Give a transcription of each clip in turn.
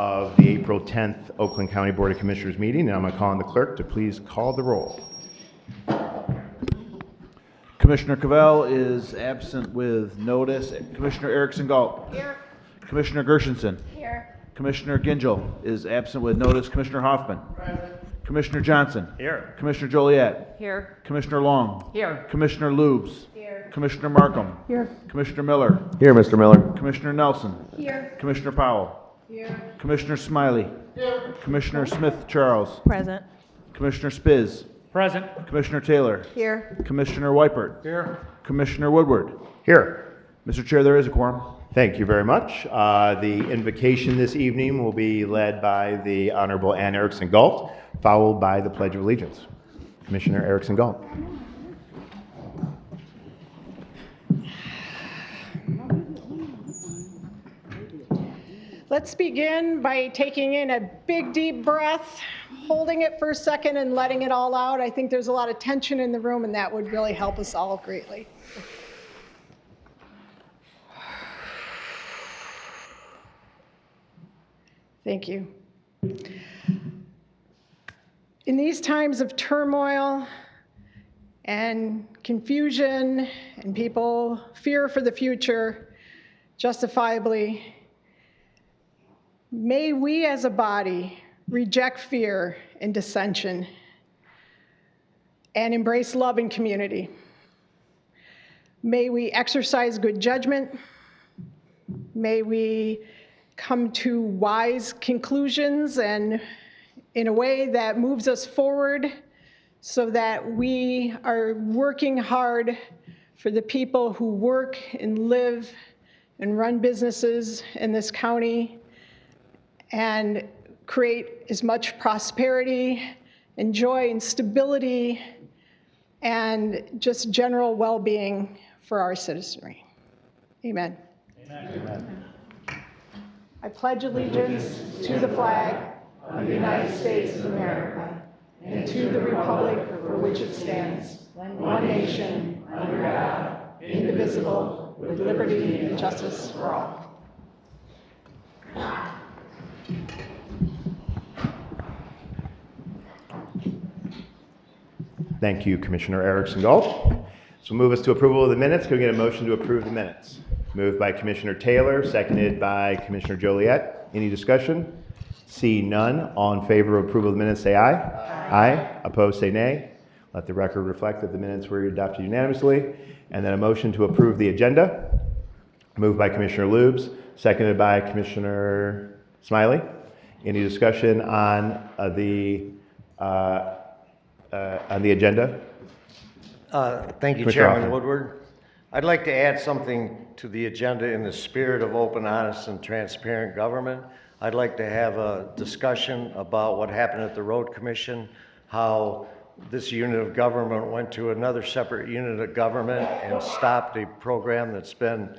of the April 10th Oakland County Board of Commissioners meeting, and I'm going to call on the clerk to please call the roll. Commissioner Cavell is absent with notice. Commissioner Erickson Galt. Here. Commissioner Gershenson. Here. Commissioner Gingell is absent with notice. Commissioner Hoffman. Present. Commissioner Johnson. Here. Commissioner Joliet. Here. Commissioner Long. Here. Commissioner Lubes. Here. Commissioner Markham. Here. Commissioner Miller. Here, Mr. Miller. Commissioner Nelson. Here. Commissioner Powell. Here. Commissioner Smiley. Here. Commissioner Smith Charles. Present. Commissioner Spiz. Present. Commissioner Taylor. Here. Commissioner Weipert. Here. Commissioner Woodward. Here. Mr. Chair, there is a quorum. Thank you very much. The invocation this evening will be led by the Honorable Ann Erickson Galt, followed by the Pledge of Allegiance. Commissioner Erickson Galt. Let's begin by taking in a big, deep breath, holding it for a second and letting it all out. I think there's a lot of tension in the room, and that would really help us all greatly. Thank you. In these times of turmoil and confusion and people fear for the future, justifiably, may we as a body reject fear and dissension and embrace love and community. May we exercise good judgment. May we come to wise conclusions and in a way that moves us forward so that we are working hard for the people who work and live and run businesses in this county and create as much prosperity and joy and stability and just general well-being for our citizenry. Amen. Amen. Amen. I pledge allegiance to the flag of the United States of America and to the republic for which it stands, one nation, under God, indivisible, with liberty and justice for all. Thank you, Commissioner Erickson Galt. So move us to approval of the minutes. Can we get a motion to approve the minutes? Moved by Commissioner Taylor, seconded by Commissioner Joliet. Any discussion? See none. All in favor of approval of the minutes, say aye. Aye. Opposed, say nay. Let the record reflect that the minutes were adopted unanimously. And then a motion to approve the agenda. Moved by Commissioner Lubes, seconded by Commissioner Smiley. Any discussion on the agenda? Thank you, Commissioner Chairman Hoffman. Woodward. I'd like to add something to the agenda in the spirit of open, honest, and transparent government. I'd like to have a discussion about what happened at the Road Commission, how this unit of government went to another separate unit of government and stopped a program that's been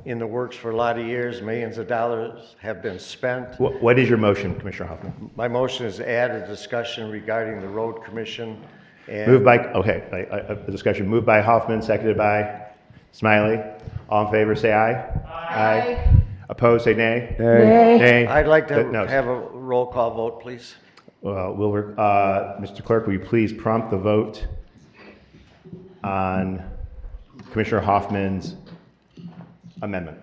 in the works for a lot of years. Millions of dollars have been spent. What is your motion, Commissioner Hoffman? My motion is to add a discussion regarding the Road Commission. And Moved by, a discussion moved by Hoffman, seconded by Smiley. All in favor, say aye. Aye. Opposed, say nay. Nay. I'd like to No. have a roll call vote, please. Well, Mr. Clerk, will you please prompt the vote on Commissioner Hoffman's amendment?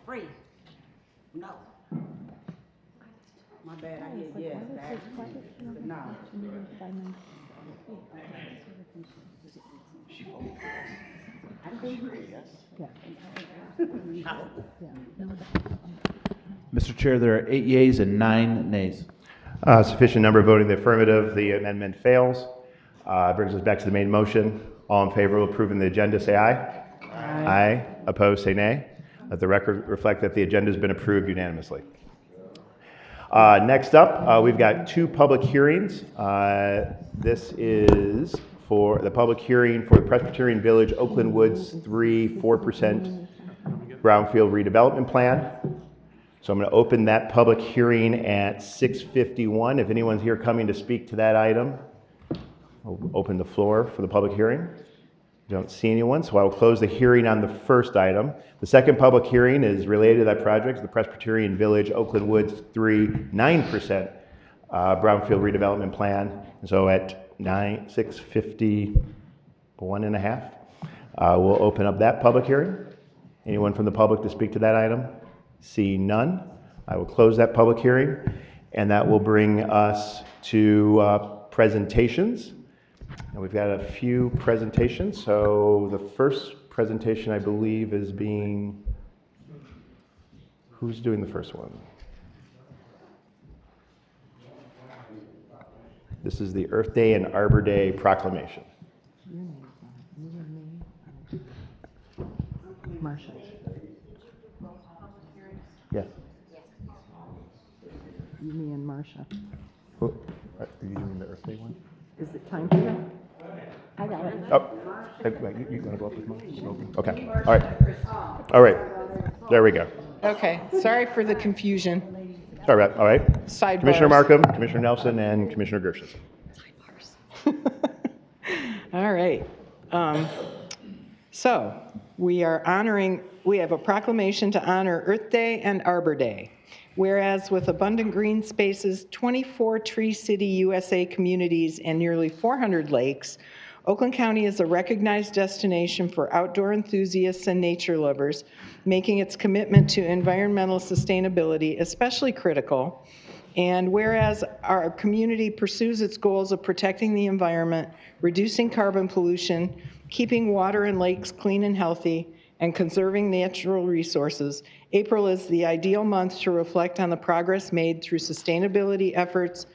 Free. No. My bad, I hit yes. But no. Mr. Chair, there are 8 yeas and 9 nays. Sufficient number voting the affirmative, the amendment fails. Brings us back to the main motion. All in favor of approving the agenda, say aye. Aye. Opposed, say nay. Let the record reflect that the agenda has been approved unanimously. Next up, we've got two public hearings. This is for the public hearing for the Presbyterian Village Oakland Woods 4% Brownfield Redevelopment Plan. So I'm going to open that public hearing at 6:51. If anyone's here coming to speak to that item, I'll open the floor for the public hearing. Don't see anyone, so I will close the hearing on the first item. The second public hearing is related to that project, the Presbyterian Village Oakland Woods 9% Brownfield Redevelopment Plan. And so at 6:51 and a half, we'll open up that public hearing. Anyone from the public to speak to that item? See none. I will close that public hearing, and that will bring us to presentations. And we've got a few presentations. So the first presentation, I believe, is being, who's doing the first one? This is the Earth Day and Arbor Day proclamation. Marcia. Yes. You, me, and Marcia. Are you doing the Earth Day one? Is it time for that? I got it. Oh, wait, you want to go up with mine? Okay. All right. All right. There we go. Okay, sorry for the confusion. All right. All right. Sidebars. Commissioner Markham, Commissioner Nelson, and Commissioner Gershenson. All right. So we have a proclamation to honor Earth Day and Arbor Day. Whereas with abundant green spaces, 24 Tree City USA communities, and nearly 400 lakes, Oakland County is a recognized destination for outdoor enthusiasts and nature lovers, making its commitment to environmental sustainability especially critical. And whereas our community pursues its goals of protecting the environment, reducing carbon pollution, keeping water and lakes clean and healthy, and conserving natural resources, April is the ideal month to reflect on the progress made through sustainability efforts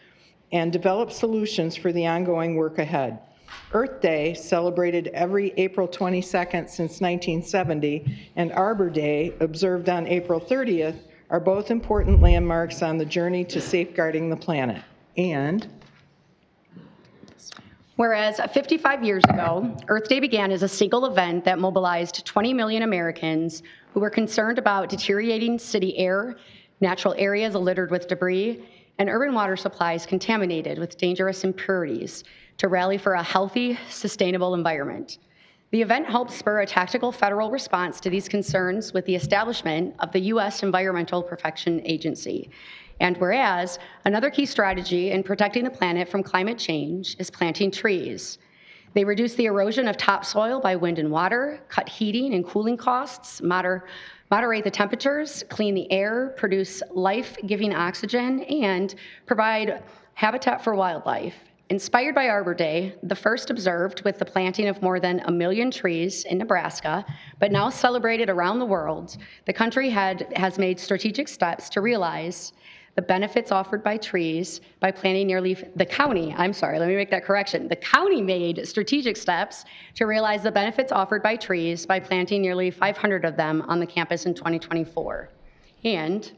and develop solutions for the ongoing work ahead. Earth Day, celebrated every April 22nd since 1970, and Arbor Day, observed on April 30th, are both important landmarks on the journey to safeguarding the planet. And whereas 55 years ago, Earth Day began as a single event that mobilized 20 million Americans who were concerned about deteriorating city air, natural areas littered with debris, and urban water supplies contaminated with dangerous impurities to rally for a healthy, sustainable environment. The event helped spur a tactical federal response to these concerns with the establishment of the U.S. Environmental Protection Agency. And whereas another key strategy in protecting the planet from climate change is planting trees. They reduce the erosion of topsoil by wind and water, cut heating and cooling costs, moderate the temperatures, clean the air, produce life-giving oxygen, and provide habitat for wildlife. Inspired by Arbor Day, the first observed with the planting of more than 1 million trees in Nebraska, but now celebrated around the world, the country has made strategic steps to realize the benefits offered by trees by planting the county made strategic steps to realize the benefits offered by trees by planting nearly 500 of them on the campus in 2024. And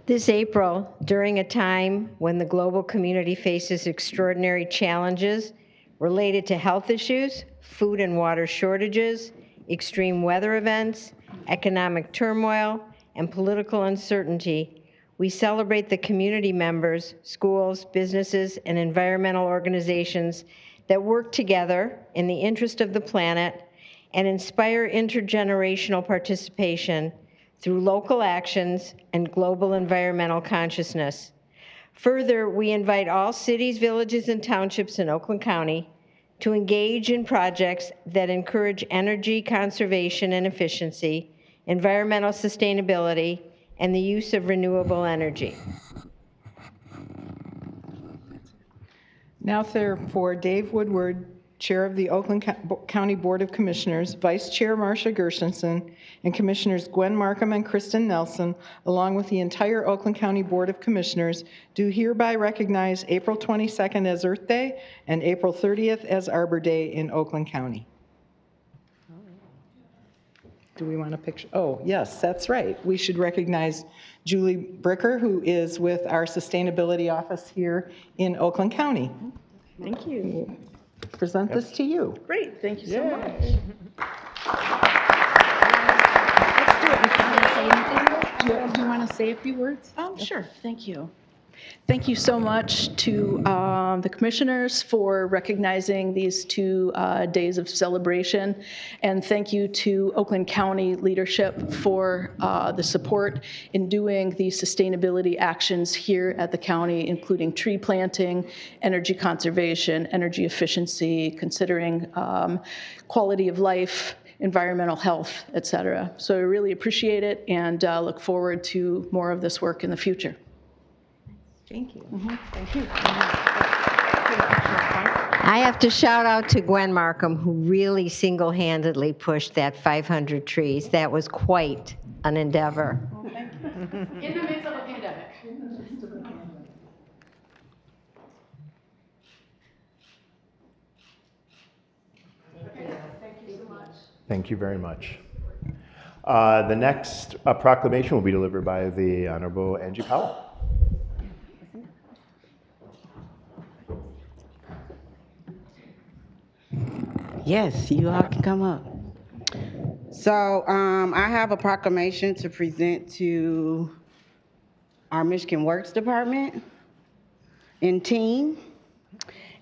this April, during a time when the global community faces extraordinary challenges related to health issues, food and water shortages, extreme weather events, economic turmoil, and political uncertainty, we celebrate the community members, schools, businesses, and environmental organizations that work together in the interest of the planet and inspire intergenerational participation through local actions and global environmental consciousness. Further, we invite all cities, villages, and townships in Oakland County to engage in projects that encourage energy conservation and efficiency, environmental sustainability, and the use of renewable energy. now therefore, Dave Woodward, Chair of the Oakland County Board of Commissioners, Vice Chair Marcia Gershenson, and Commissioners Gwen Markham and Kristen Nelson, along with the entire Oakland County Board of Commissioners, do hereby recognize April 22nd as Earth Day and April 30th as Arbor Day in Oakland County. Do we want a picture? Oh, yes, that's right. We should recognize Julie Bricker, who is with our Sustainability Office here in Oakland County. Thank you. Present this to you. Great, thank you so much. Do you want to say a few words? Sure, thank you. Thank you so much to the commissioners for recognizing these 2 days of celebration. And thank you to Oakland County leadership for the support in doing the sustainability actions here at the county, including tree planting, energy conservation, energy efficiency, considering quality of life, environmental health, et cetera. So I really appreciate it and look forward to more of this work in the future. Thank you. Thank you. I have to shout out to Gwen Markham, who really single-handedly pushed that 500 trees. That was quite an endeavor. In the midst of a pandemic. Thank you very much. The next proclamation will be delivered by the Honorable Angie Powell. Yes, you all can come up. So I have a proclamation to present to our Michigan Works Department and team,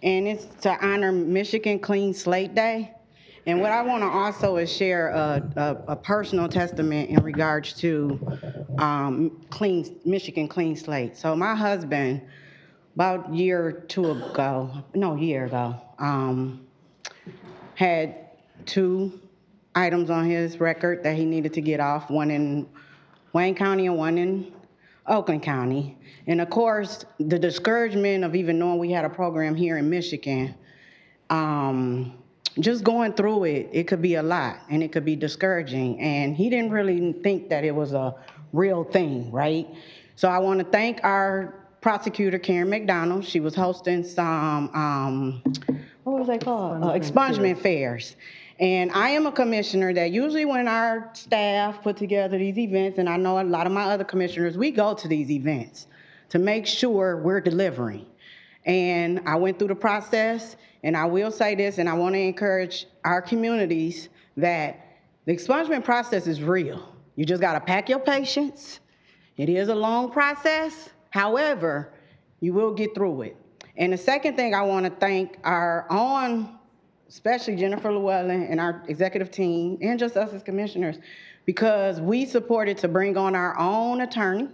and it's to honor Michigan Clean Slate Day. And what I want to also is share a personal testament in regards to Michigan Clean Slate. So my husband, about a year or two ago, had 2 items on his record that he needed to get off, one in Wayne County and one in Oakland County. And of course, the discouragement of even knowing we had a program here in Michigan, just going through it, it could be a lot and it could be discouraging. And he didn't really think that it was a real thing, right? So I want to thank our prosecutor, Karen McDonald. She was hosting some, what was they called? Expungement fairs. And I am a commissioner that usually when our staff put together these events, and I know a lot of my other commissioners, we go to these events to make sure we're delivering. And I went through the process, and I will say this, and I want to encourage our communities that the expungement process is real. You just got to pack your patience. It is a long process. However, you will get through it. And the second thing I want to thank our own, especially Jennifer Llewellyn and our executive team, and just us as commissioners, because we supported to bring on our own attorney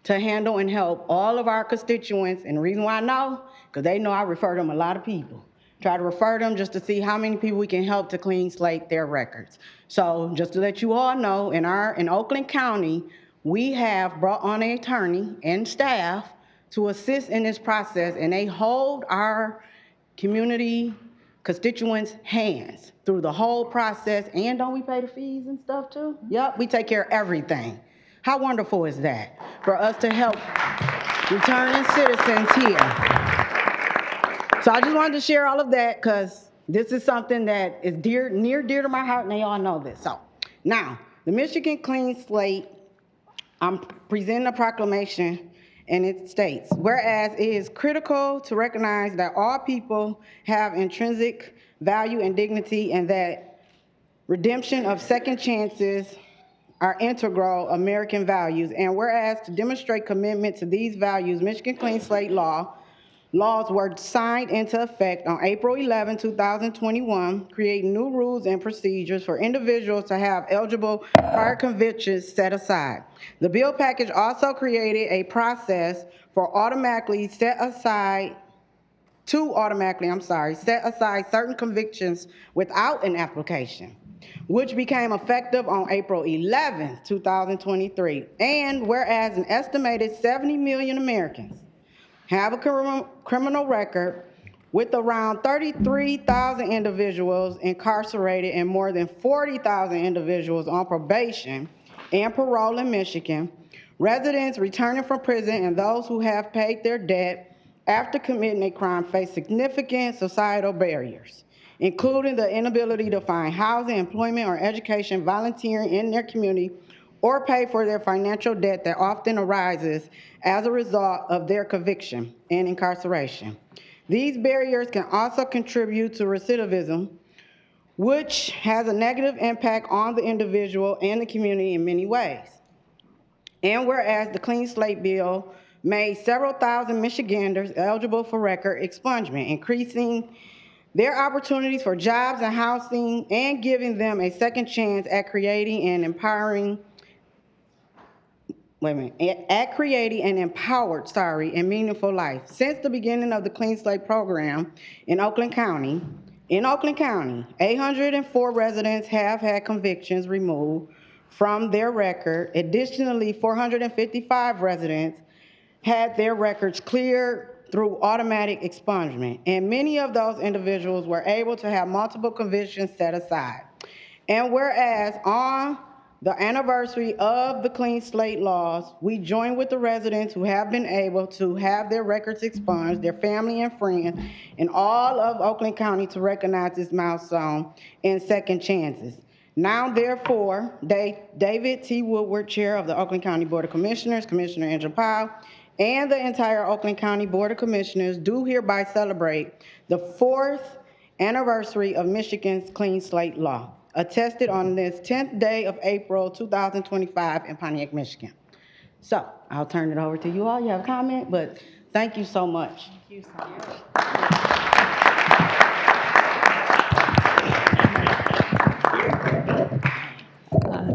to handle and help all of our constituents. And the reason why I know, because they know I refer them a lot of people. Try to refer them just to see how many people we can help to clean slate their records. So just to let you all know, in Oakland County, we have brought on an attorney and staff to assist in this process, and they hold our community constituents' hands through the whole process. And don't we pay the fees and stuff too? Yep, we take care of everything. How wonderful is that for us to help returning citizens here? So I just wanted to share all of that because this is something that is near dear to my heart, and they all know this. So now, the Michigan Clean Slate, I'm presenting a proclamation, and it states, whereas it is critical to recognize that all people have intrinsic value and dignity, and that redemption of second chances are integral American values, and whereas to demonstrate commitment to these values, Michigan Clean Slate laws were signed into effect on April 11, 2021, creating new rules and procedures for individuals to have eligible prior convictions set aside. The bill package also created a process for set aside certain convictions without an application, which became effective on April 11, 2023. And whereas an estimated 70 million Americans have a criminal record, with around 33,000 individuals incarcerated and more than 40,000 individuals on probation and parole in Michigan, residents returning from prison and those who have paid their debt after committing a crime face significant societal barriers. including the inability to find housing, employment, or education, volunteering in their community, or pay for their financial debt that often arises as a result of their conviction and incarceration. These barriers can also contribute to recidivism, which has a negative impact on the individual and the community in many ways. And whereas the Clean Slate Bill made several thousand Michiganders eligible for record expungement, increasing their opportunities for jobs and housing and giving them a second chance at creating an empowered, and meaningful life. Since the beginning of the Clean Slate program in Oakland County, 804 residents have had convictions removed from their record. Additionally, 455 residents had their records cleared through automatic expungement, and many of those individuals were able to have multiple convictions set aside. And whereas on the anniversary of the Clean Slate laws, we join with the residents who have been able to have their records expunged, their family and friends, and all of Oakland County to recognize this milestone and second chances. Now, therefore, David T. Woodward, Chair of the Oakland County Board of Commissioners, Commissioner Angela Powell, and the entire Oakland County Board of Commissioners do hereby celebrate the 4th anniversary of Michigan's Clean Slate Law, attested on this 10th day of April 2025 in Pontiac, Michigan. So I'll turn it over to you all. You have a comment, but thank you so much. Thank you so much.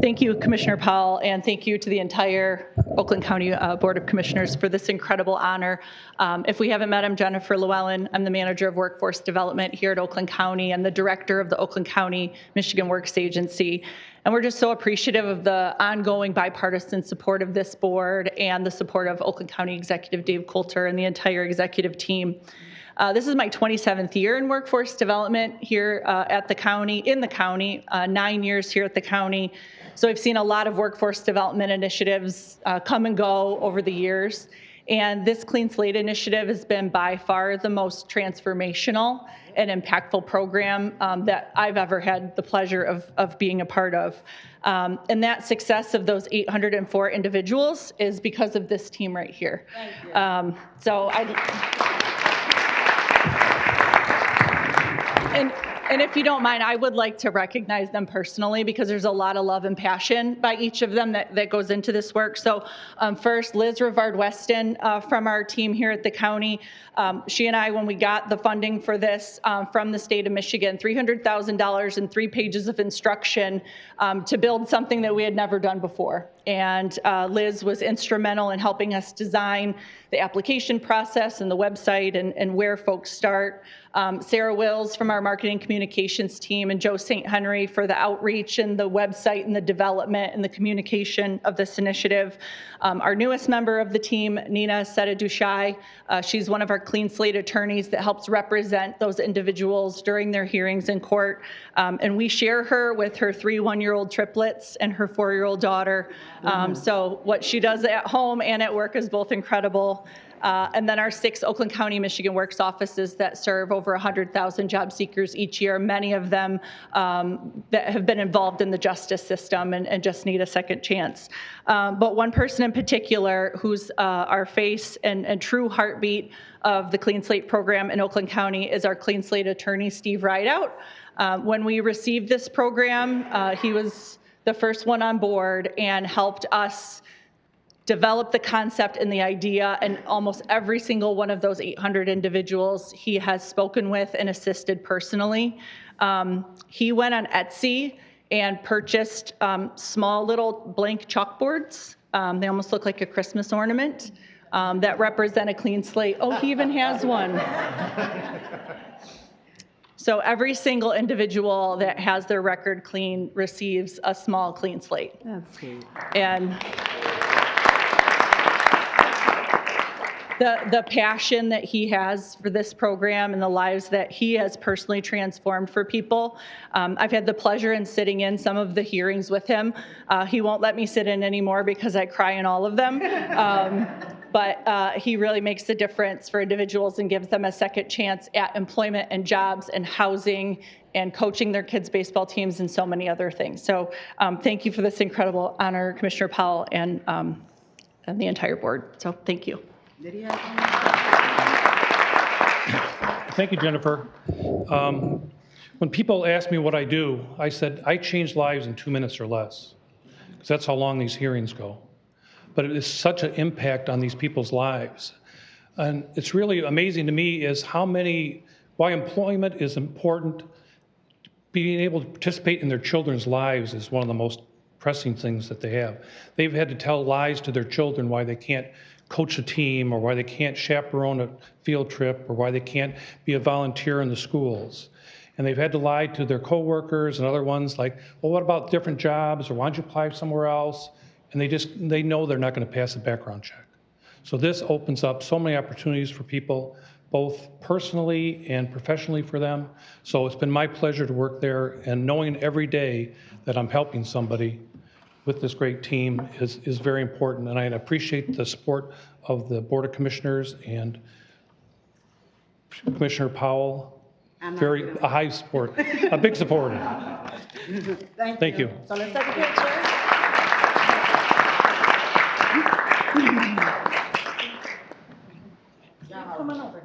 Thank you, Commissioner Powell, and thank you to the entire Oakland County Board of Commissioners for this incredible honor. If we haven't met, I'm Jennifer Llewellyn. I'm the Manager of Workforce Development here at Oakland County and the Director of the Oakland County Michigan Works Agency. And we're just so appreciative of the ongoing bipartisan support of this board and the support of Oakland County Executive Dave Coulter and the entire executive team. This is my 27th year in workforce development here at the county, 9 years here at the county. So I've seen a lot of workforce development initiatives come and go over the years. And this Clean Slate initiative has been by far the most transformational and impactful program that I've ever had the pleasure of being a part of. And that success of those 804 individuals is because of this team right here. And if you don't mind, I would like to recognize them personally because there's a lot of love and passion by each of them that goes into this work. So first, Liz Rivard-Weston from our team here at the county. She and I, when we got the funding for this from the state of Michigan, $300,000 and 3 pages of instruction to build something that we had never done before. And Liz was instrumental in helping us design the application process and the website and where folks start. Sarah Wills from our marketing communications team and Joe St. Henry for the outreach and the website and the development and the communication of this initiative. Our newest member of the team, Nina Seta-Dushai, she's one of our Clean Slate attorneys that helps represent those individuals during their hearings in court. And we share her with her 3 one-year-old triplets and her 4-year-old daughter. So what she does at home and at work is both incredible. And then our 6 Oakland County, Michigan Works offices that serve over 100,000 job seekers each year, many of them that have been involved in the justice system and just need a second chance. But one person in particular who's our face and true heartbeat of the Clean Slate program in Oakland County is our Clean Slate attorney, Steve Rideout. When we received this program, he was the first one on board and helped us develop the concept and the idea, and almost every single one of those 800 individuals he has spoken with and assisted personally. He went on Etsy and purchased small little blank chalkboards. They almost look like a Christmas ornament that represent a clean slate. Oh, he even has one. So every single individual that has their record clean receives a small clean slate. That's sweet. And the passion that he has for this program and the lives that he has personally transformed for people. I've had the pleasure in sitting in some of the hearings with him. He won't let me sit in anymore because I cry in all of them. but he really makes a difference for individuals and gives them a second chance at employment and jobs and housing and coaching their kids' baseball teams and so many other things. So thank you for this incredible honor, Commissioner Powell, and the entire board. So thank you. Thank you, Jennifer. When people ask me what I do, I said, I change lives in 2 minutes or less, because that's how long these hearings go. But it is such an impact on these people's lives. And it's really amazing to me is why employment is important. Being able to participate in their children's lives is one of the most pressing things that they have. They've had to tell lies to their children why they can't coach a team, or why they can't chaperone a field trip, or why they can't be a volunteer in the schools. And they've had to lie to their coworkers and other ones like, well, what about different jobs, or why don't you apply somewhere else? And they know they're not going to pass a background check. So this opens up so many opportunities for people, both personally and professionally for them. So it's been my pleasure to work there, and knowing every day that I'm helping somebody with this great team is very important. And I appreciate the support of the Board of Commissioners and Commissioner Powell. A high support, a big supporter. Thank you. So let's take a picture. Come on over.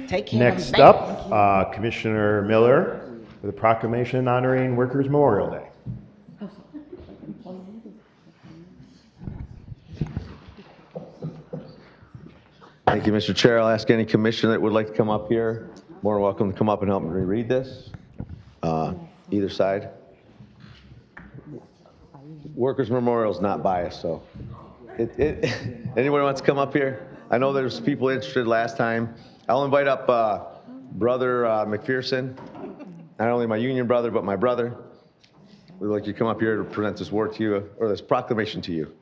Take care. Next up, Commissioner Miller with a proclamation honoring Workers' Memorial Day. Thank you, Mr. Chair. I'll ask any commissioner that would like to come up here. More than welcome to come up and help me read this. Either side. Workers' Memorial is not biased, so. Anybody wants to come up here? I know there's people interested last time. I'll invite up Brother McPherson, not only my union brother, but my brother. We'd like you to come up here to present this word to you, or this proclamation to you.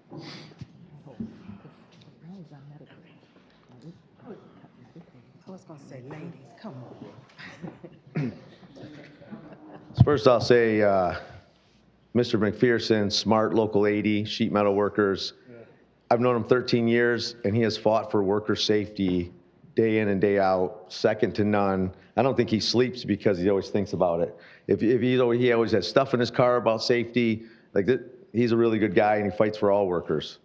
I was going to say, ladies, come on. First, I'll say, Mr. McPherson, smart local 80, sheet metal workers. I've known him 13 years, and he has fought for worker safety day in and day out, second to none. I don't think he sleeps because he always thinks about it. He always has stuff in his car about safety. He's a really good guy, and he fights for all workers.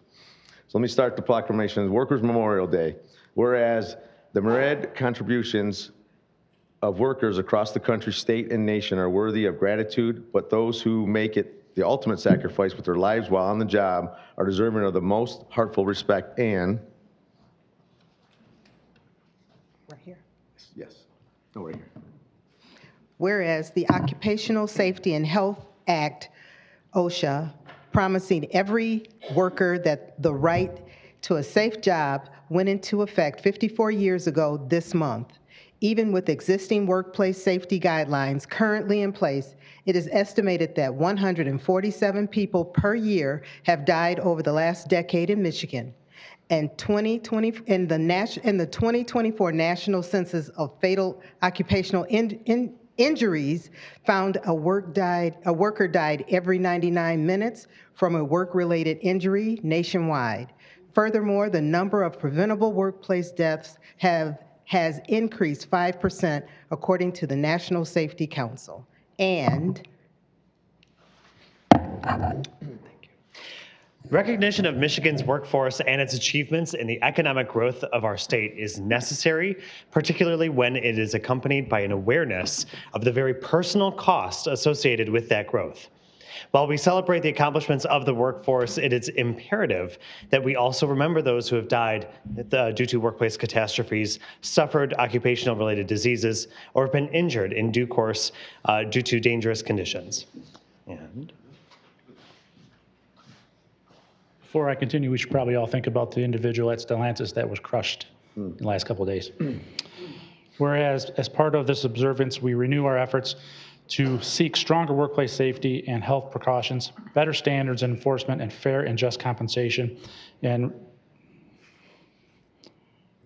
So let me start the proclamation. Workers' Memorial Day. Whereas the myriad contributions of workers across the country, state, and nation are worthy of gratitude, but those who make it the ultimate sacrifice with their lives while on the job are deserving of the most heartfelt respect and... Right here. Yes. No, right here. Whereas the Occupational Safety and Health Act, OSHA, promising every worker that the right to a safe job went into effect 54 years ago this month. Even with existing workplace safety guidelines currently in place, it is estimated that 147 people per year have died over the last decade in Michigan. And in the 2024 National Census of Fatal Occupational Injuries found a worker died every 99 minutes from a work-related injury nationwide. Furthermore, the number of preventable workplace deaths has increased 5% according to the National Safety Council. And recognition of Michigan's workforce and its achievements in the economic growth of our state is necessary, particularly when it is accompanied by an awareness of the very personal cost associated with that growth. While we celebrate the accomplishments of the workforce, it is imperative that we also remember those who have died due to workplace catastrophes, suffered occupational-related diseases, or have been injured in due course due to dangerous conditions. And before I continue, we should probably all think about the individual at Stellantis that was crushed in the last couple of days. Whereas, as part of this observance, we renew our efforts to seek stronger workplace safety and health precautions, better standards and enforcement, and fair and just compensation, and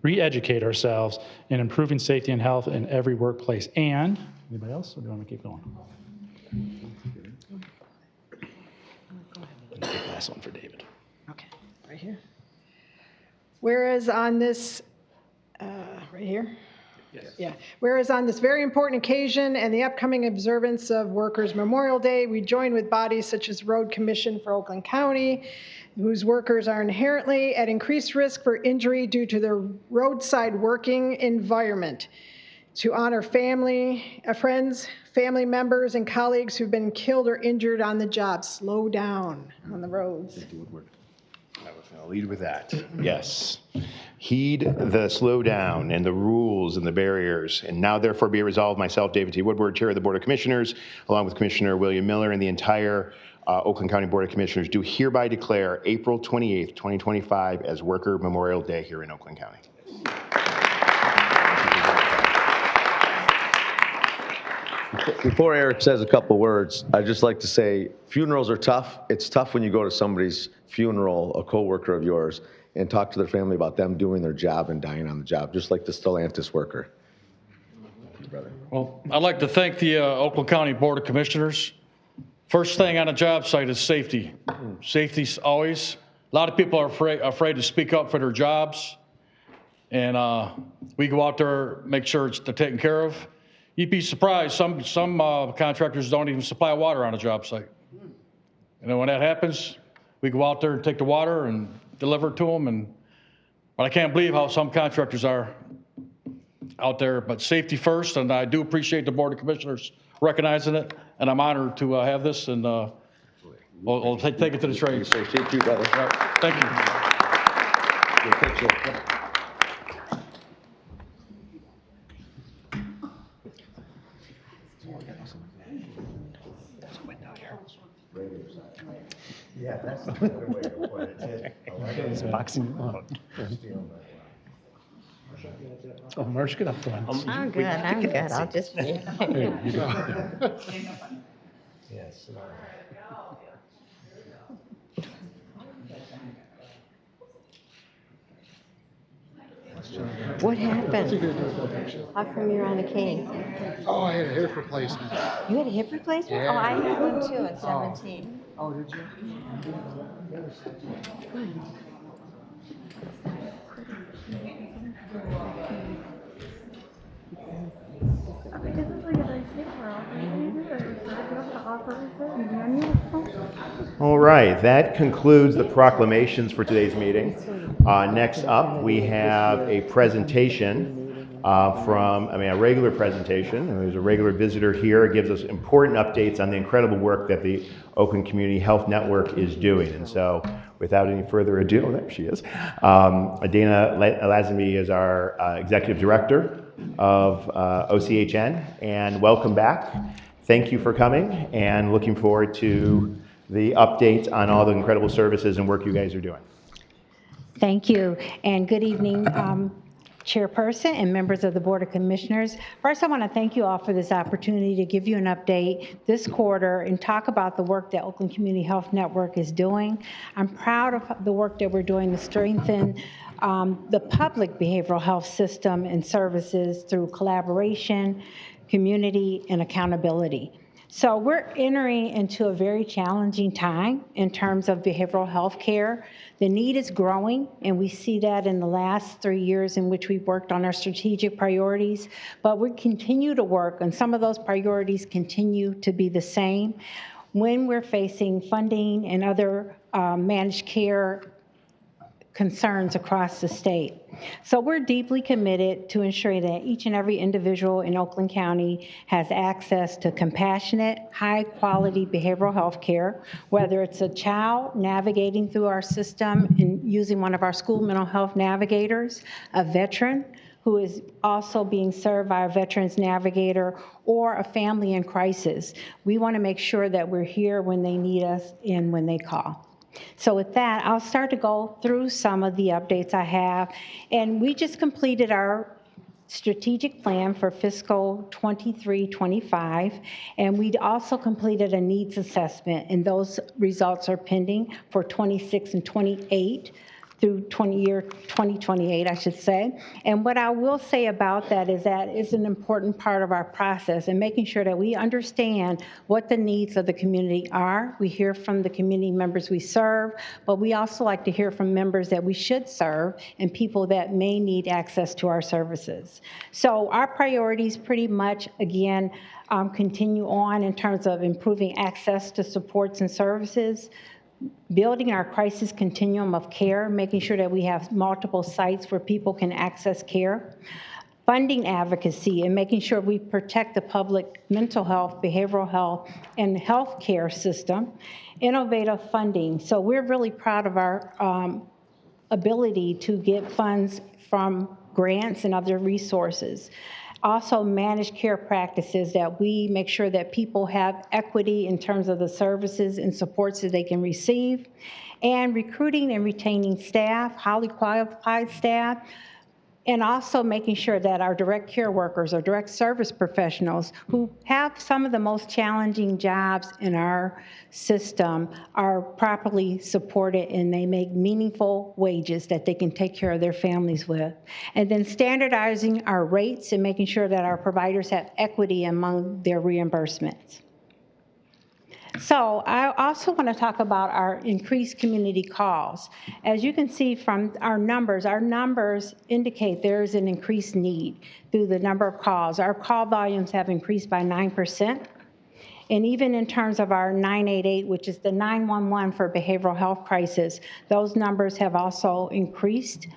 re-educate ourselves in improving safety and health in every workplace. And, anybody else, or do you want me to keep going? Take the last one for David. Okay, right here. Whereas on this, right here? Yes. Yeah. Whereas on this very important occasion and the upcoming observance of Workers' Memorial Day, we join with bodies such as Road Commission for Oakland County, whose workers are inherently at increased risk for injury due to their roadside working environment, to honor friends, family members, and colleagues who've been killed or injured on the job. Slow down on the roads. I was going to lead with that. Yes. Heed the slowdown and the rules and the barriers. And now therefore be it resolved, myself, David T. Woodward, Chair of the Board of Commissioners, along with Commissioner William Miller and the entire Oakland County Board of Commissioners, do hereby declare April 28th, 2025 as Worker Memorial Day here in Oakland County. Before Eric says a couple words, I'd just like to say funerals are tough. It's tough when you go to somebody's funeral, a coworker of yours, and talk to their family about them doing their job and dying on the job, just like the Stellantis worker. Brother. Well, I'd like to thank the Oakland County Board of Commissioners. First thing on a job site is safety. Safety's always, a lot of people are afraid to speak up for their jobs. And we go out there, make sure they're taken care of. You'd be surprised, some contractors don't even supply water on a job site. And then when that happens, we go out there and take the water and deliver it to them. But I can't believe how some contractors are out there. But safety first, and I do appreciate the Board of Commissioners recognizing it, and I'm honored to have this, and we'll take it to the trades. Appreciate you, brother. Thank you. Yeah, that's the better way to put it. It's boxing out. Oh, Marsh, get up front. I'm good, I'll just be. There you go. Yes. What happened? How come you're on a cane? Oh, I had a hip replacement. You had a hip replacement? Yeah. Oh, I had one too at 17. Oh, did you? All right, that concludes the proclamations for today's meeting. Next up, we have a presentation a regular presentation. There's a regular visitor here. It gives us important updates on the incredible work that the Oakland Community Health Network is doing. And so, without any further ado, there she is. Dana Lazenby is our Executive Director of OCHN, and welcome back. Thank you for coming, and looking forward to the updates on all the incredible services and work you guys are doing. Thank you, and good evening, Chairperson and members of the Board of Commissioners. First, I want to thank you all for this opportunity to give you an update this quarter and talk about the work that Oakland Community Health Network is doing. I'm proud of the work that we're doing to strengthen the public behavioral health system and services through collaboration, community, and accountability. So we're entering into a very challenging time in terms of behavioral health care. The need is growing, and we see that in the last 3 years in which we've worked on our strategic priorities, but we continue to work, and some of those priorities continue to be the same when we're facing funding and other managed care concerns across the state. So we're deeply committed to ensuring that each and every individual in Oakland County has access to compassionate, high-quality behavioral health care, whether it's a child navigating through our system and using one of our school mental health navigators, a veteran who is also being served by a veterans navigator, or a family in crisis. We want to make sure that we're here when they need us and when they call. So with that, I'll start to go through some of the updates I have. And we just completed our strategic plan for fiscal 23-25, and we also completed a needs assessment, and those results are pending for 26 and 28 through 2028, I should say. And what I will say about that is an important part of our process and making sure that we understand what the needs of the community are. We hear from the community members we serve, but we also like to hear from members that we should serve and people that may need access to our services. So our priorities pretty much, again, continue on in terms of improving access to supports and services, building our crisis continuum of care, making sure that we have multiple sites where people can access care, funding advocacy and making sure we protect the public mental health, behavioral health, and health care system, innovative funding. So we're really proud of our ability to get funds from grants and other resources. Also, managed care practices that we make sure that people have equity in terms of the services and supports that they can receive, and recruiting and retaining staff, highly qualified staff, and also making sure that our direct care workers or direct service professionals who have some of the most challenging jobs in our system are properly supported and they make meaningful wages that they can take care of their families with. And then standardizing our rates and making sure that our providers have equity among their reimbursements. So I also want to talk about our increased community calls. As you can see from our numbers indicate there is an increased need through the number of calls. Our call volumes have increased by 9%. And even in terms of our 988, which is the 911 for behavioral health crisis, those numbers have also increased.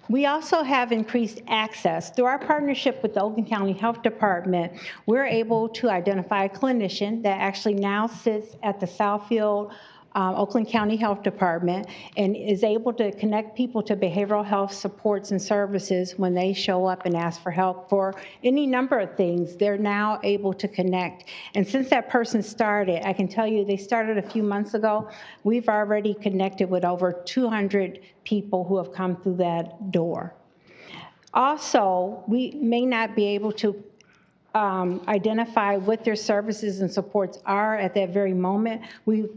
We also have increased access. Through our partnership with the Oakland County Health Department, we're able to identify a clinician that actually now sits at the Southfield Oakland County Health Department and is able to connect people to behavioral health supports and services when they show up and ask for help for any number of things. They're now able to connect. And since that person started, I can tell you they started a few months ago, we've already connected with over 200 people who have come through that door. Also, we may not be able to identify what their services and supports are at that very moment,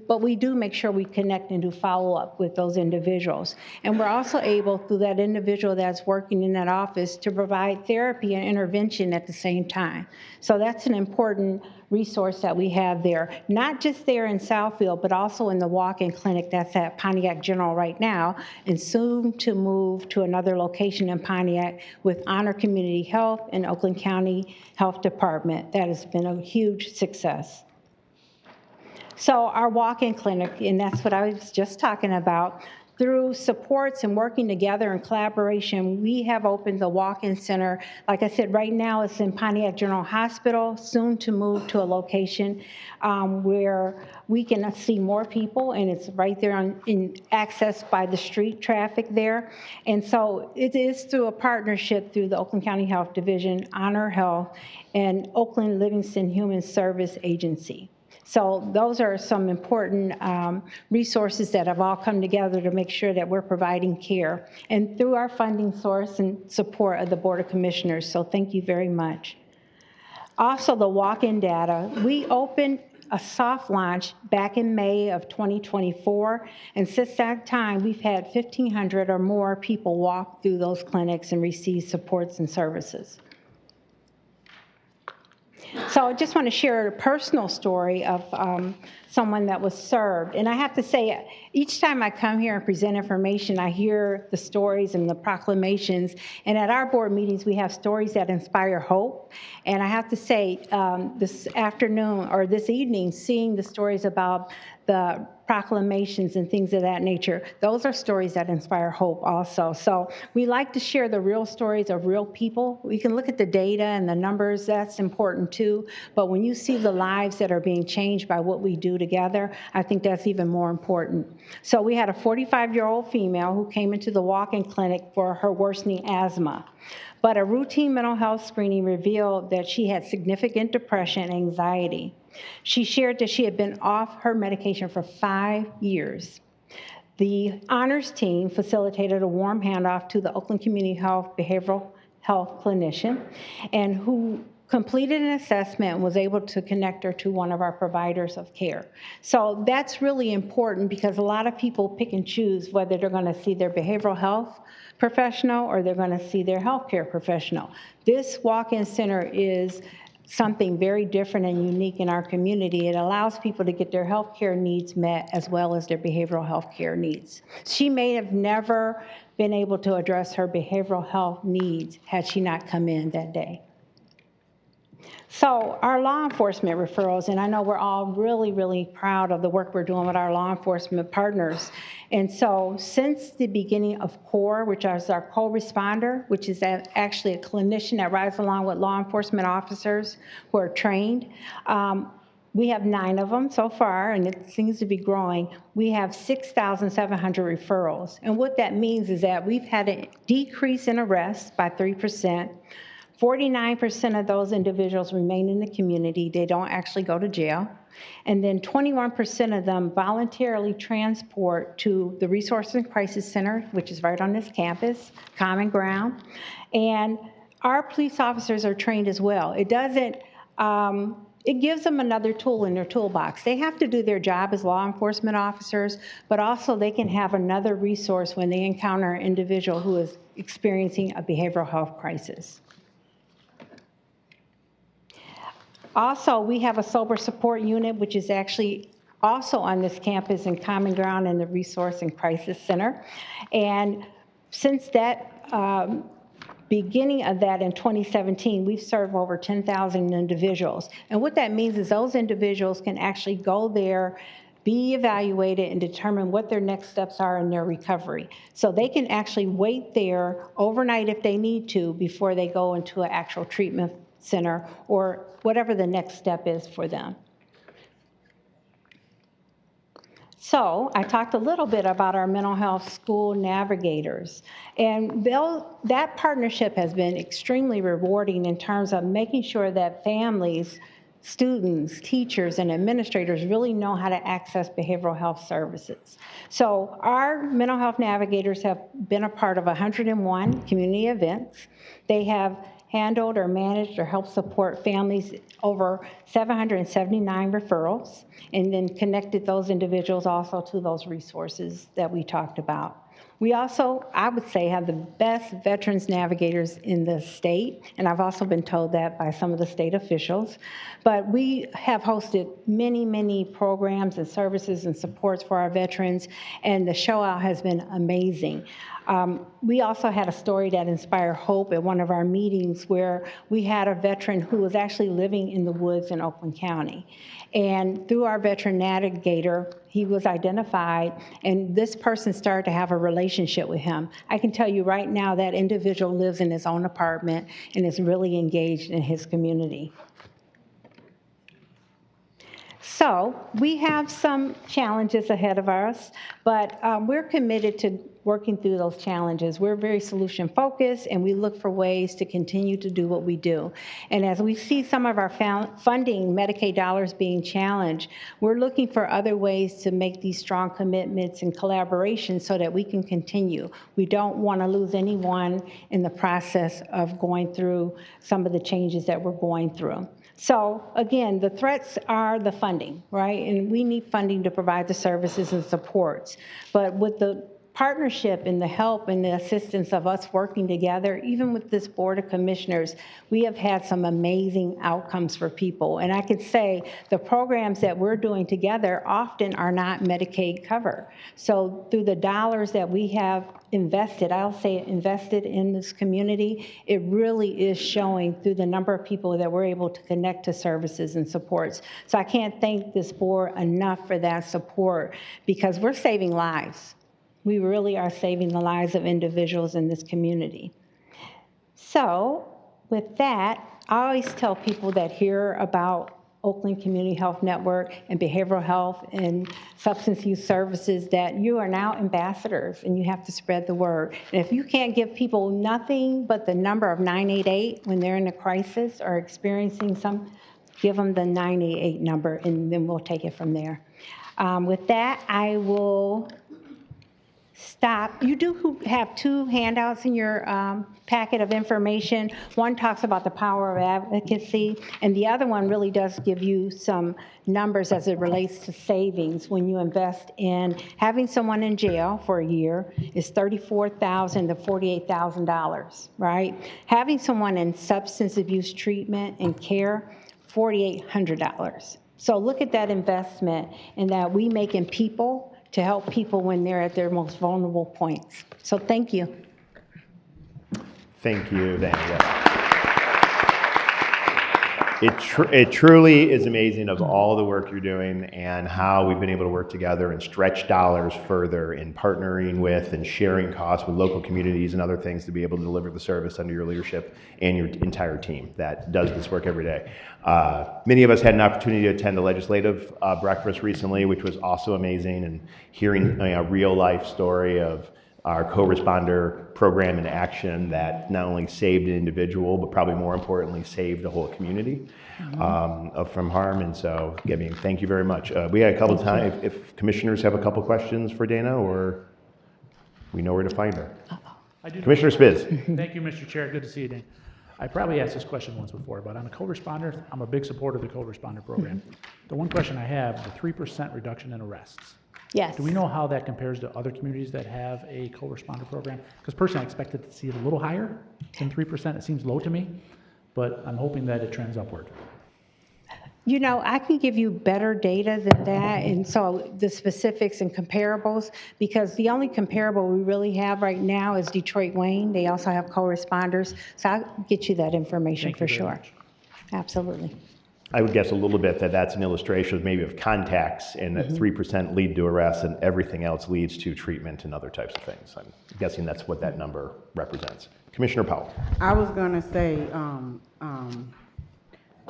but we do make sure we connect and do follow-up with those individuals. And we're also able, through that individual that's working in that office, to provide therapy and intervention at the same time. So that's an important resource that we have there, not just there in Southfield, but also in the walk-in clinic that's at Pontiac General right now, and soon to move to another location in Pontiac with Honor Community Health and Oakland County Health Department. That has been a huge success. So our walk-in clinic, and that's what I was just talking about, through supports and working together in collaboration, we have opened the walk-in center. Like I said, right now it's in Pontiac General Hospital, soon to move to a location where we can see more people, and it's right there in access by the street traffic there. And so it is through a partnership through the Oakland County Health Division, Honor Health, and Oakland Livingston Human Service Agency. So those are some important resources that have all come together to make sure that we're providing care, and through our funding source and support of the Board of Commissioners. So thank you very much. Also, the walk-in data. We opened a soft launch back in May of 2024, and since that time, we've had 1,500 or more people walk through those clinics and receive supports and services. So I just want to share a personal story of someone that was served. And I have to say, each time I come here and present information, I hear the stories and the proclamations. And at our board meetings, we have stories that inspire hope. And I have to say, this afternoon or this evening, seeing the stories about the proclamations and things of that nature, those are stories that inspire hope also. So we like to share the real stories of real people. We can look at the data and the numbers, that's important too, but when you see the lives that are being changed by what we do together, I think that's even more important. So we had a 45-year-old female who came into the walk-in clinic for her worsening asthma. But a routine mental health screening revealed that she had significant depression and anxiety. She shared that she had been off her medication for 5 years. The honors team facilitated a warm handoff to the Oakland Community Health Behavioral Health clinician, and who completed an assessment and was able to connect her to one of our providers of care. So that's really important because a lot of people pick and choose whether they're going to see their behavioral health professional or they're going to see their healthcare professional. This walk-in center is something very different and unique in our community. It allows people to get their healthcare needs met as well as their behavioral health care needs. She may have never been able to address her behavioral health needs had she not come in that day. So our law enforcement referrals, and I know we're all really, really proud of the work we're doing with our law enforcement partners. And so since the beginning of CORE, which is our co-responder, which is actually a clinician that rides along with law enforcement officers who are trained, we have 9 of them so far, and it seems to be growing. We have 6,700 referrals. And what that means is that we've had a decrease in arrests by 3%. 49% of those individuals remain in the community. They don't actually go to jail. And then 21% of them voluntarily transport to the Resource and Crisis Center, which is right on this campus, Common Ground. And our police officers are trained as well. It doesn't, it gives them another tool in their toolbox. They have to do their job as law enforcement officers, but also they can have another resource when they encounter an individual who is experiencing a behavioral health crisis. Also, we have a sober support unit, which is actually also on this campus in Common Ground in the Resource and Crisis Center. And since that beginning of that in 2017, we've served over 10,000 individuals. And what that means is those individuals can actually go there, be evaluated, and determine what their next steps are in their recovery. So they can actually wait there overnight if they need to before they go into an actual treatment center or whatever the next step is for them. So I talked a little bit about our mental health school navigators, and that partnership has been extremely rewarding in terms of making sure that families, students, teachers, and administrators really know how to access behavioral health services. So our mental health navigators have been a part of 101 community events. They have handled or managed or helped support families over 779 referrals, and then connected those individuals also to those resources that we talked about. We also, I would say, have the best veterans navigators in the state, and I've also been told that by some of the state officials. But we have hosted many, many programs and services and supports for our veterans, and the show out has been amazing. We also had a story that inspired hope at one of our meetings where we had a veteran who was actually living in the woods in Oakland County. And through our veteran navigator, he was identified, and this person started to have a relationship with him. I can tell you right now that individual lives in his own apartment and is really engaged in his community. So we have some challenges ahead of us, but we're committed to working through those challenges. We're very solution focused, and we look for ways to continue to do what we do. And as we see some of our funding Medicaid dollars being challenged, we're looking for other ways to make these strong commitments and collaboration so that we can continue. We don't want to lose anyone in the process of going through some of the changes that we're going through. So again, the threats are the funding, right? And we need funding to provide the services and supports. But with the partnership and the help and the assistance of us working together, even with this Board of Commissioners, we have had some amazing outcomes for people. And I could say the programs that we're doing together often are not Medicaid covered. So through the dollars that we have invested, I'll say invested in this community, it really is showing through the number of people that we're able to connect to services and supports. So I can't thank this board enough for that support, because we're saving lives. We really are saving the lives of individuals in this community. So with that, I always tell people that hear about Oakland Community Health Network and behavioral health and substance use services that you are now ambassadors, and you have to spread the word. And if you can't give people nothing but the number of 988 when they're in a crisis or experiencing some give them the 988 number, and then we'll take it from there. With that, I will stop. You do have two handouts in your packet of information. One talks about the power of advocacy, and the other one really does give you some numbers as it relates to savings when you invest in having someone in jail for a year is $34,000 to $48,000, right? Having someone in substance abuse treatment and care, $4,800. So look at that investment and that we make in people to help people when they're at their most vulnerable points. So thank you. Thank you, Danielle. It truly is amazing of all the work you're doing and how we've been able to work together and stretch dollars further in partnering with and sharing costs with local communities and other things to be able to deliver the service under your leadership and your entire team that does this work every day. Many of us had an opportunity to attend a legislative breakfast recently, which was also amazing, and hearing a real life story of our co-responder program in action that not only saved an individual, but probably more importantly, saved the whole community from harm. And so, Gabby, thank you very much. We had a couple of times, if commissioners have a couple questions for Dana, or we know where to find her. Commissioner Spiz. Thank you, Mr. Chair. Good to see you, Dan. I probably asked this question once before, but on the co-responders, I'm a big supporter of the co-responder program. The one question I have, the 3% reduction in arrests. Yes. Do we know how that compares to other communities that have a co-responder program? Because personally, I expected to see it a little higher than 3%. It seems low to me, but I'm hoping that it trends upward. You know, I can give you better data than that, and so the specifics and comparables, because the only comparable we really have right now is Detroit-Wayne. They also have co-responders, so I'll get you that information for sure. Absolutely. I would guess a little bit that that's an illustration of maybe of contacts, and that 3% lead to arrest and everything else leads to treatment and other types of things. I'm guessing that's what that number represents. Commissioner Powell. I was going to say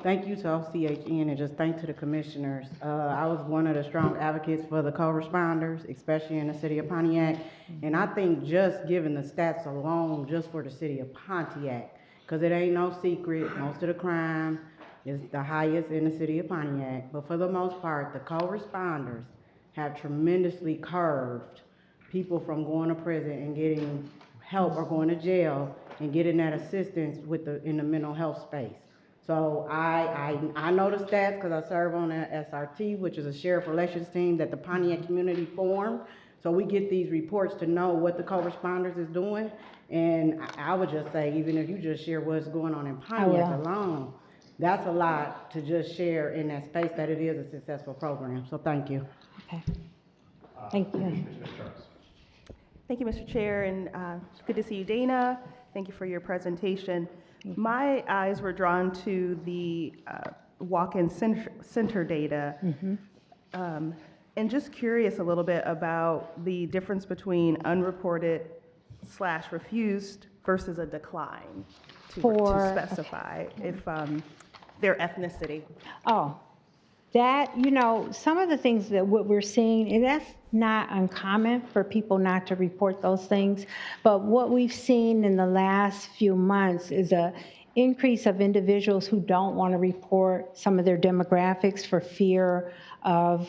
thank you to OCHN and just thank to the commissioners. I was one of the strong advocates for the co-responders, especially in the city of Pontiac. And I think just given the stats alone, just for the city of Pontiac, because it ain't no secret, most of the crime is the highest in the city of Pontiac. But for the most part, the co-responders have tremendously curbed people from going to prison and getting help or going to jail and getting that assistance in the mental health space. So I know the stats because I serve on the SRT, which is a sheriff relations team that the Pontiac community formed. So we get these reports to know what the co-responders is doing. And I would just say, even if you just share what's going on in Pontiac alone, that's a lot to just share in that space that it is a successful program. So thank you. Okay. Thank you. Thank you, Mr. Chair, and good to see you, Dana. Thank you for your presentation. My eyes were drawn to the walk-in center data, and just curious a little bit about the difference between unreported / refused versus a decline to specify if their ethnicity. Oh, that, you know, some of the things that what we're seeing, and that's not uncommon for people not to report those things, but what we've seen in the last few months is a increase of individuals who don't want to report some of their demographics for fear of,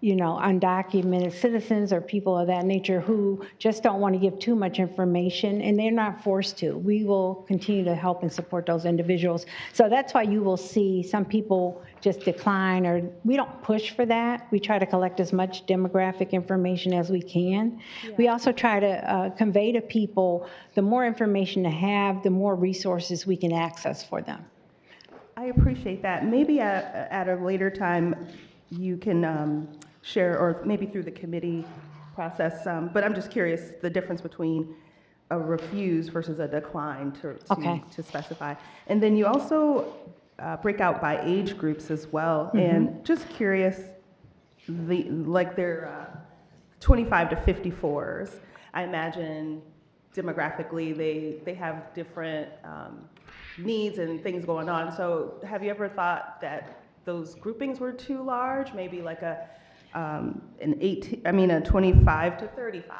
you know, undocumented citizens or people of that nature who just don't want to give too much information, and they're not forced to. We will continue to help and support those individuals. So that's why you will see some people just decline, or we don't push for that. We try to collect as much demographic information as we can. Yeah. We also try to convey to people the more information to have, the more resources we can access for them. I appreciate that. Maybe at a later time you can share, or maybe through the committee process, but I'm just curious the difference between a refuse versus a decline to specify. And then you also break out by age groups as well, and just curious, they're 25 to 54s. I imagine demographically they have different needs and things going on. So have you ever thought that those groupings were too large? Maybe like a a 25 to 35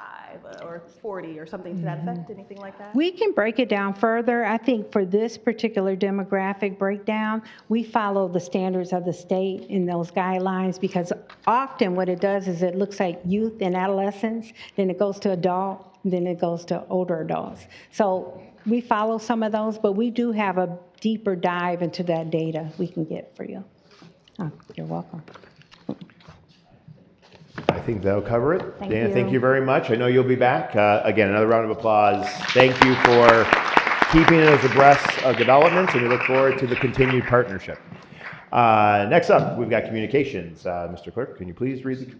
or 40 or something to that effect, anything like that? We can break it down further. I think for this particular demographic breakdown, we follow the standards of the state in those guidelines, because often what it does is it looks like youth and adolescents, then it goes to adult, then it goes to older adults. So we follow some of those, but we do have a deeper dive into that data we can get for you. Oh, you're welcome. I think that'll cover it. Thank Dana, you. thank you very much. I know you'll be back. Again, another round of applause. Thank you for keeping us abreast of developments, and we look forward to the continued partnership. Next up, we've got communications. Mr. Clerk, can you please read the...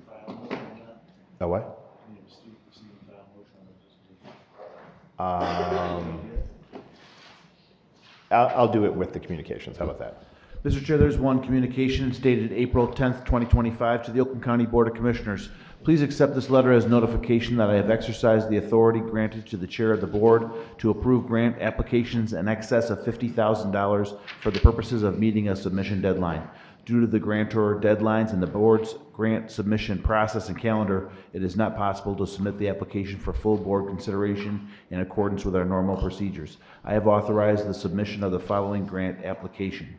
Oh, what? I'll do it with the communications. How about that? Mr. Chair, there's one communication dated April 10th, 2025 to the Oakland County Board of Commissioners. Please accept this letter as notification that I have exercised the authority granted to the chair of the board to approve grant applications in excess of $50,000 for the purposes of meeting a submission deadline. Due to the grantor deadlines and the board's grant submission process and calendar, it is not possible to submit the application for full board consideration in accordance with our normal procedures. I have authorized the submission of the following grant application.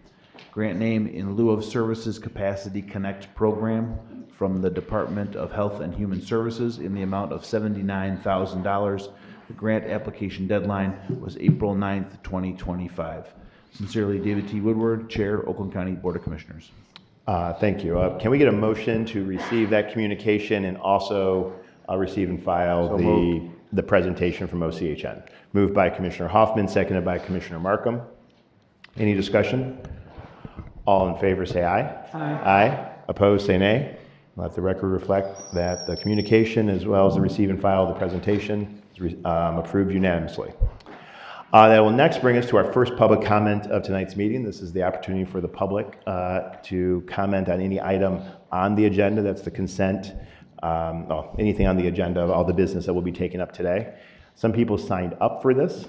Grant name in lieu of services Capacity Connect program from the Department of Health and Human Services in the amount of $79,000. The grant application deadline was April 9th, 2025. Sincerely, David T. Woodward, Chair, Oakland County Board of Commissioners. Thank you. Can we get a motion to receive that communication and also receive and file the presentation from OCHN? Moved by Commissioner Hoffman, seconded by Commissioner Markham. Any discussion? All in favor say aye. Aye. Aye. Opposed say nay. Let the record reflect that the communication as well as the receive and file of the presentation is approved unanimously. That will next bring us to our first public comment of tonight's meeting. This is the opportunity for the public to comment on any item on the agenda. That's the consent, anything on the agenda of all the business that will be taken up today. Some people signed up for this.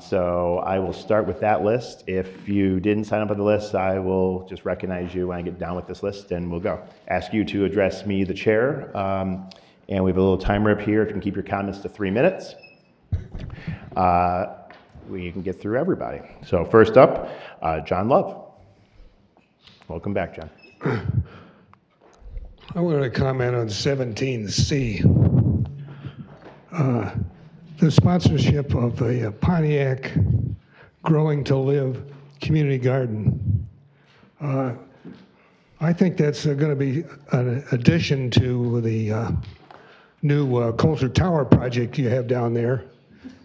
So I will start with that list. If you didn't sign up on the list, I will just recognize you when I get down with this list and we'll go. Ask you to address me, the chair. And we have a little timer up here. If you can keep your comments to 3 minutes, we can get through everybody. So first up, John Love. Welcome back, John. I wanted to comment on 17C. The sponsorship of the Pontiac Growing to Live Community Garden. I think that's going to be an addition to the new Coulter Tower project you have down there,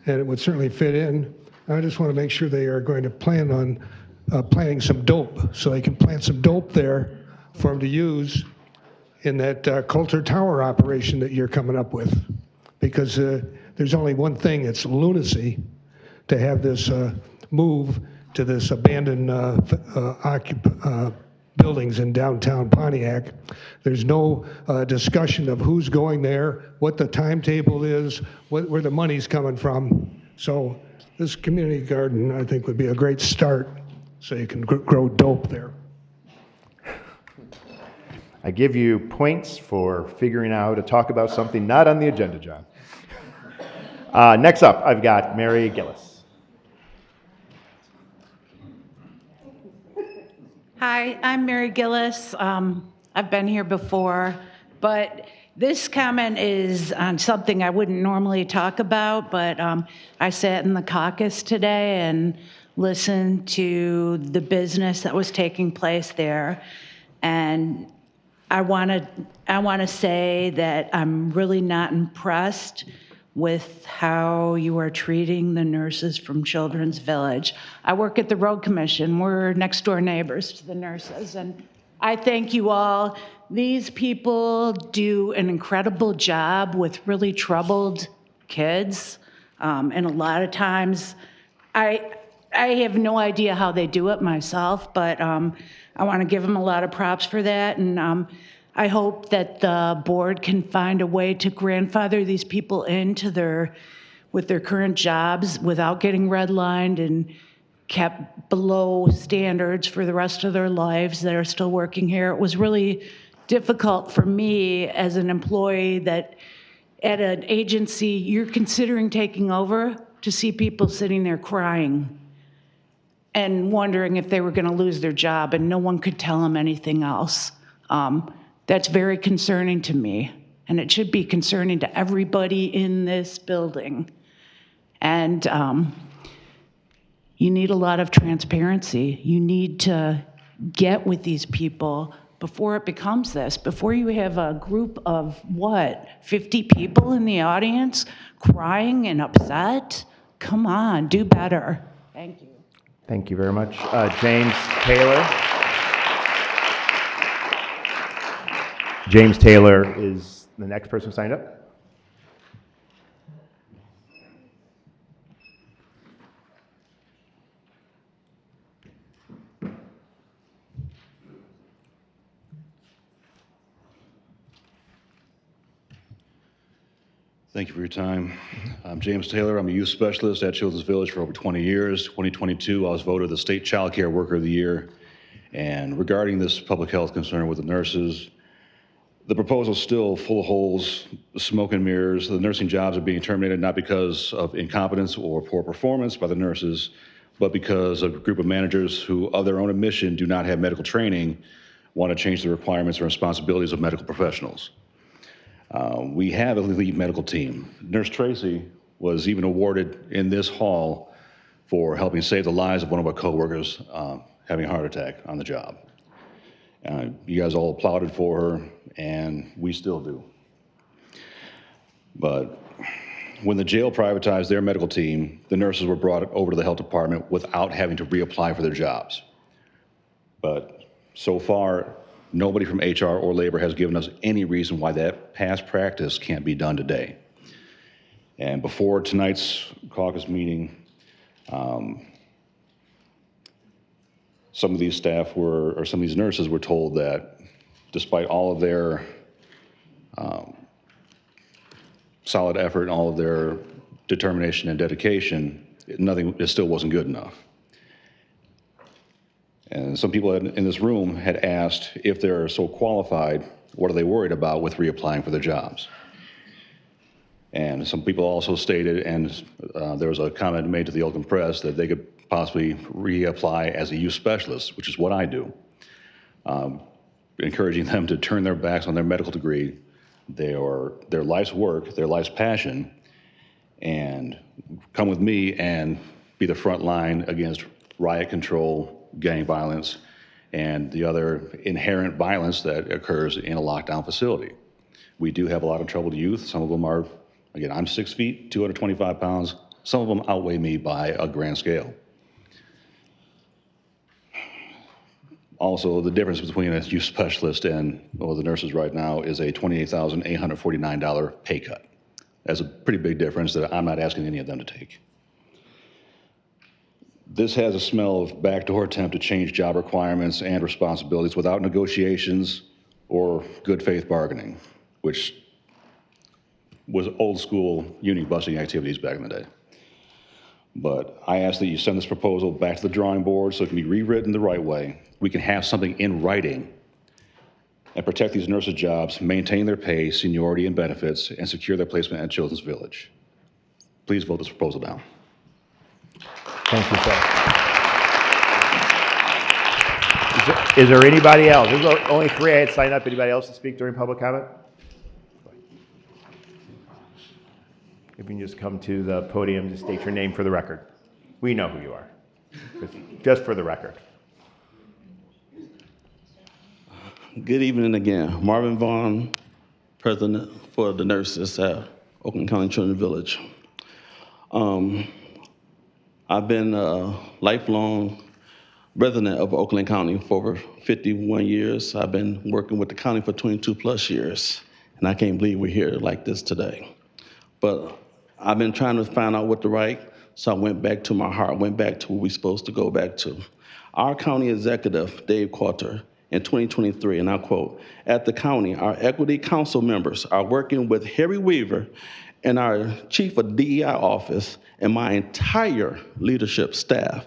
and it would certainly fit in. I just want to make sure they are going to plan on planting some dope, so they can plant some dope there for them to use in that Coulter Tower operation that you're coming up with, because there's only one thing, it's lunacy to have this move to this abandoned buildings in downtown Pontiac. There's no discussion of who's going there, what the timetable is, where the money's coming from. So this community garden, I think, would be a great start so you can grow dope there. I give you points for figuring out how to talk about something not on the agenda, John. Next up, I've got Mary Gillis. Hi, I'm Mary Gillis. I've been here before, but this comment is on something I wouldn't normally talk about, but I sat in the caucus today and listened to the business that was taking place there, and I want to say that I'm really not impressed with how you are treating the nurses from Children's Village. I work at the Road Commission. We're next door neighbors to the nurses, and I thank you all. These people do an incredible job with really troubled kids, and a lot of times I have no idea how they do it myself, but I want to give them a lot of props for that, and I hope that the board can find a way to grandfather these people into with their current jobs without getting redlined and kept below standards for the rest of their lives that are still working here. It was really difficult for me as an employee that at an agency you're considering taking over to see people sitting there crying and wondering if they were going to lose their job, and no one could tell them anything else. That's very concerning to me, and it should be concerning to everybody in this building. And you need a lot of transparency. You need to get with these people before it becomes this, before you have a group of, 50 people in the audience crying and upset? Come on, do better. Thank you. Thank you very much. James Taylor. James Taylor is the next person signed up. Thank you for your time. I'm James Taylor. I'm a youth specialist at Children's Village for over 20 years. 2022, I was voted the State Child Care Worker of the Year. And regarding this public health concern with the nurses, the proposal is still full of holes, smoke and mirrors. The nursing jobs are being terminated not because of incompetence or poor performance by the nurses, but because a group of managers who, of their own admission, do not have medical training, want to change the requirements and responsibilities of medical professionals. We have an elite medical team. Nurse Tracy was even awarded in this hall for helping save the lives of one of our coworkers having a heart attack on the job. You guys all applauded for her, and we still do. But when the jail privatized their medical team, the nurses were brought over to the health department without having to reapply for their jobs. But so far, nobody from HR or labor has given us any reason why that past practice can't be done today. And before tonight's caucus meeting, some of these staff were, or some of these nurses were told that despite all of their solid effort and all of their determination and dedication, it still wasn't good enough. And some people in this room had asked if they're so qualified, what are they worried about with reapplying for their jobs? And some people also stated, and there was a comment made to the Oakland Press, that they could possibly reapply as a youth specialist, which is what I do. Encouraging them to turn their backs on their medical degree, their life's work, their life's passion, and come with me and be the front line against riot control, gang violence, and the other inherent violence that occurs in a lockdown facility. We do have a lot of troubled youth. Some of them are, again, I'm 6 feet, 225 pounds. Some of them outweigh me by a grand scale. Also, the difference between a youth specialist and the nurses right now is a $28,849 pay cut. That's a pretty big difference that I'm not asking any of them to take. This has a smell of backdoor attempt to change job requirements and responsibilities without negotiations or good faith bargaining, which was old school union busting activities back in the day. But I ask that you send this proposal back to the drawing board so it can be rewritten the right way. We can have something in writing and protect these nurses' jobs, maintain their pay, seniority, and benefits, and secure their placement at Children's Village. Please vote this proposal down. Thank you, sir. Is there anybody else? There's only 3 I had signed up. Anybody else to speak during public comment? If you can just come to the podium to state your name for the record. We know who you are, just for the record. Good evening again. Marvin Vaughn, President for the nurses at Oakland County Children's Village. I've been a lifelong resident of Oakland County for over 51 years. I've been working with the county for 22 plus years, and I can't believe we're here like this today. But I've been trying to find out what to write, so I went back to my heart, went back to what we're supposed to go back to. Our county executive, Dave Quarter, in 2023, and I quote, "At the county, our equity council members are working with Harry Weaver and our chief of DEI office and my entire leadership staff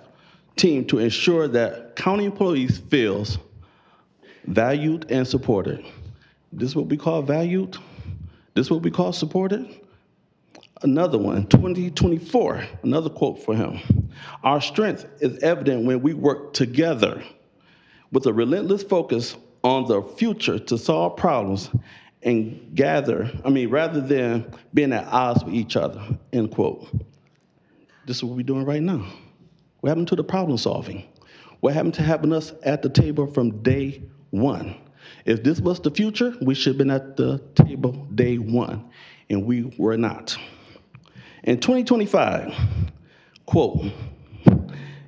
team to ensure that county employees feel valued and supported. This is what we call valued? This is what we call supported? Another one, 2024, another quote for him. Our strength is evident when we work together with a relentless focus on the future to solve problems and rather than being at odds with each other, end quote. This is what we're doing right now. What happened to the problem solving? What happened to having us at the table from day one? If this was the future, we should have been at the table day one, and we were not. In 2025, quote,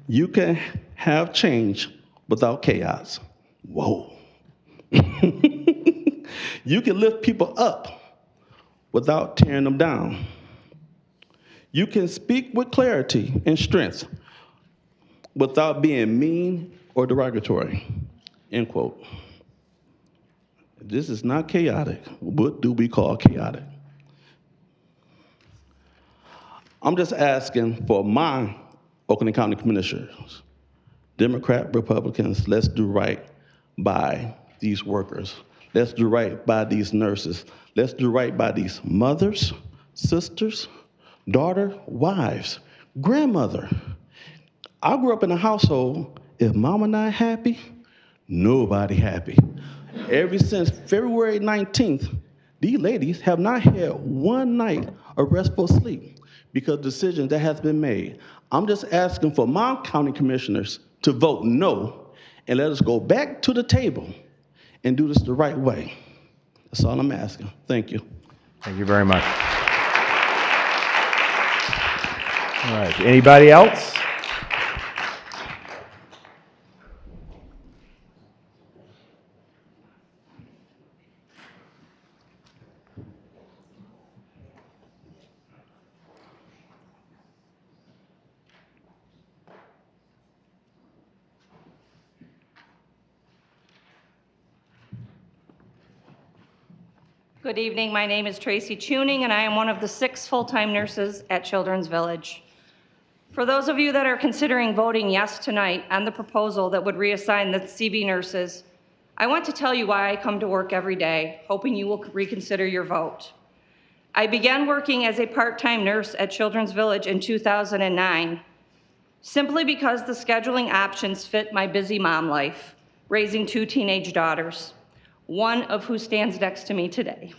you can have change without chaos. Whoa. You can lift people up without tearing them down. You can speak with clarity and strength without being mean or derogatory, end quote. This is not chaotic. What do we call chaotic? I'm just asking for my Oakland County Commissioners, Democrat, Republicans, let's do right by these workers. Let's do right by these nurses. Let's do right by these mothers, sisters, daughter, wives, grandmother. I grew up in a household, if mama not happy, nobody happy. Ever since February 19th, these ladies have not had one night of restful sleep because of decisions that has been made. I'm just asking for my county commissioners to vote no and let us go back to the table and do this the right way. That's all I'm asking. Thank you. Thank you very much. All right, anybody else? Good evening. My name is Tracy Tuning, and I am one of the 6 full-time nurses at Children's Village. For those of you that are considering voting yes tonight on the proposal that would reassign the CV nurses, I want to tell you why I come to work every day, hoping you will reconsider your vote. I began working as a part-time nurse at Children's Village in 2009, simply because the scheduling options fit my busy mom life, raising 2 teenage daughters, one of who stands next to me today.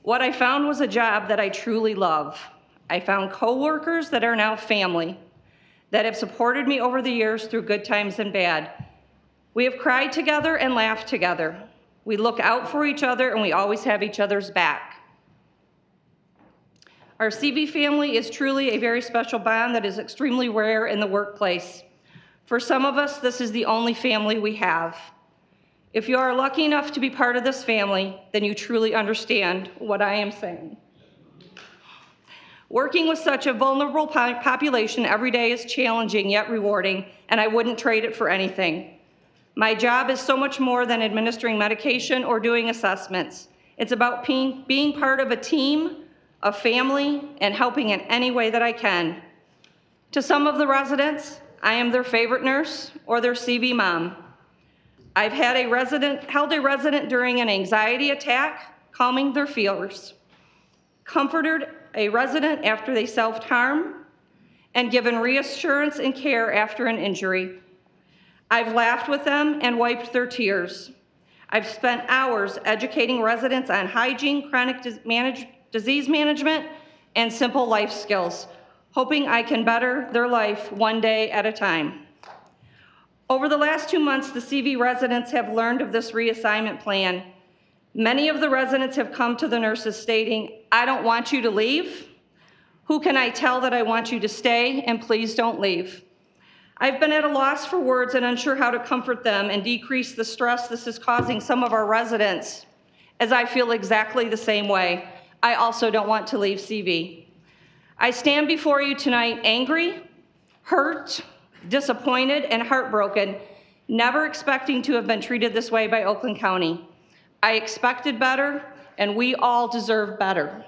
What I found was a job that I truly love. I found coworkers that are now family, that have supported me over the years through good times and bad. We have cried together and laughed together. We look out for each other and we always have each other's back. Our CV family is truly a very special bond that is extremely rare in the workplace. For some of us, this is the only family we have. If you are lucky enough to be part of this family, then you truly understand what I am saying. Working with such a vulnerable population every day is challenging yet rewarding, and I wouldn't trade it for anything. My job is so much more than administering medication or doing assessments. It's about being part of a team, a family, and helping in any way that I can. To some of the residents, I am their favorite nurse or their CV mom. I've held a resident during an anxiety attack, calming their fears, comforted a resident after they self-harm, and given reassurance and care after an injury. I've laughed with them and wiped their tears. I've spent hours educating residents on hygiene, chronic disease management, and simple life skills, hoping I can better their life one day at a time. Over the last 2 months, the CV residents have learned of this reassignment plan. Many of the residents have come to the nurses stating, I don't want you to leave. Who can I tell that I want you to stay, and please don't leave? I've been at a loss for words and unsure how to comfort them and decrease the stress this is causing some of our residents, as I feel exactly the same way. I also don't want to leave CV. I stand before you tonight angry, hurt, disappointed, and heartbroken, never expecting to have been treated this way by Oakland County. I expected better, and we all deserve better.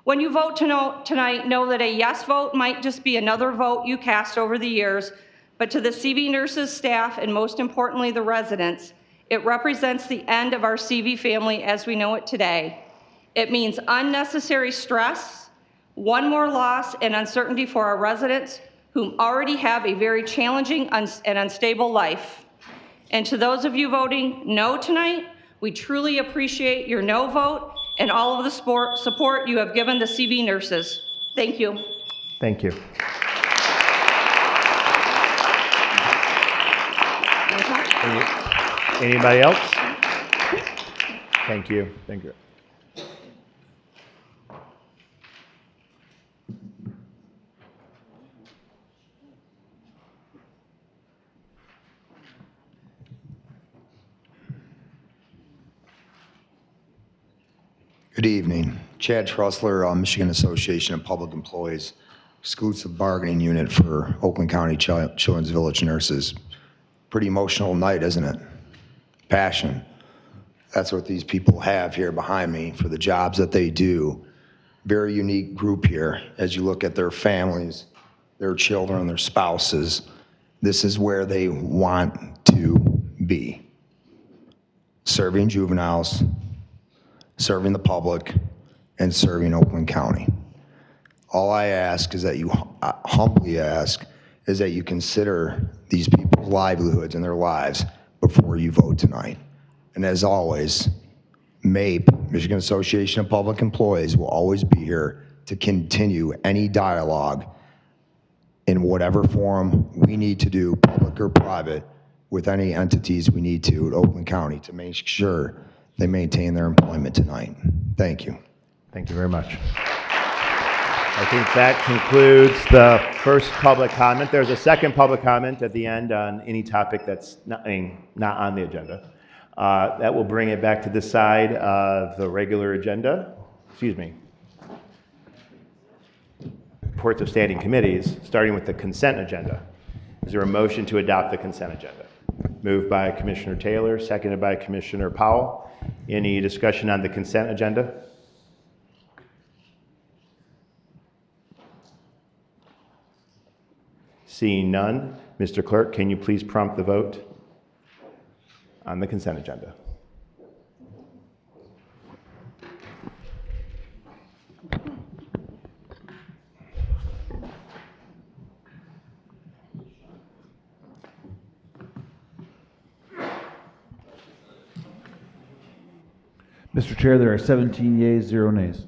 When you vote tonight, know that a yes vote might just be another vote you cast over the years, but to the CV nurses, staff, and most importantly, the residents, It represents the end of our CV family as we know it today. It means unnecessary stress, one more loss and uncertainty for our residents who already have a very challenging and unstable life. And to those of you voting no tonight, we truly appreciate your no vote and all of the support you have given the CV nurses. Thank you. Thank you. Anybody else? Thank you. Thank you. Good evening. Chad Trussler, Michigan Association of Public Employees, exclusive bargaining unit for Oakland County Children's Village nurses. Pretty emotional night, isn't it? Passion. That's what these people have here behind me for the jobs that they do. Very unique group here as you look at their families, their children, their spouses. This is where they want to be. Serving juveniles, serving the public, and serving Oakland County. All I ask is that you, humbly ask, is that you consider these people's livelihoods and their lives before you vote tonight. And as always, MAPE, Michigan Association of Public Employees, will always be here to continue any dialogue in whatever forum we need to do, public or private, with any entities we need to at Oakland County to make sure they maintain their employment tonight. Thank you. Thank you very much. I think that concludes the first public comment. There's a second public comment at the end on any topic that's not on the agenda. That will bring it back to this side of the regular agenda. Excuse me. Reports of standing committees, starting with the consent agenda. Is there a motion to adopt the consent agenda? Moved by Commissioner Taylor, seconded by Commissioner Powell. Any discussion on the consent agenda? Seeing none, Mr. Clerk, can you please prompt the vote on the consent agenda? Mr. Chair, there are 17 yeas, 0 nays.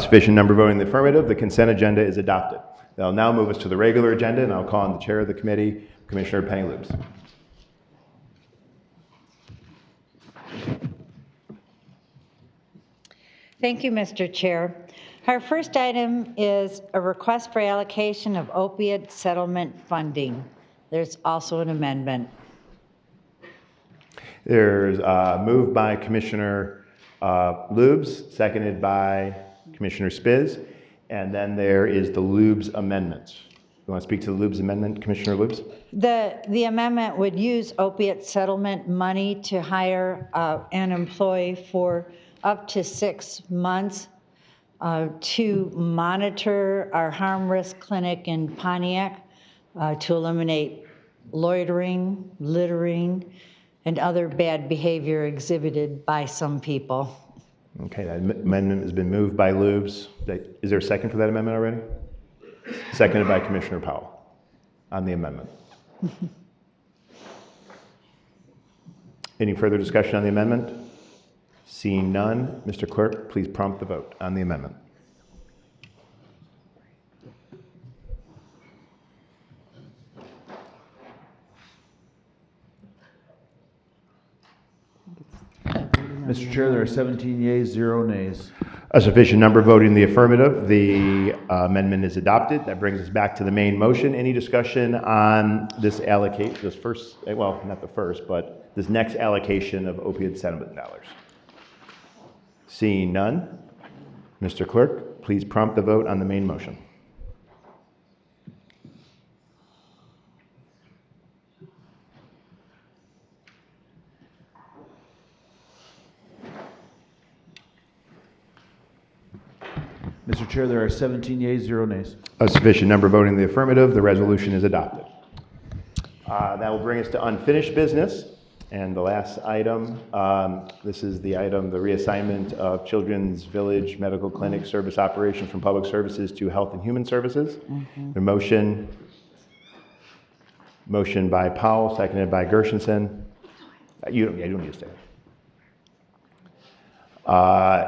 Sufficient number voting in the affirmative. The consent agenda is adopted. That'll now move us to the regular agenda, and I'll call on the chair of the committee, Commissioner Penny Lubes. Thank you, Mr. Chair. Our first item is a request for allocation of opiate settlement funding. There's also an amendment. There's a move by Commissioner Lubes, seconded by Commissioner Spiz, and then there is the Lubes amendment. You want to speak to the Lubes amendment, Commissioner Lubes? The amendment would use opiate settlement money to hire an employee for up to 6 months to monitor our harm risk clinic in Pontiac to eliminate loitering, littering, and other bad behavior exhibited by some people. Okay, that amendment has been moved by Lubes. Is there a second for that amendment already? Seconded by Commissioner Powell on the amendment. Any further discussion on the amendment? Seeing none, Mr. Clerk, please prompt the vote on the amendment. Mr. Chair, there are 17 yeas, 0 nays. A sufficient number voting in the affirmative. The amendment is adopted. That brings us back to the main motion. Any discussion on this first, well, not the first, but this next allocation of opioid settlement dollars? Seeing none, Mr. Clerk, please prompt the vote on the main motion. Mr. Chair, there are 17 yeas, 0 nays. A sufficient number voting in the affirmative. The resolution is adopted. That will bring us to unfinished business. And the last item, this is the item, the reassignment of Children's Village Medical Clinic service operations from Public Services to Health and Human Services. The motion by Powell, seconded by Gershenson. You don't need to stay.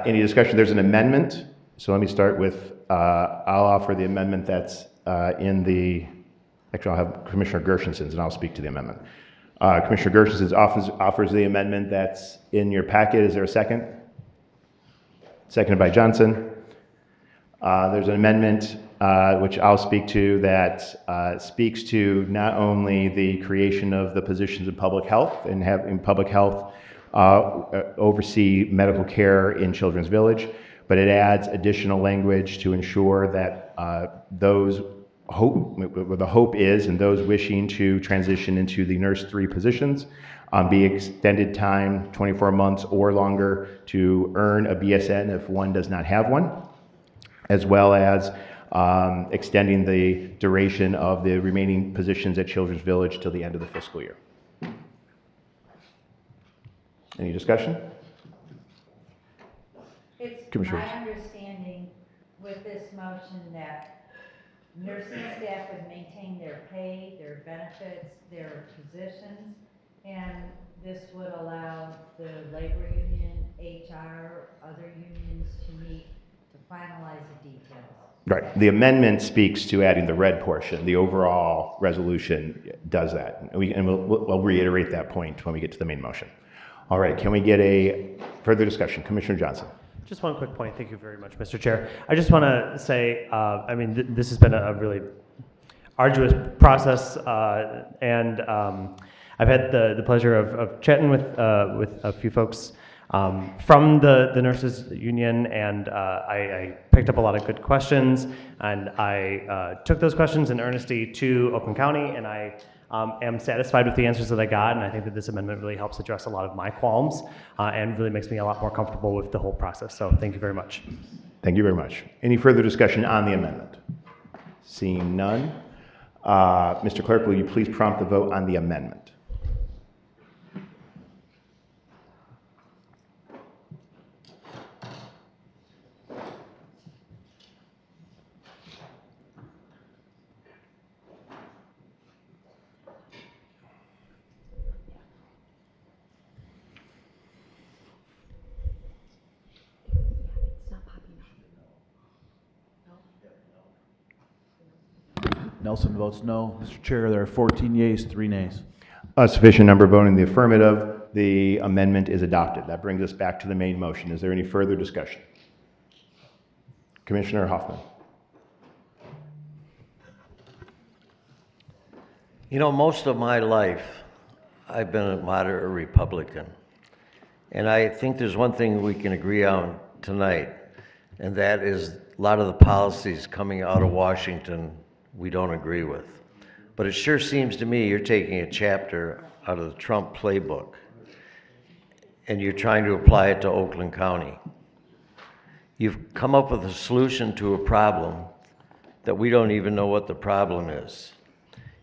Any discussion? There's an amendment. So let me start with, I'll offer the amendment that's in the, actually I'll have Commissioner Gershenson's and I'll speak to the amendment. Commissioner Gershenson's offers the amendment that's in your packet. Is there a second? Seconded by Johnson. There's an amendment which I'll speak to that speaks to not only the creation of the positions in public health and having public health oversee medical care in Children's Village, but it adds additional language to ensure that the hope is, and those wishing to transition into the Nurse 3 positions be extended time, 24 months or longer, to earn a BSN if one does not have one, as well as extending the duration of the remaining positions at Children's Village till the end of the fiscal year. Any discussion? It's Commissioner. my understanding with this motion that nursing staff would maintain their pay, their benefits, their positions, and this would allow the labor union, HR, other unions to meet to finalize the details. Right. The amendment speaks to adding the red portion. The overall resolution does that. We'll reiterate that point when we get to the main motion. All right. Can we get a further discussion? Commissioner Johnson. Just one quick point. Thank you very much, Mr. Chair. I just want to say, this has been a really arduous process, and I've had the pleasure of chatting with a few folks from the nurses union, and I picked up a lot of good questions, and I took those questions in earnesty to Oakland County, and I am satisfied with the answers that I got, and I think that this amendment really helps address a lot of my qualms and really makes me a lot more comfortable with the whole process. So thank you very much. Thank you very much. Any further discussion on the amendment? Seeing none. Mr. Clerk, will you please prompt the vote on the amendment? Nelson votes no. Mr. Chair, there are 14 yeas, 3 nays. A sufficient number voting in the affirmative. The amendment is adopted. That brings us back to the main motion. Is there any further discussion? Commissioner Hoffman. You know, most of my life, I've been a moderate Republican. And I think there's one thing we can agree on tonight, and that is a lot of the policies coming out of Washington we don't agree with. But it sure seems to me you're taking a chapter out of the Trump playbook and you're trying to apply it to Oakland County. You've come up with a solution to a problem that we don't even know what the problem is.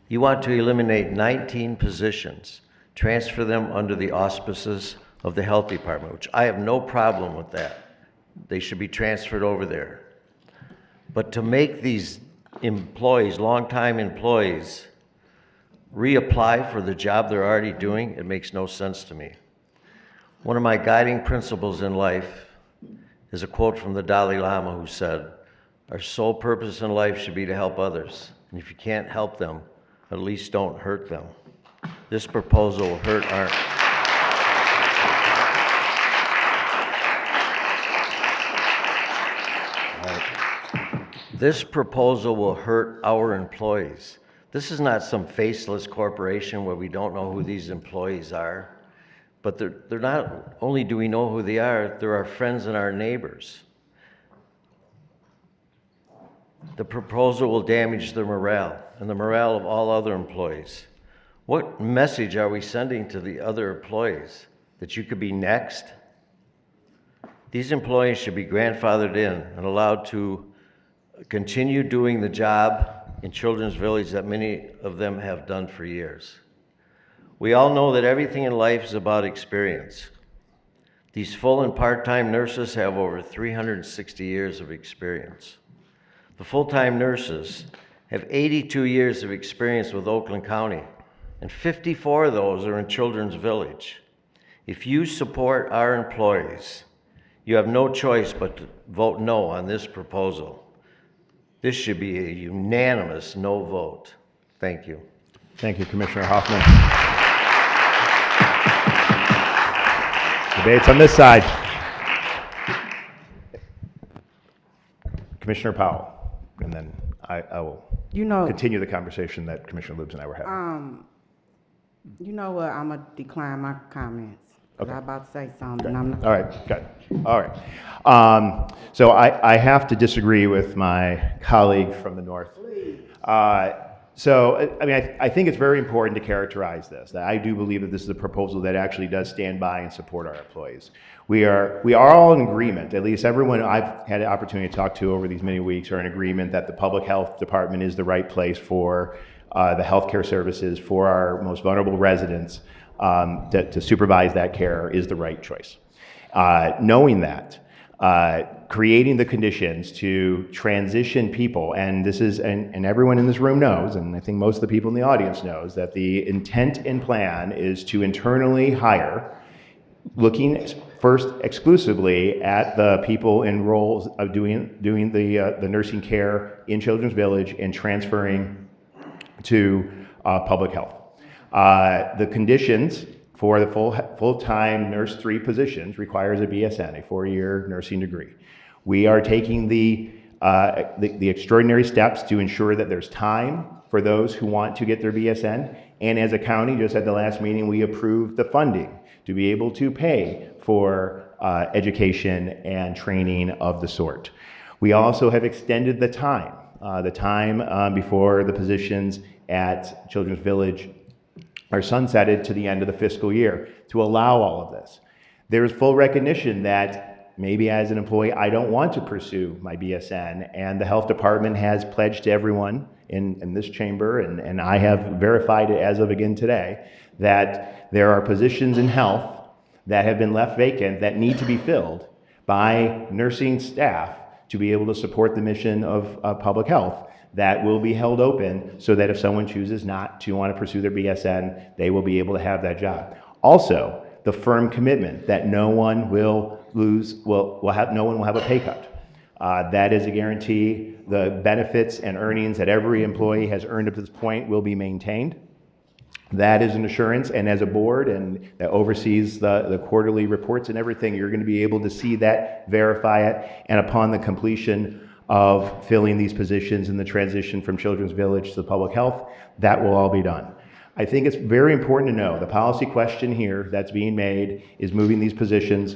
You want to eliminate 19 positions, transfer them under the auspices of the health department, which I have no problem with that. They should be transferred over there. But to make these employees, longtime employees, reapply for the job they're already doing, it makes no sense to me. One of my guiding principles in life is a quote from the Dalai Lama, who said, "Our sole purpose in life should be to help others. And if you can't help them, at least don't hurt them." This proposal will hurt our... This proposal will hurt our employees. This is not some faceless corporation where we don't know who these employees are, but they're not only do we know who they are, they're our friends and our neighbors. The proposal will damage their morale and the morale of all other employees. What message are we sending to the other employees? That you could be next? These employees should be grandfathered in and allowed to continue doing the job in Children's Village that many of them have done for years. We all know that everything in life is about experience. These full and part-time nurses have over 360 years of experience. The full-time nurses have 82 years of experience with Oakland County, and 54 of those are in Children's Village. If you support our employees, you have no choice but to vote no on this proposal. This should be a unanimous no vote. Thank you. Thank you, Commissioner Hoffman. Debates on this side. Commissioner Powell, and then I will continue the conversation that Commissioner Lubes and I were having. You know what? I'm going to decline my comments. Okay. I'm about to say something. I'm not. All right, good. All right. So I have to disagree with my colleague from the north. So, I mean, I think it's very important to characterize this, that I do believe that this is a proposal that actually does stand by and support our employees. We are all in agreement, at least everyone I've had the opportunity to talk to over these many weeks are in agreement that the public health department is the right place for the healthcare services for our most vulnerable residents. To supervise that care is the right choice. Knowing that, creating the conditions to transition people, and this is, and everyone in this room knows, and I think most of the people in the audience knows, that the intent and plan is to internally hire, looking first exclusively at the people in roles of doing the nursing care in Children's Village and transferring to public health. The conditions for the full-time Nurse 3 positions requires a BSN, a 4-year nursing degree. We are taking the extraordinary steps to ensure that there's time for those who want to get their BSN. And as a county, just at the last meeting, we approved the funding to be able to pay for education and training of the sort. We also have extended the time before the positions at Children's Village are sunsetted to the end of the fiscal year to allow all of this. There is full recognition that maybe as an employee, I don't want to pursue my BSN, and the health department has pledged to everyone in this chamber, and I have verified it as of again today, that there are positions in health that have been left vacant that need to be filled by nursing staff to be able to support the mission of public health, that will be held open so that if someone chooses not to want to pursue their BSN, they will be able to have that job. Also, the firm commitment that no one will no one will have a pay cut. That is a guarantee. The benefits and earnings that every employee has earned up to this point will be maintained. That is an assurance, and as a board and that oversees the quarterly reports and everything, you're going to be able to see that, verify it, and upon the completion of filling these positions in the transition from Children's Village to public health, that will all be done. I think it's very important to know the policy question here that's being made is moving these positions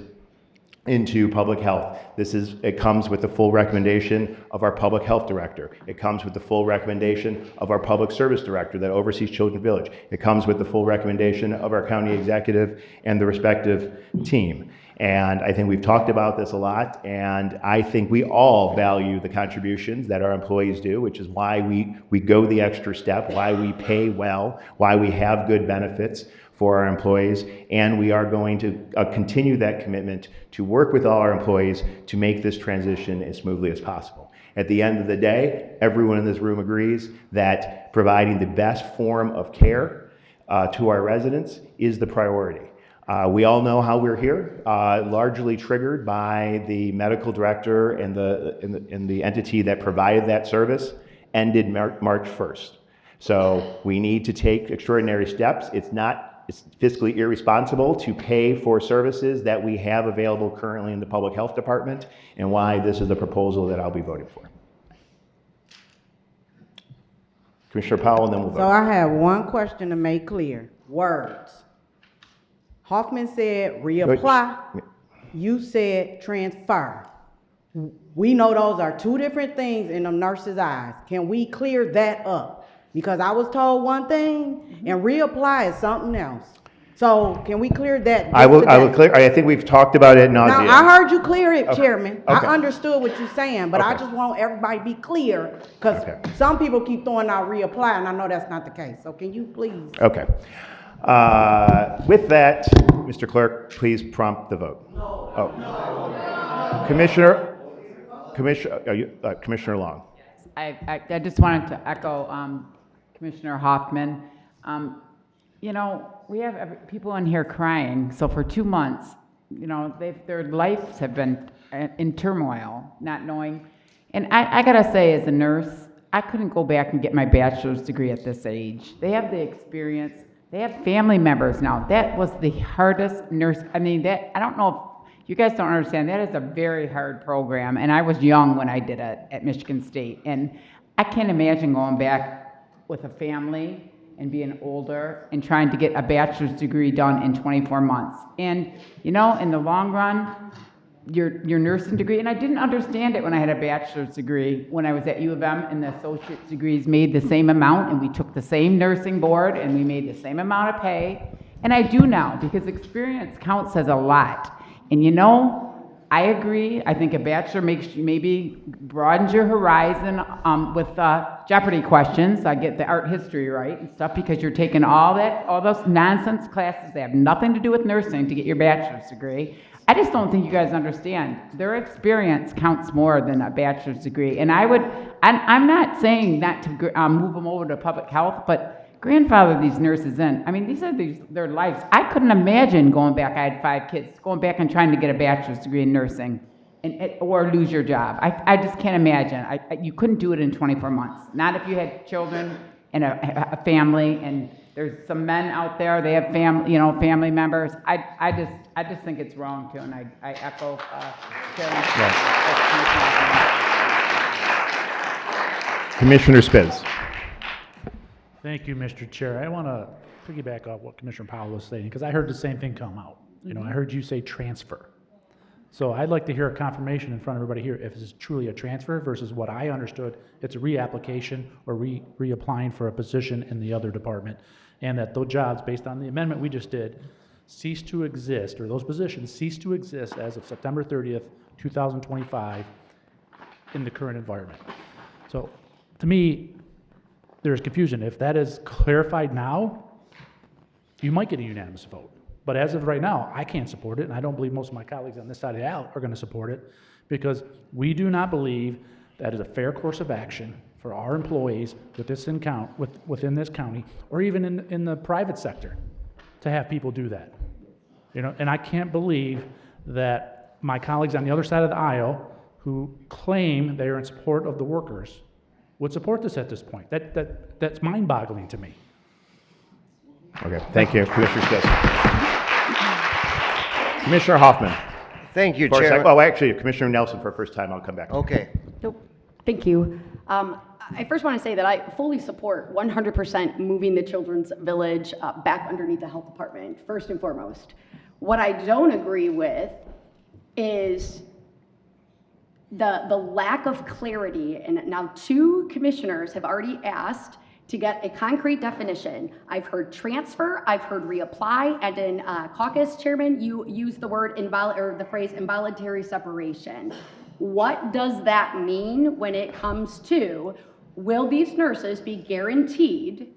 into public health. It comes with the full recommendation of our public health director. It comes with the full recommendation of our public service director that oversees Children's Village. It comes with the full recommendation of our county executive and the respective team. And I think we've talked about this a lot, and I think we all value the contributions that our employees do, which is why we go the extra step, why we pay well, why we have good benefits for our employees, and we are going to continue that commitment to work with all our employees to make this transition as smoothly as possible. At the end of the day, everyone in this room agrees that providing the best form of care to our residents is the priority. We all know how we're here, largely triggered by the medical director and the entity that provided that service ended March 1st. So we need to take extraordinary steps. It's fiscally irresponsible to pay for services that we have available currently in the public health department, and why this is the proposal that I'll be voting for. Commissioner Powell, and then we'll vote. So I have one question to make clear. Words. Hoffman said reapply. You said transfer. We know those are two different things in the nurse's eyes. Can we clear that up? Because I was told one thing and reapply is something else. So can we clear that? I will clear. I think we've talked about it Now, I heard you clear it, Okay. Chairman. Okay. I understood what you're saying, but I Okay. just want everybody to be clear because some people keep throwing out reapply, and I know that's not the case. So can you please? Okay. With that, Mr. Clerk, please prompt the vote. Oh. Commissioner Long. I just wanted to echo Commissioner Hoffman. You know, we have people in here crying. So for 2 months, you know, their lives have been in turmoil, not knowing. And I gotta say, as a nurse, I couldn't go back and get my bachelor's degree at this age. They have the experience. They have family members now. That was the hardest nurse. I mean, I don't know if you guys don't understand. That is a very hard program. And I was young when I did it at Michigan State. And I can't imagine going back with a family and being older and trying to get a bachelor's degree done in 24 months. And, you know, in the long run, your nursing degree, and I didn't understand it when I had a bachelor's degree when I was at U of M, and the associate's degrees made the same amount, and we took the same nursing board, and we made the same amount of pay. And I do now, because experience counts as a lot. And you know, I agree. I think a bachelor makes you maybe broadens your horizon with Jeopardy questions. I get the art history right and stuff, because you're taking all those nonsense classes that have nothing to do with nursing to get your bachelor's degree. I just don't think you guys understand. Their experience counts more than a bachelor's degree. And I'm not saying not to move them over to public health, but grandfather these nurses in. I mean, these are their lives. I couldn't imagine going back. I had 5 kids, going back and trying to get a bachelor's degree in nursing or lose your job. I just can't imagine. You couldn't do it in 24 months. Not if you had children and a family, and there's some men out there, they have family members. I just think it's wrong too, and I echo Chairman. Commissioner Spitz. Thank you, Mr. Chair. I want to piggyback off what Commissioner Powell was saying, because I heard the same thing come out. You know, I heard you say transfer. So I'd like to hear a confirmation in front of everybody here if this is truly a transfer versus what I understood, it's a reapplication or reapplying for a position in the other department, and that those jobs, based on the amendment we just did, cease to exist, or those positions cease to exist as of September 30th, 2025 in the current environment. So to me, there's confusion. If that is clarified now, you might get a unanimous vote. But as of right now, I can't support it, and I don't believe most of my colleagues on this side of the aisle are going to support it, because we do not believe that is a fair course of action for our employees within this county, or even in the private sector, to have people do that. You know, and I can't believe that my colleagues on the other side of the aisle who claim they are in support of the workers would support this at this point. That's mind-boggling to me. Okay, thank you, Commissioner Spitz. Commissioner Hoffman. Thank you, Chair. Oh, actually, Commissioner Nelson for first time. I'll come back. Okay. Nope. Thank you. I first want to say that I fully support 100% moving the Children's Village back underneath the health department, first and foremost. What I don't agree with is the lack of clarity, and now 2 commissioners have already asked to get a concrete definition. I've heard transfer, I've heard reapply, and in caucus, Chairman, you used the word the phrase involuntary separation. What does that mean when it comes to, will these nurses be guaranteed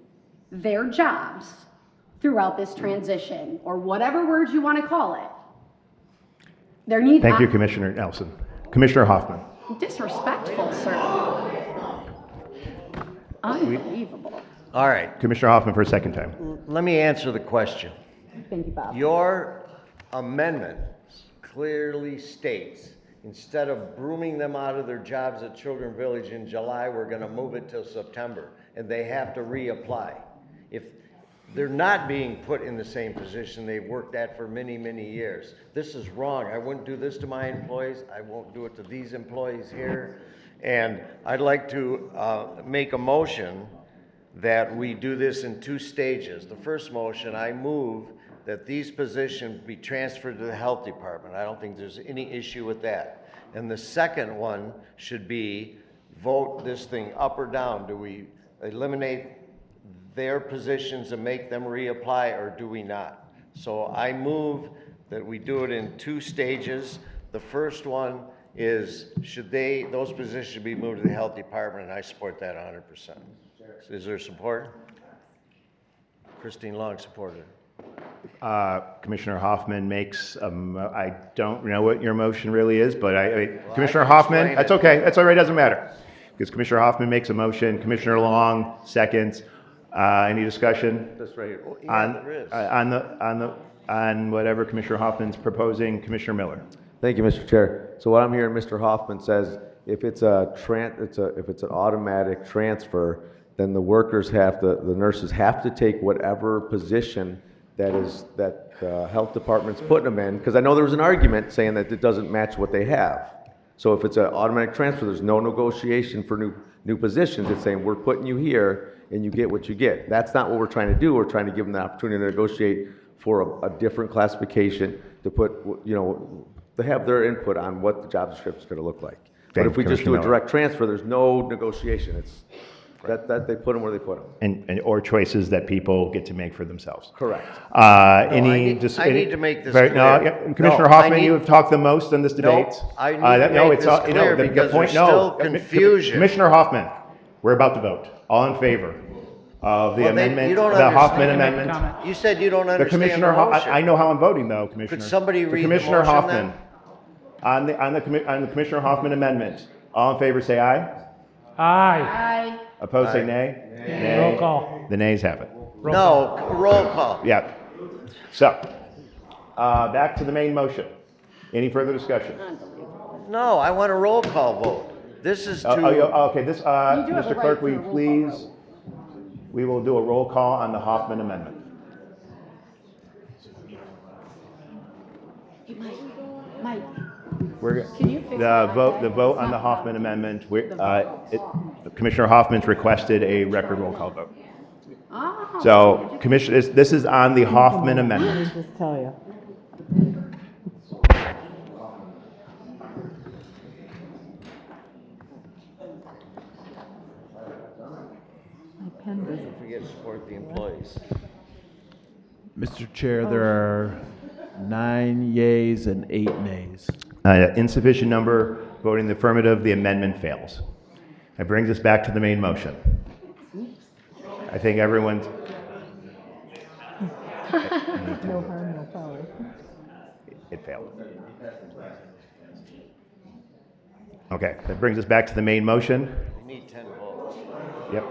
their jobs throughout this transition, or whatever words you want to call it? Thank you, Commissioner Nelson. Commissioner Hoffman. Disrespectful, sir. Unbelievable. All right. Commissioner Hoffman for a second time. Let me answer the question. Thank you, Bob. Your amendment clearly states, instead of brooming them out of their jobs at Children's Village in July, we're going to move it till September, and they have to reapply. If they're not being put in the same position they've worked at for many, many years. This is wrong. I wouldn't do this to my employees. I won't do it to these employees here. And I'd like to make a motion that we do this in 2 stages. The first motion, I move that these positions be transferred to the health department. I don't think there's any issue with that. And the second one should be vote this thing up or down. Do we eliminate their positions and make them reapply, or do we not? So I move that we do it in 2 stages. The first one is, those positions should be moved to the health department, and I support that 100%. Is there support? Christine Long supported. Commissioner Hoffman makes, I don't know what your motion really is, but Commissioner Hoffman, that's okay, that's all right, doesn't matter. Because Commissioner Hoffman makes a motion, Commissioner Long seconds. Any discussion? That's right. On whatever Commissioner Hoffman's proposing? Commissioner Miller. Thank you, Mr. Chair. So what I'm hearing Mr. Hoffman says, if it's if it's an automatic transfer, then the workers the nurses have to take whatever position that the health department's putting them in, because I know there was an argument saying that it doesn't match what they have. So if it's an automatic transfer, there's no negotiation for new positions. It's saying we're putting you here and you get what you get. That's not what we're trying to do. We're trying to give them the opportunity to negotiate for a different classification to put, to have their input on what the job description is going to look like. But if we just do a direct transfer, there's no negotiation. It's that they put them where they put them. Or choices that people get to make for themselves. Correct. I need to make this clear. Commissioner Hoffman, you have talked the most in this debate. I need to make this clear because there's still confusion. Commissioner Hoffman, we're about to vote. All in favor of the amendment, the Hoffman amendment? You said you don't understand the motion. I know how I'm voting, though, Commissioner. Could somebody read Commissioner the motion Hoffman, on the Commissioner Hoffman amendment, all in favor say aye. Aye. Opposed say nay. Nay. Roll call. The nays have it. Roll call. Yeah. So, back to the main motion. Any further discussion? No, I want a roll call vote. This is to... Okay, Mr. Clerk, will you please... We will do a roll call on the Hoffman amendment. Mike. The vote on the Hoffman amendment, Commissioner Hoffman's requested a record roll call vote. So, Commissioner, this is on the Hoffman amendment. Let me just tell you. Don't forget to support the employees. Mr. Chair, there are 9 yeas and 8 nays. Insufficient number voting the affirmative, the amendment fails. That brings us back to the main motion. I think everyone's... No harm, no foul. It failed. Okay, that brings us back to the main motion. We need 10 votes. Yep.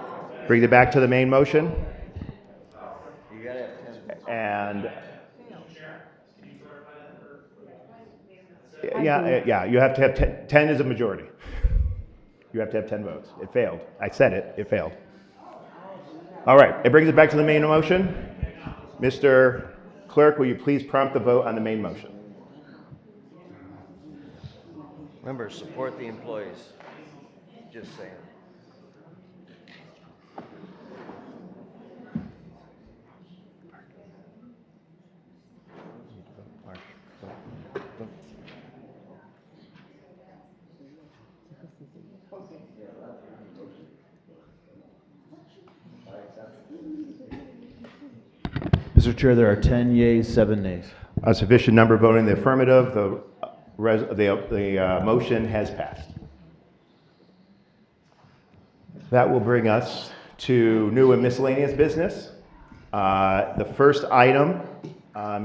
Bring it back to the main motion. You gotta have 10 votes. And yeah, you have to have 10 is a majority. You have to have 10 votes. It failed. I said it. It failed. All right. It brings it back to the main motion. Mr. Clerk, will you please prompt the vote on the main motion? Remember, support the employees. Just saying. Mr. Chair, there are 10 yeas, 7 nays. A sufficient number voting the affirmative. The motion has passed. That will bring us to new and miscellaneous business. The first item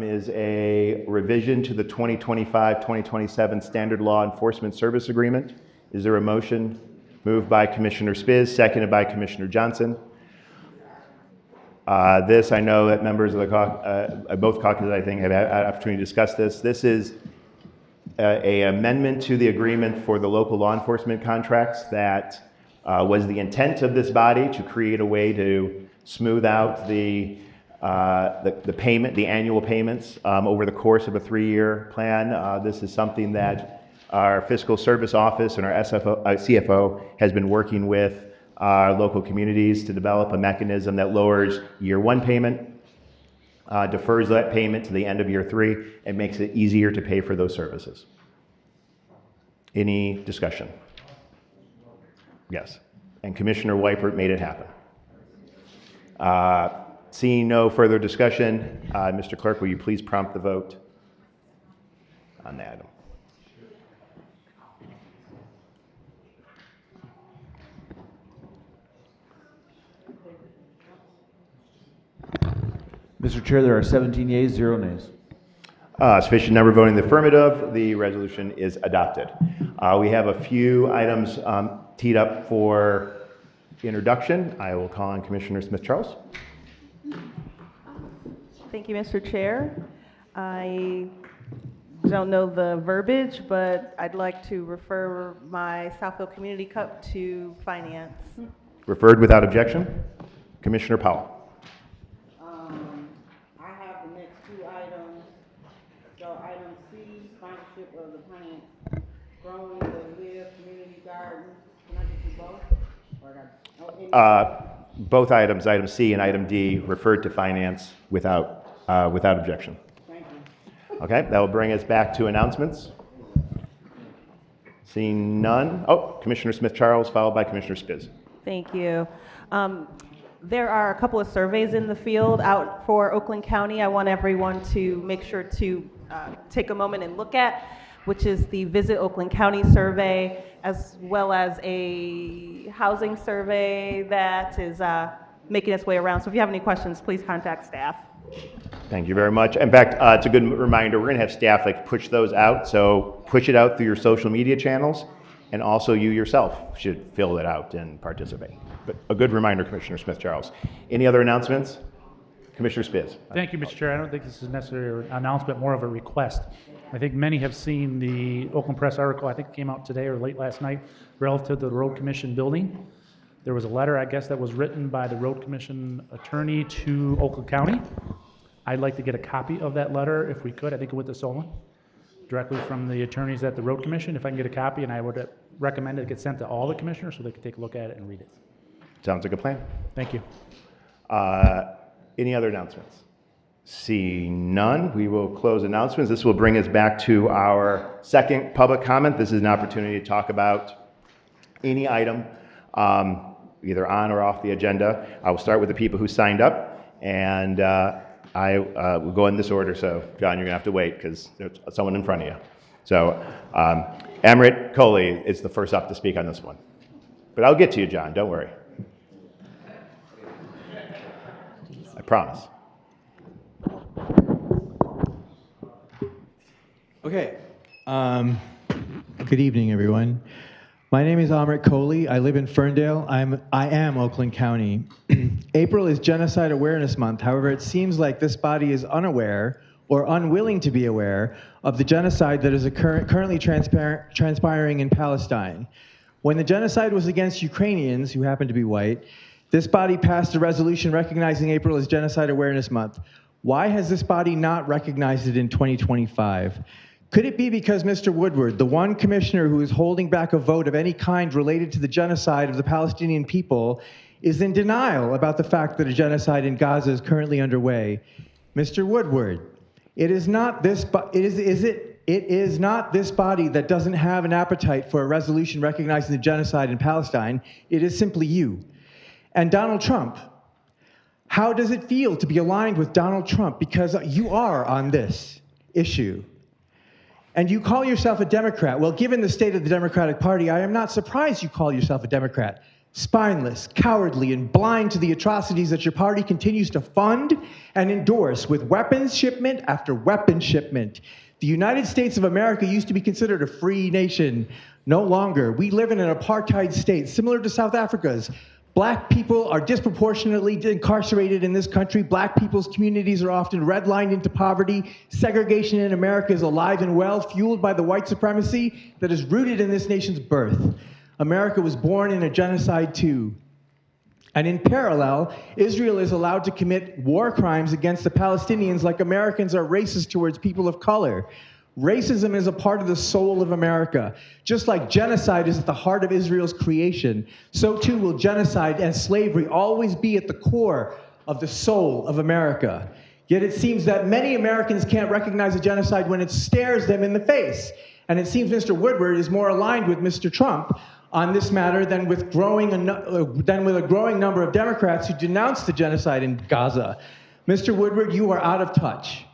is a revision to the 2025-2027 Standard Law Enforcement Service Agreement. Is there a motion? Moved by Commissioner Spiz, seconded by Commissioner Johnson. This, I know that members of the both caucuses, I think, have had an opportunity to discuss this. This is an amendment to the agreement for the local law enforcement contracts that was the intent of this body to create a way to smooth out the payment, the annual payments over the course of a 3-year plan. This is something that our Fiscal Service Office and our CFO has been working with our local communities to develop a mechanism that lowers year 1 payment, defers that payment to the end of year 3, and makes it easier to pay for those services. Any discussion? Yes. And Commissioner Weipert made it happen. Seeing no further discussion, Mr. Clerk, will you please prompt the vote on the item? Mr. Chair, there are 17 yeas, 0 nays. Sufficient number voting in the affirmative, the resolution is adopted. We have a few items teed up for introduction. I will call on Commissioner Smith-Charles. Thank you, Mr. Chair. I don't know the verbiage, but I'd like to refer my Southfield Community Cup to Finance. Referred without objection. Commissioner Powell. I have the next two items. So item C, sponsorship of the Pine Growing the Live Community Garden. Can I just do both? Or Both items, item C and item D, referred to finance without objection. Thank you. Okay, that will bring us back to announcements. Seeing none. Oh, Commissioner Smith-Charles, followed by Commissioner Spiz. Thank you. There are a couple of surveys in the field out for Oakland County. I want everyone to make sure to take a moment and look at, which is the Visit Oakland County survey, as well as a housing survey that is making its way around. So if you have any questions, please contact staff. Thank you very much. In fact, it's a good reminder, we're going to have staff push those out. So push it out through your social media channels, and also you yourself should fill it out and participate. But a good reminder, Commissioner Smith-Charles. Any other announcements? Commissioner Spiz. Thank you, Mr. Chair. I don't think this is necessarily an announcement, more of a request. I think many have seen the Oakland Press article, I think it came out today or late last night, relative to the Road Commission building. There was a letter, I guess, that was written by the Road Commission attorney to Oakland County. I'd like to get a copy of that letter if we could. I think it went to Solon, directly from the attorneys at the Road Commission. If I can get a copy, and I would recommend it get sent to all the commissioners so they could take a look at it and read it. Sounds like a plan. Thank you. Any other announcements? See none, we will close announcements. This will bring us back to our second public comment. This is an opportunity to talk about any item, either on or off the agenda. I will start with the people who signed up, and I will go in this order. So, John, you're going to have to wait because there's someone in front of you. So, Amrit Coley is the first up to speak on this one. But I'll get to you, John. Don't worry. I promise. Okay. Good evening, everyone. My name is Amrit Kohli. I live in Ferndale. I am Oakland County. April is Genocide Awareness Month. However, it seems like this body is unaware or unwilling to be aware of the genocide that is currently transpiring in Palestine. When the genocide was against Ukrainians, who happen to be white, this body passed a resolution recognizing April as Genocide Awareness Month. Why has this body not recognized it in 2025? Could it be because Mr. Woodward, the one commissioner who is holding back a vote of any kind related to the genocide of the Palestinian people, is in denial about the fact that a genocide in Gaza is currently underway? Mr. Woodward, it is not this body that doesn't have an appetite for a resolution recognizing the genocide in Palestine. It is simply you. And Donald Trump. How does it feel to be aligned with Donald Trump? Because you are on this issue. And you call yourself a Democrat. Well, given the state of the Democratic Party, I am not surprised you call yourself a Democrat. Spineless, cowardly, and blind to the atrocities that your party continues to fund and endorse with weapons shipment after weapons shipment. The United States of America used to be considered a free nation. No longer. We live in an apartheid state, similar to South Africa's. Black people are disproportionately incarcerated in this country. Black people's communities are often redlined into poverty. Segregation in America is alive and well, fueled by the white supremacy that is rooted in this nation's birth. America was born in a genocide too. And in parallel, Israel is allowed to commit war crimes against the Palestinians like Americans are racist towards people of color. Racism is a part of the soul of America. Just like genocide is at the heart of Israel's creation, so too will genocide and slavery always be at the core of the soul of America. Yet it seems that many Americans can't recognize a genocide when it stares them in the face. And it seems Mr. Woodward is more aligned with Mr. Trump on this matter than with a growing number of Democrats who denounce the genocide in Gaza. Mr. Woodward, you are out of touch.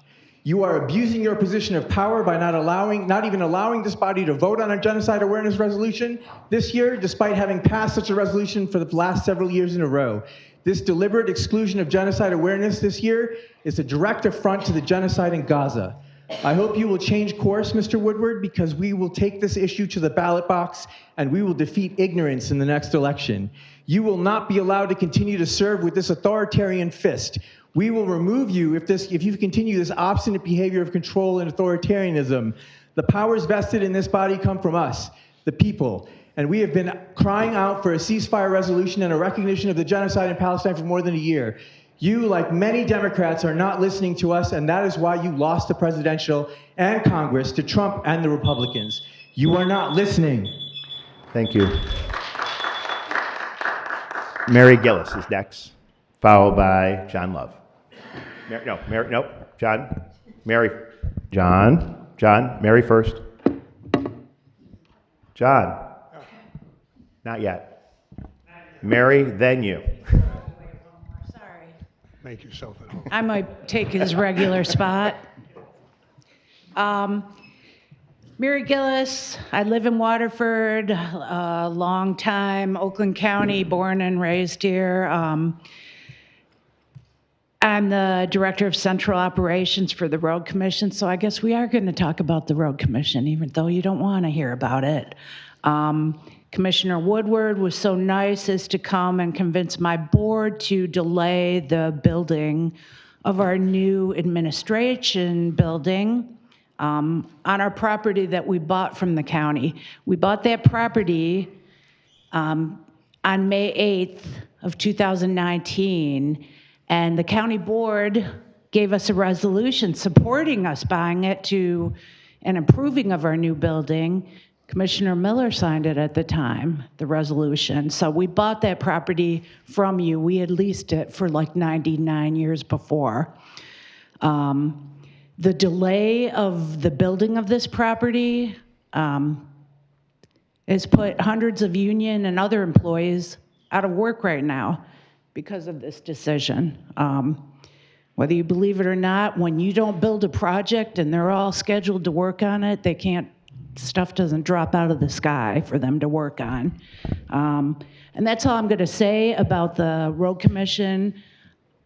You are abusing your position of power by not even allowing this body to vote on a genocide awareness resolution this year, despite having passed such a resolution for the last several years in a row. This deliberate exclusion of genocide awareness this year is a direct affront to the genocide in Gaza. I hope you will change course, Mr. Woodward, because we will take this issue to the ballot box and we will defeat ignorance in the next election. You will not be allowed to continue to serve with this authoritarian fist. We will remove you if you continue this obstinate behavior of control and authoritarianism. The powers vested in this body come from us, the people, and we have been crying out for a ceasefire resolution and a recognition of the genocide in Palestine for more than a year. You, like many Democrats, are not listening to us, and that is why you lost the presidential and Congress to Trump and the Republicans. You are not listening. Thank you. Mary Gillis is next, followed by John Love. John, Mary first. John. Not yet. Mary, then you. Make yourself at home. I might take his regular spot. Mary Gillis, I live in Waterford, a long time, Oakland County, born and raised here. I'm the Director of Central Operations for the Road Commission, so I guess we are going to talk about the Road Commission, even though you don't want to hear about it. Commissioner Woodward was so nice as to come and convince my board to delay the building of our new administration building on our property that we bought from the county. We bought that property on May 8th of 2019, and the county board gave us a resolution supporting us buying it to and improving of our new building. Commissioner Miller signed it at the time, the resolution. So we bought that property from you. We had leased it for like 99 years before. The delay of the building of this property has put hundreds of union and other employees out of work right now because of this decision. Whether you believe it or not, when you don't build a project and they're all scheduled to work on it, they can't, stuff doesn't drop out of the sky for them to work on. And that's all I'm going to say about the Road Commission.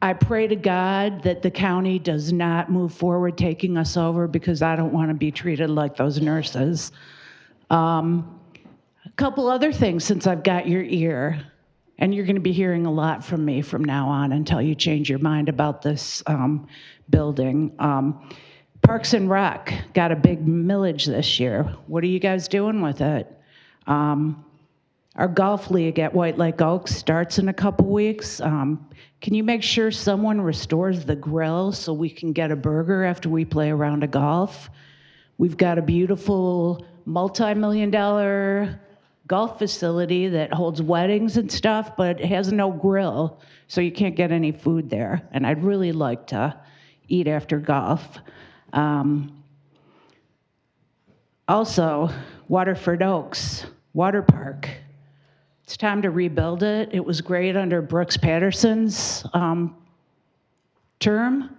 I pray to God that the county does not move forward taking us over, because I don't want to be treated like those nurses. A couple other things since I've got your ear, and you're going to be hearing a lot from me from now on until you change your mind about this building. Parks and Rec got a big millage this year. What are you guys doing with it? Our golf league at White Lake Oaks starts in a couple weeks. Can you make sure someone restores the grill so we can get a burger after we play a round of golf? We've got a beautiful multi-million-dollar golf facility that holds weddings and stuff, but it has no grill, so you can't get any food there. And I'd really like to eat after golf. Also, Waterford Oaks Water Park. It's time to rebuild it. It was great under Brooks Patterson's term.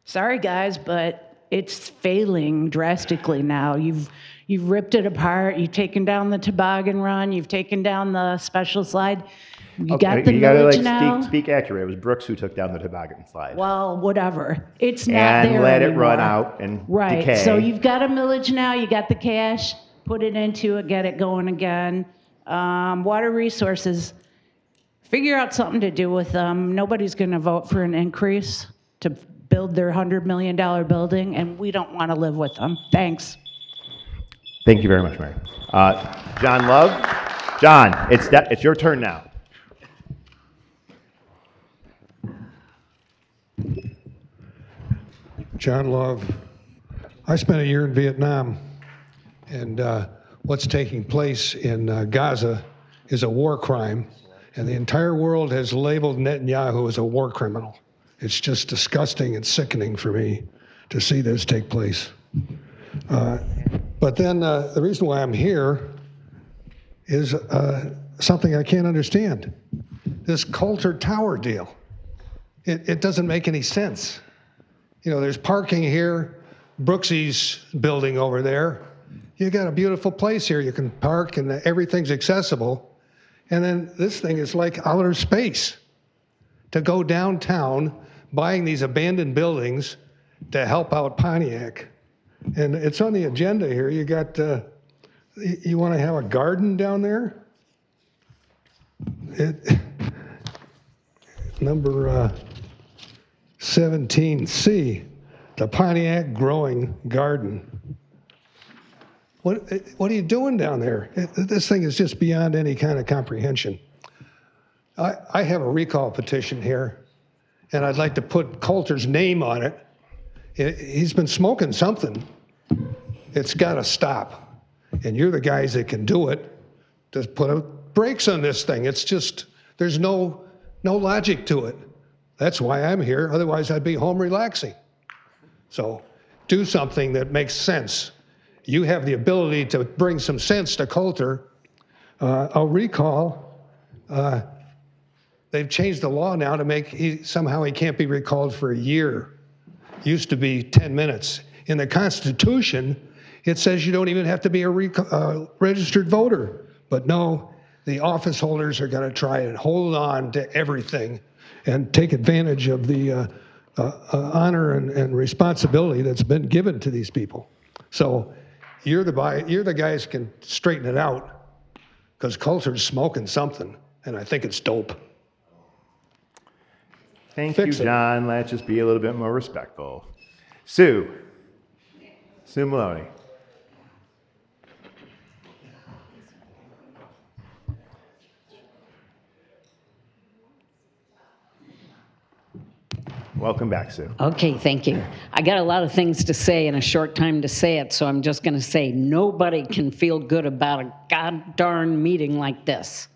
Sorry, guys, but it's failing drastically now. You've ripped it apart. You've taken down the toboggan run. You've taken down the special slide. You got the millage now. Speak accurate. It was Brooks who took down the toboggan slide. Well, whatever. It's not and there let anymore. It run out and right. decay. So you've got a millage now. You got the cash. Put it into it. Get it going again. Water resources. Figure out something to do with them. Nobody's going to vote for an increase to build their $100 million building, and we don't want to live with them. Thanks. Thank you very much, Mary. John Love. John, it's your turn now. John Love. I spent a year in Vietnam, and what's taking place in Gaza is a war crime, and the entire world has labeled Netanyahu as a war criminal. It's just disgusting and sickening for me to see this take place. But then the reason why I'm here is something I can't understand. This Coulter Tower deal. It doesn't make any sense. You know, there's parking here, Brooksy's building over there. You got a beautiful place here. You can park and everything's accessible. And then this thing is like outer space. to go downtown buying these abandoned buildings to help out Pontiac. And it's on the agenda here. You got, you want to have a garden down there? Number 17C, the Pontiac Growing Garden. What are you doing down there? This thing is just beyond any kind of comprehension. I have a recall petition here, and I'd like to put Coulter's name on it. He's been smoking something. It's got to stop. And you're the guys that can do it. Just put brakes on this thing. It's just, there's no logic to it. That's why I'm here. Otherwise, I'd be home relaxing. So do something that makes sense. You have the ability to bring some sense to Coulter. I'll recall, they've changed the law now to make, somehow he can't be recalled for a year. Used to be 10 minutes. In the Constitution, it says you don't even have to be a registered voter. But no, the office holders are going to try and hold on to everything and take advantage of the honor and responsibility that's been given to these people. So you're the guys who can straighten it out, because Coulter's smoking something, and I think it's dope. Thank you, John. Let's just be a little bit more respectful. Sue Maloney. Welcome back, Sue. Okay, thank you. I got a lot of things to say in a short time to say it, so I'm just going to say nobody can feel good about a god-darn meeting like this.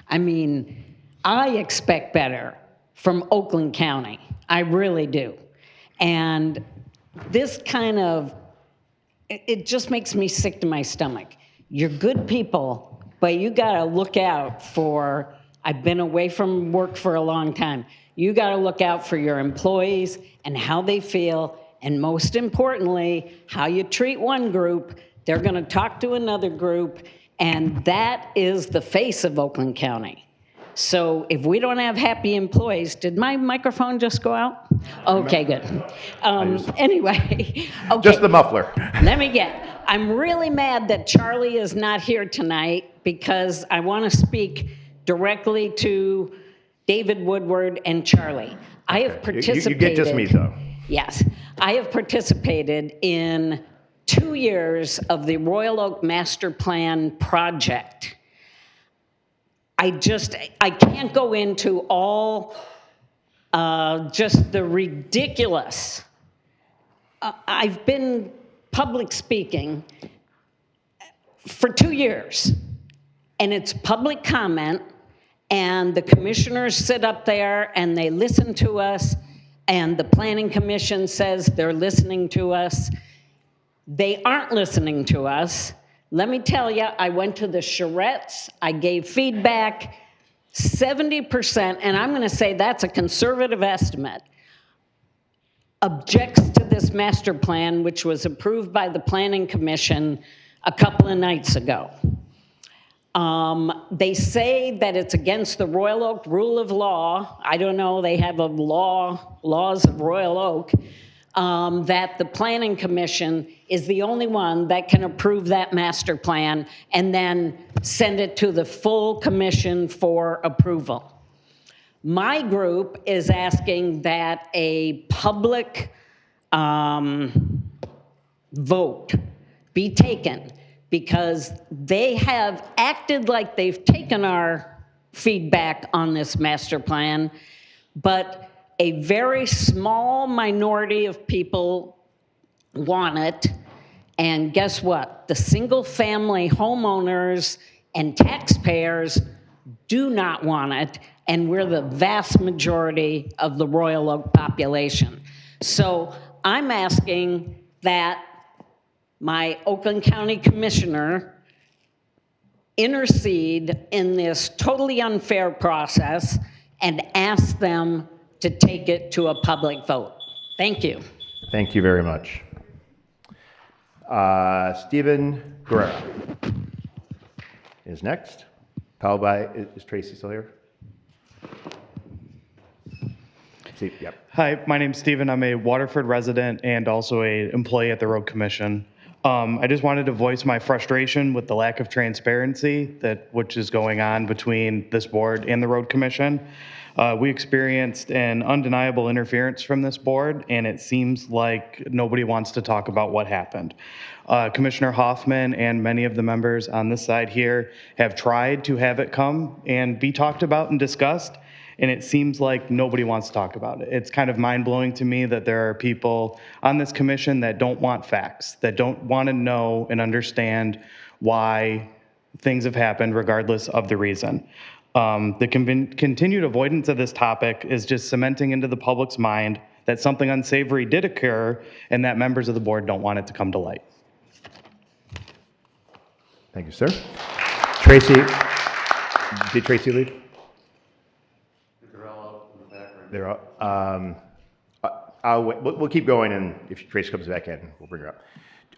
I mean, I expect better from Oakland County. I really do. And this kind of, it just makes me sick to my stomach. You're good people, but you got to look out for, I've been away from work for a long time. You got to look out for your employees and how they feel, and most importantly, how you treat one group. They're going to talk to another group, and that is the face of Oakland County. So if we don't have happy employees, did my microphone just go out? Okay, good. Anyway, okay. Just the muffler. I'm really mad that Charlie is not here tonight, because I want to speak directly to David Woodward and Charlie. I have participated. You get just me, though. Yes. I have participated in 2 years of the Royal Oak Master Plan project. I can't go into all just the ridiculous. I've been public speaking for 2 years, and it's public comment. And the commissioners sit up there and they listen to us, and the planning commission says they're listening to us. They aren't listening to us. Let me tell you, I went to the charrettes, I gave feedback, 70%, and I'm gonna say that's a conservative estimate, objects to this master plan, which was approved by the planning commission a couple of nights ago. They say that it's against the Royal Oak rule of law. I don't know, they have laws of Royal Oak, that the Planning Commission is the only one that can approve that master plan and then send it to the full commission for approval. My group is asking that a public vote be taken, because they have acted like they've taken our feedback on this master plan, but a very small minority of people want it. And guess what? The single-family homeowners and taxpayers do not want it, and we're the vast majority of the Royal Oak population. So I'm asking that my Oakland County Commissioner intercede in this totally unfair process and ask them to take it to a public vote. Thank you. Thank you very much. Stephen Guerrero is next, followed by, is Tracy still here? Steve, yep. Hi, my name's Steven. I'm a Waterford resident and also a employee at the Road Commission. I just wanted to voice my frustration with the lack of transparency which is going on between this board and the Road Commission. We experienced an undeniable interference from this board, and it seems like nobody wants to talk about what happened. Commissioner Hoffman and many of the members on this side here have tried to have it come and be talked about and discussed, and it seems like nobody wants to talk about it. It's kind of mind-blowing to me that there are people on this commission that don't want facts, that don't want to know and understand why things have happened regardless of the reason. The continued avoidance of this topic is just cementing into the public's mind that something unsavory did occur and that members of the board don't want it to come to light. Thank you, sir. Tracy, did Tracy leave? They're all, I'll wait. We'll keep going, and if Tracy comes back in, we'll bring her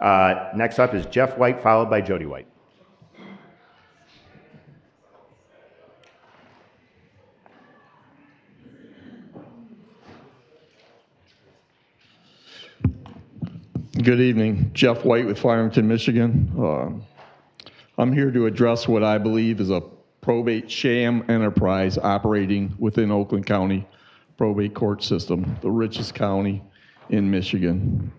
up. Next up is Jeff White, followed by Jody White. Good evening. Jeff White with Farmington, Michigan. I'm here to address what I believe is a probate sham enterprise operating within Oakland County probate court system, the richest county in Michigan.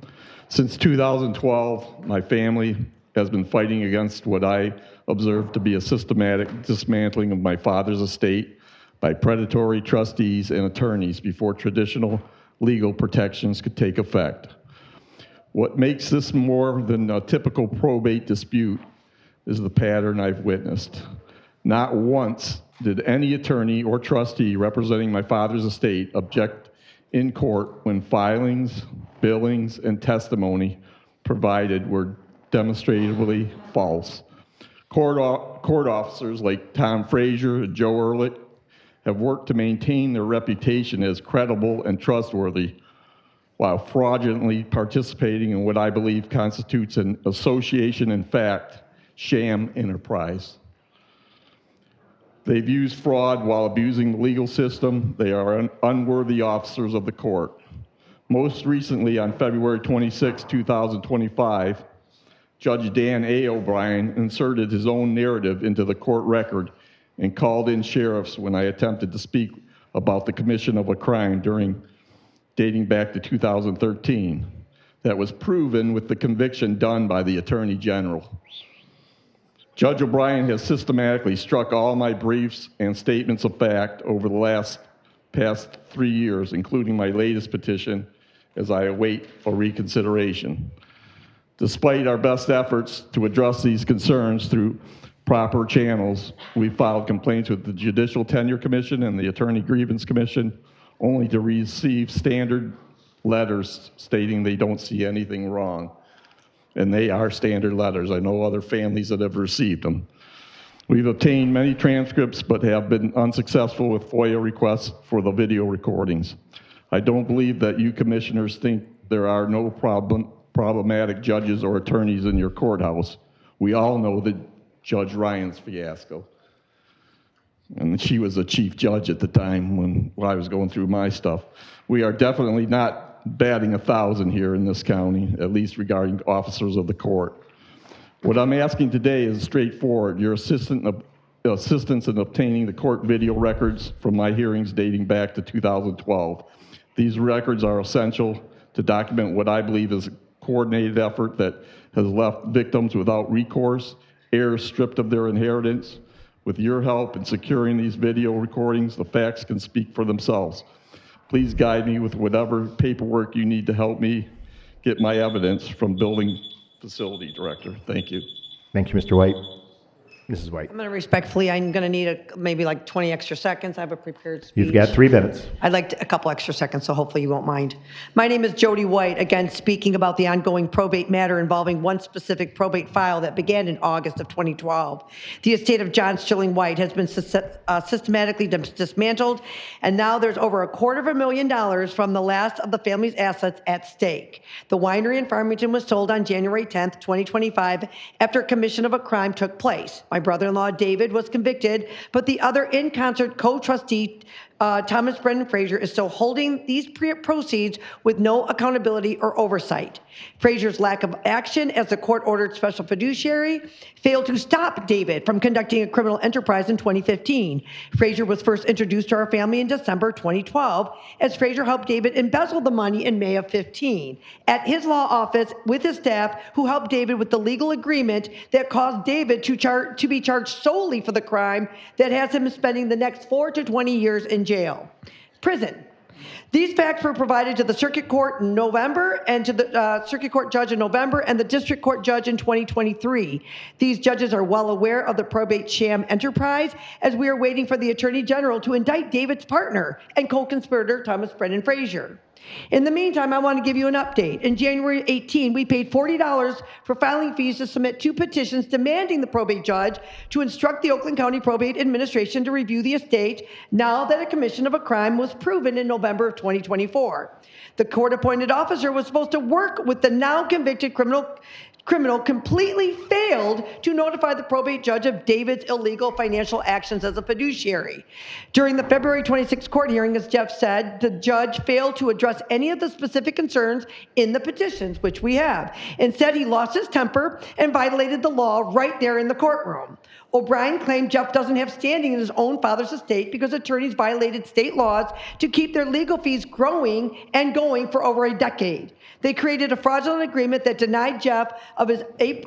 Since 2012, my family has been fighting against what I observe to be a systematic dismantling of my father's estate by predatory trustees and attorneys before traditional legal protections could take effect. What makes this more than a typical probate dispute is the pattern I've witnessed. Not once did any attorney or trustee representing my father's estate object in court when filings, billings, and testimony provided were demonstratively false. Court officers like Tom Frazier and Joe Ehrlich have worked to maintain their reputation as credible and trustworthy while fraudulently participating in what I believe constitutes an association in fact sham enterprise. They've used fraud while abusing the legal system. They are unworthy officers of the court. Most recently, on February 26, 2025, Judge Dan A. O'Brien inserted his own narrative into the court record and called in sheriffs when I attempted to speak about the commission of a crime dating back to 2013 that was proven with the conviction done by the Attorney General. Judge O'Brien has systematically struck all my briefs and statements of fact over the past 3 years, including my latest petition, as I await for reconsideration. Despite our best efforts to address these concerns through proper channels, we filed complaints with the Judicial Tenure Commission and the Attorney Grievance Commission, only to receive standard letters stating they don't see anything wrong. And they are standard letters. I know other families that have received them. We've obtained many transcripts, but have been unsuccessful with FOIA requests for the video recordings. I don't believe that you commissioners think there are no problematic judges or attorneys in your courthouse. We all know the Judge Ryan's fiasco. And she was a chief judge at the time when I was going through my stuff. We are definitely not batting 1,000 here in this county, at least regarding officers of the court. What I'm asking today is straightforward. Your assistance in obtaining the court video records from my hearings dating back to 2012. These records are essential to document what I believe is a coordinated effort that has left victims without recourse, heirs stripped of their inheritance. With your help in securing these video recordings, the facts can speak for themselves. Please guide me with whatever paperwork you need to help me get my evidence from Building Facility Director. Thank you. Thank you, Mr. White. Mrs. White. I'm going to respectfully, I'm going to need maybe like 20 extra seconds. I have a prepared speech. You've got 3 minutes. I'd like a couple extra seconds, so hopefully you won't mind. My name is Jody White, again speaking about the ongoing probate matter involving one specific probate file that began in August of 2012. The estate of John Stilling White has been systematically dismantled, and now there's over $250,000 from the last of the family's assets at stake. The winery in Farmington was sold on January 10th, 2025, after a commission of a crime took place. My brother-in-law, David, was convicted, but the other in-concert co-trustee Thomas Brennan Frazier is still holding these proceeds with no accountability or oversight. Frazier's lack of action as the court-ordered special fiduciary failed to stop David from conducting a criminal enterprise in 2015. Frazier was first introduced to our family in December 2012 as Frazier helped David embezzle the money in May of 15 at his law office with his staff, who helped David with the legal agreement that caused David to be charged solely for the crime that has him spending the next 4 to 20 years in prison. These facts were provided to the circuit court in November and to the circuit court judge in November and the district court judge in 2023. These judges are well aware of the probate sham enterprise as we are waiting for the Attorney General to indict David's partner and co-conspirator Thomas Brennan Frazier. In the meantime, I want to give you an update. In January 18, we paid $40 for filing fees to submit 2 petitions demanding the probate judge to instruct the Oakland County Probate Administration to review the estate now that a commission of a crime was proven in November of 2024. The court-appointed officer was supposed to work with the now convicted criminal completely failed to notify the probate judge of David's illegal financial actions as a fiduciary. During the February 26th court hearing, as Jeff said, the judge failed to address any of the specific concerns in the petitions, which we have. Instead, he lost his temper and violated the law right there in the courtroom. O'Brien claimed Jeff doesn't have standing in his own father's estate because attorneys violated state laws to keep their legal fees growing and going for over a decade. They created a fraudulent agreement that denied Jeff of his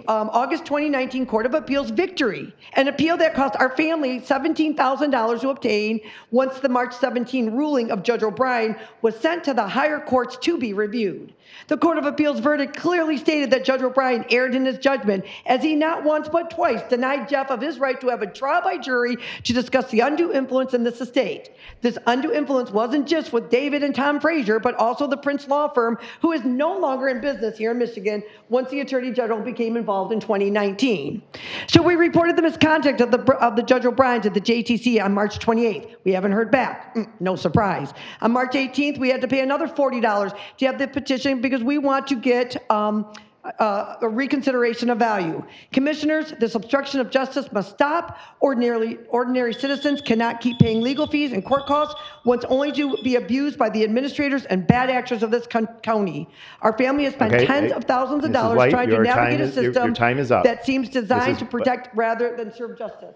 August 2019 Court of Appeals victory, an appeal that cost our family $17,000 to obtain once the March 17 ruling of Judge O'Brien was sent to the higher courts to be reviewed. The Court of Appeals verdict clearly stated that Judge O'Brien erred in his judgment as he not once but twice denied Jeff of his right to have a trial by jury to discuss the undue influence in this estate. This undue influence wasn't just with David and Tom Frazier, but also the Prince Law Firm, who is no longer in business here in Michigan once the Attorney General became involved in 2019. So we reported the misconduct of the Judge O'Brien to the JTC on March 28th. We haven't heard back. No surprise. On March 18th, we had to pay another $40 to have the petition because we want to get a reconsideration of value. Commissioners, this obstruction of justice must stop. Ordinary citizens cannot keep paying legal fees and court costs once only to be abused by the administrators and bad actors of this county. Our family has spent tens of thousands of dollars White, trying to navigate a system your time is up. that seems designed to protect rather than serve justice.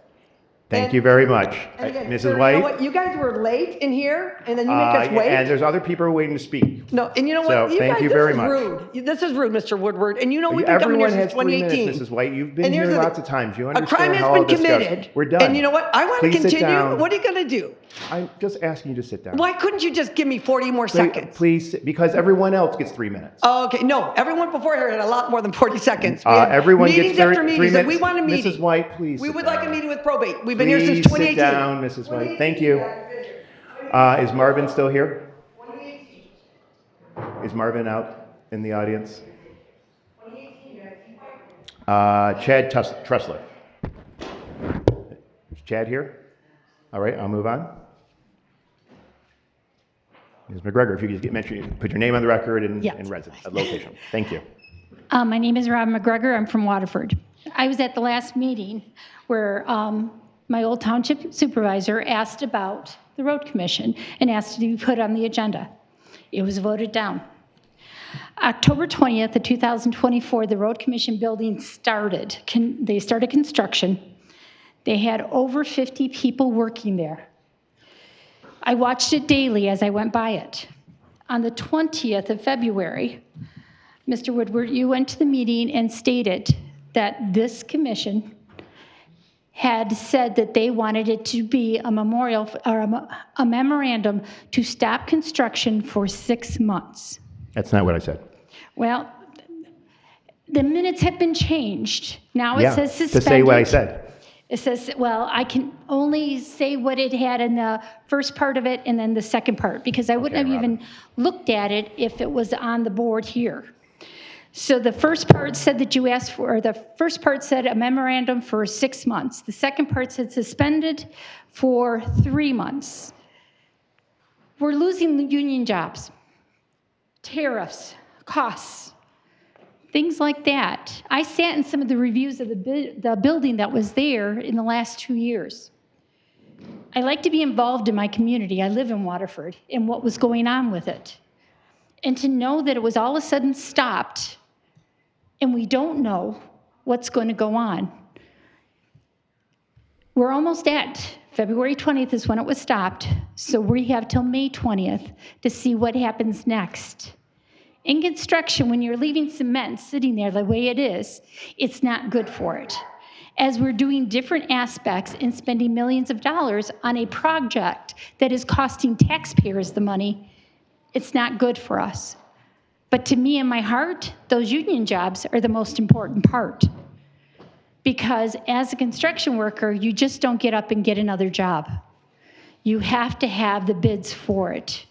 Thank you very much. And again, Mrs. sir, White? you know what? You guys were late in here, and then you make us wait. And there's other people waiting to speak. No, and you know So, what? You thank guys, you this very is much. rude. This is rude, Mr. Woodward. And you know we've been coming Everyone here has since 3 2018. minutes, Mrs. White. You've been And here's here the lots thing. of times. You A understand crime has how been all discussed. committed. We're done. And you know what? I want to Please sit continue. down. What are you going to do? I'm just asking you to sit down. Why couldn't you just give me 40 more seconds? Please, because everyone else gets 3 minutes. Okay, no, everyone before here had a lot more than 40 seconds. We had Everyone meetings gets after 3 meetings, minutes. and we want a meeting. Mrs. White, please. We sit would down. like a meeting with probate. We've been here Please since 2018. sit down, Mrs. White. Thank you. Is Marvin still here? Is Marvin out in the audience? Chad Tressler. Is Chad here? All right, I'll move on. Ms. McGregor, if you could put your name on the record and residence, location. Thank you. My name is Rob McGregor. I'm from Waterford. I was at the last meeting where my old township supervisor asked about the road commission and asked to be put on the agenda. It was voted down. October 20th of 2024, the road commission building started. They started construction. They had over 50 people working there. I watched it daily as I went by it. On the 20th of February, Mr. Woodward, you went to the meeting and stated that this commission had said that they wanted it to be a memorial or a memorandum to stop construction for 6 months. That's not what I said. Well, the minutes have been changed. Now it says suspended. To say what I said. It says, well, I can only say what it had in the first part of it and then the second part, because I wouldn't have even looked at it if it was on the board here. So the first part said that you asked for, or the first part said a memorandum for 6 months. The second part said suspended for 3 months. We're losing the union jobs, tariffs, costs, things like that. I sat in some of the reviews of the building that was there in the last 2 years. I like to be involved in my community. I live in Waterford, and what was going on with it. And to know that it was all of a sudden stopped, and we don't know what's going to go on. We're almost at February 20th is when it was stopped, so we have till May 20th to see what happens next. In construction, when you're leaving cement sitting there the way it is, it's not good for it. As we're doing different aspects and spending millions of dollars on a project that is costing taxpayers the money, it's not good for us. But to me, in my heart, those union jobs are the most important part. Because as a construction worker, you just don't get up and get another job. You have to have the bids for it.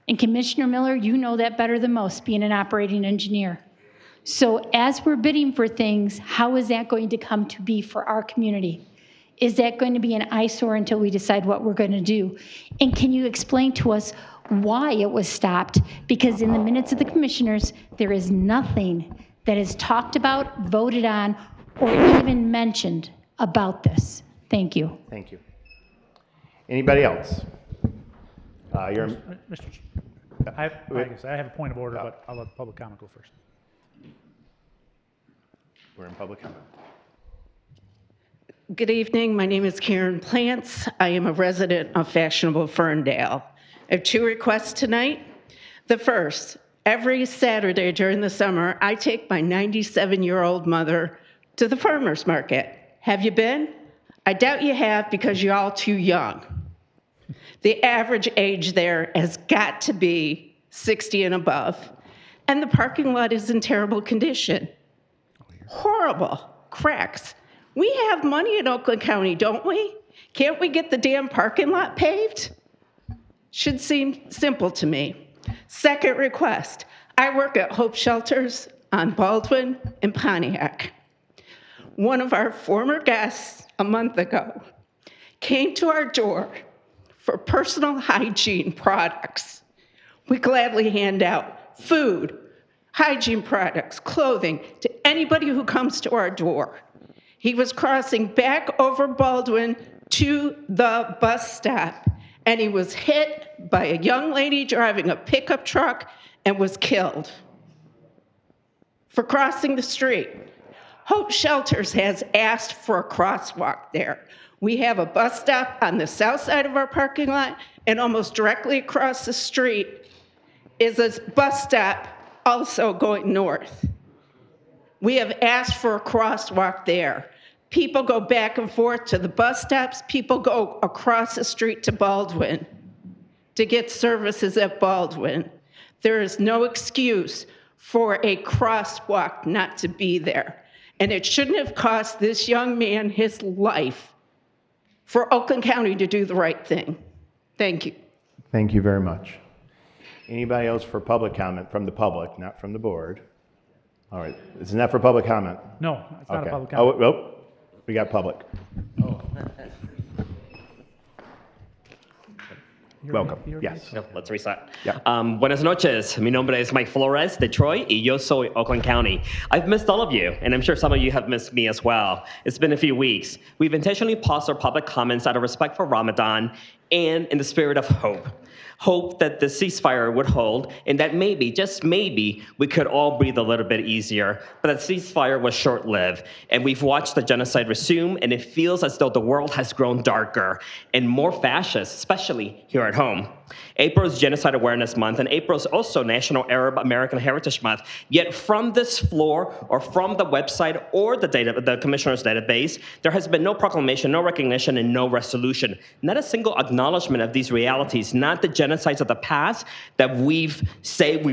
And Commissioner Miller, you know that better than most, being an operating engineer. So as we're bidding for things, how is that going to come to be for our community? Is that going to be an eyesore until we decide what we're going to do? And can you explain to us why it was stopped? Because in the minutes of the commissioners, there is nothing that is talked about, voted on, or even mentioned about this. Thank you. Thank you. Anybody else? I have a point of order, but I'll let the public comment go first. We're in public comment. Good evening. My name is Karen Plants. I am a resident of fashionable Ferndale. I have two requests tonight. The first, every Saturday during the summer, I take my 97-year-old mother to the farmer's market. Have you been? I doubt you have because you're all too young. The average age there has got to be 60 and above, and the parking lot is in terrible condition. Horrible. Cracks. We have money in Oakland County, don't we? Can't we get the damn parking lot paved? Should seem simple to me. Second request. I work at Hope Shelters on Baldwin and Pontiac. One of our former guests a month ago came to our door for personal hygiene products. We gladly hand out food, hygiene products, clothing to anybody who comes to our door. He was crossing back over Baldwin to the bus stop, and he was hit by a young lady driving a pickup truck and was killed for crossing the street. Hope Shelters has asked for a crosswalk there. We have a bus stop on the south side of our parking lot, and almost directly across the street is a bus stop also going north. We have asked for a crosswalk there. People go back and forth to the bus stops. People go across the street to Baldwin to get services at Baldwin. There is no excuse for a crosswalk not to be there. And it shouldn't have cost this young man his life for Oakland County to do the right thing. Thank you. Thank you very much. Anybody else for public comment from the public, not from the board? All right, isn't that for public comment? No, it's not a public comment. Oh, we got public. Oh. Welcome. Yes. Yep, let's reset. Yeah. Buenas noches. Mi nombre es Mike Flores de Troy, y yo soy Oakland County. I've missed all of you, and I'm sure some of you have missed me as well. It's been a few weeks. We've intentionally paused our public comments out of respect for Ramadan and in the spirit of hope. Hope that the ceasefire would hold and that maybe, just maybe, we could all breathe a little bit easier. But that ceasefire was short-lived, and we've watched the genocide resume, and it feels as though the world has grown darker and more fascist, especially here at home. April is Genocide Awareness Month, and April is also National Arab American Heritage Month. Yet from this floor, or from the website, or the Commissioner's database, there has been no proclamation, no recognition, and no resolution. Not a single acknowledgement of these realities, not the genocides of the past that we've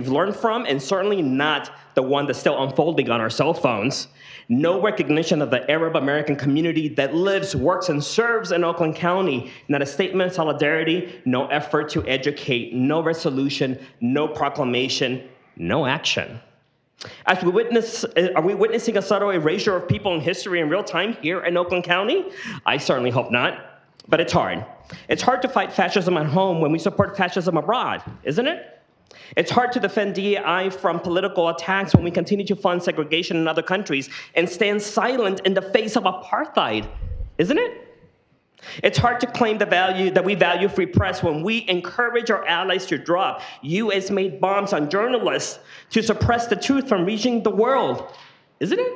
learned from, and certainly not the one that's still unfolding on our cell phones. No recognition of the Arab American community that lives, works, and serves in Oakland County. Not a statement of solidarity, no effort to educate, no resolution, no proclamation, no action. Are we witnessing a subtle erasure of people in history in real time here in Oakland County? I certainly hope not, but it's hard. It's hard to fight fascism at home when we support fascism abroad, isn't it? It's hard to defend DEI from political attacks when we continue to fund segregation in other countries and stand silent in the face of apartheid, isn't it? It's hard to claim that we value free press when we encourage our allies to drop US-made bombs on journalists to suppress the truth from reaching the world, isn't it?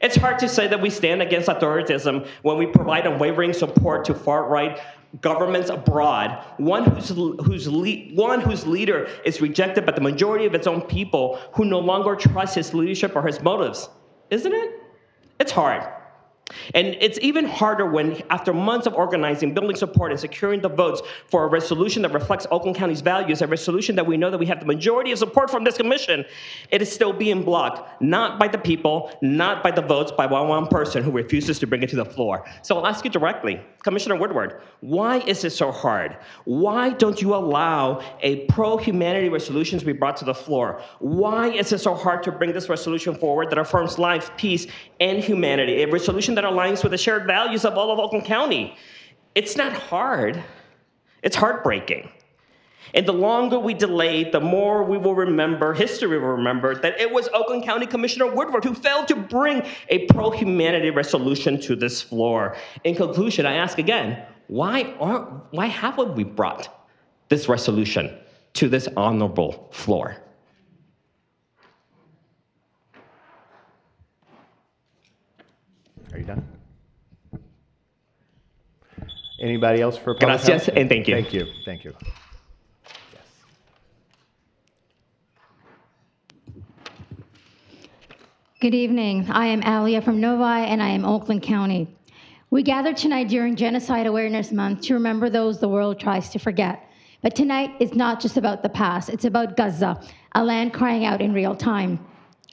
It's hard to say that we stand against authoritarianism when we provide unwavering support to far-right governments abroad, one whose leader is rejected by the majority of its own people who no longer trust his leadership or his motives, isn't it? It's hard. And it's even harder when, after months of organizing, building support, and securing the votes for a resolution that reflects Oakland County's values, a resolution that we know that we have the majority of support from this commission, it is still being blocked, not by the people, not by the votes, by one person who refuses to bring it to the floor. So I'll ask you directly, Commissioner Woodward, why is it so hard? Why don't you allow a pro-humanity resolution to be brought to the floor? Why is it so hard to bring this resolution forward that affirms life, peace, and humanity? A resolution that aligns with the shared values of all of Oakland County. It's not hard. It's heartbreaking. And the longer we delay, the more we will remember, history will remember, that it was Oakland County Commissioner Woodward who failed to bring a pro-humanity resolution to this floor. In conclusion, I ask again, why haven't we brought this resolution to this honorable floor? Are you done? Anybody else for public Gracias, comment? and thank you. Thank you. Thank you. Good evening. I am Alia from Novi, and I am Oakland County. We gather tonight during Genocide Awareness Month to remember those the world tries to forget. But tonight is not just about the past. It's about Gaza, a land crying out in real time.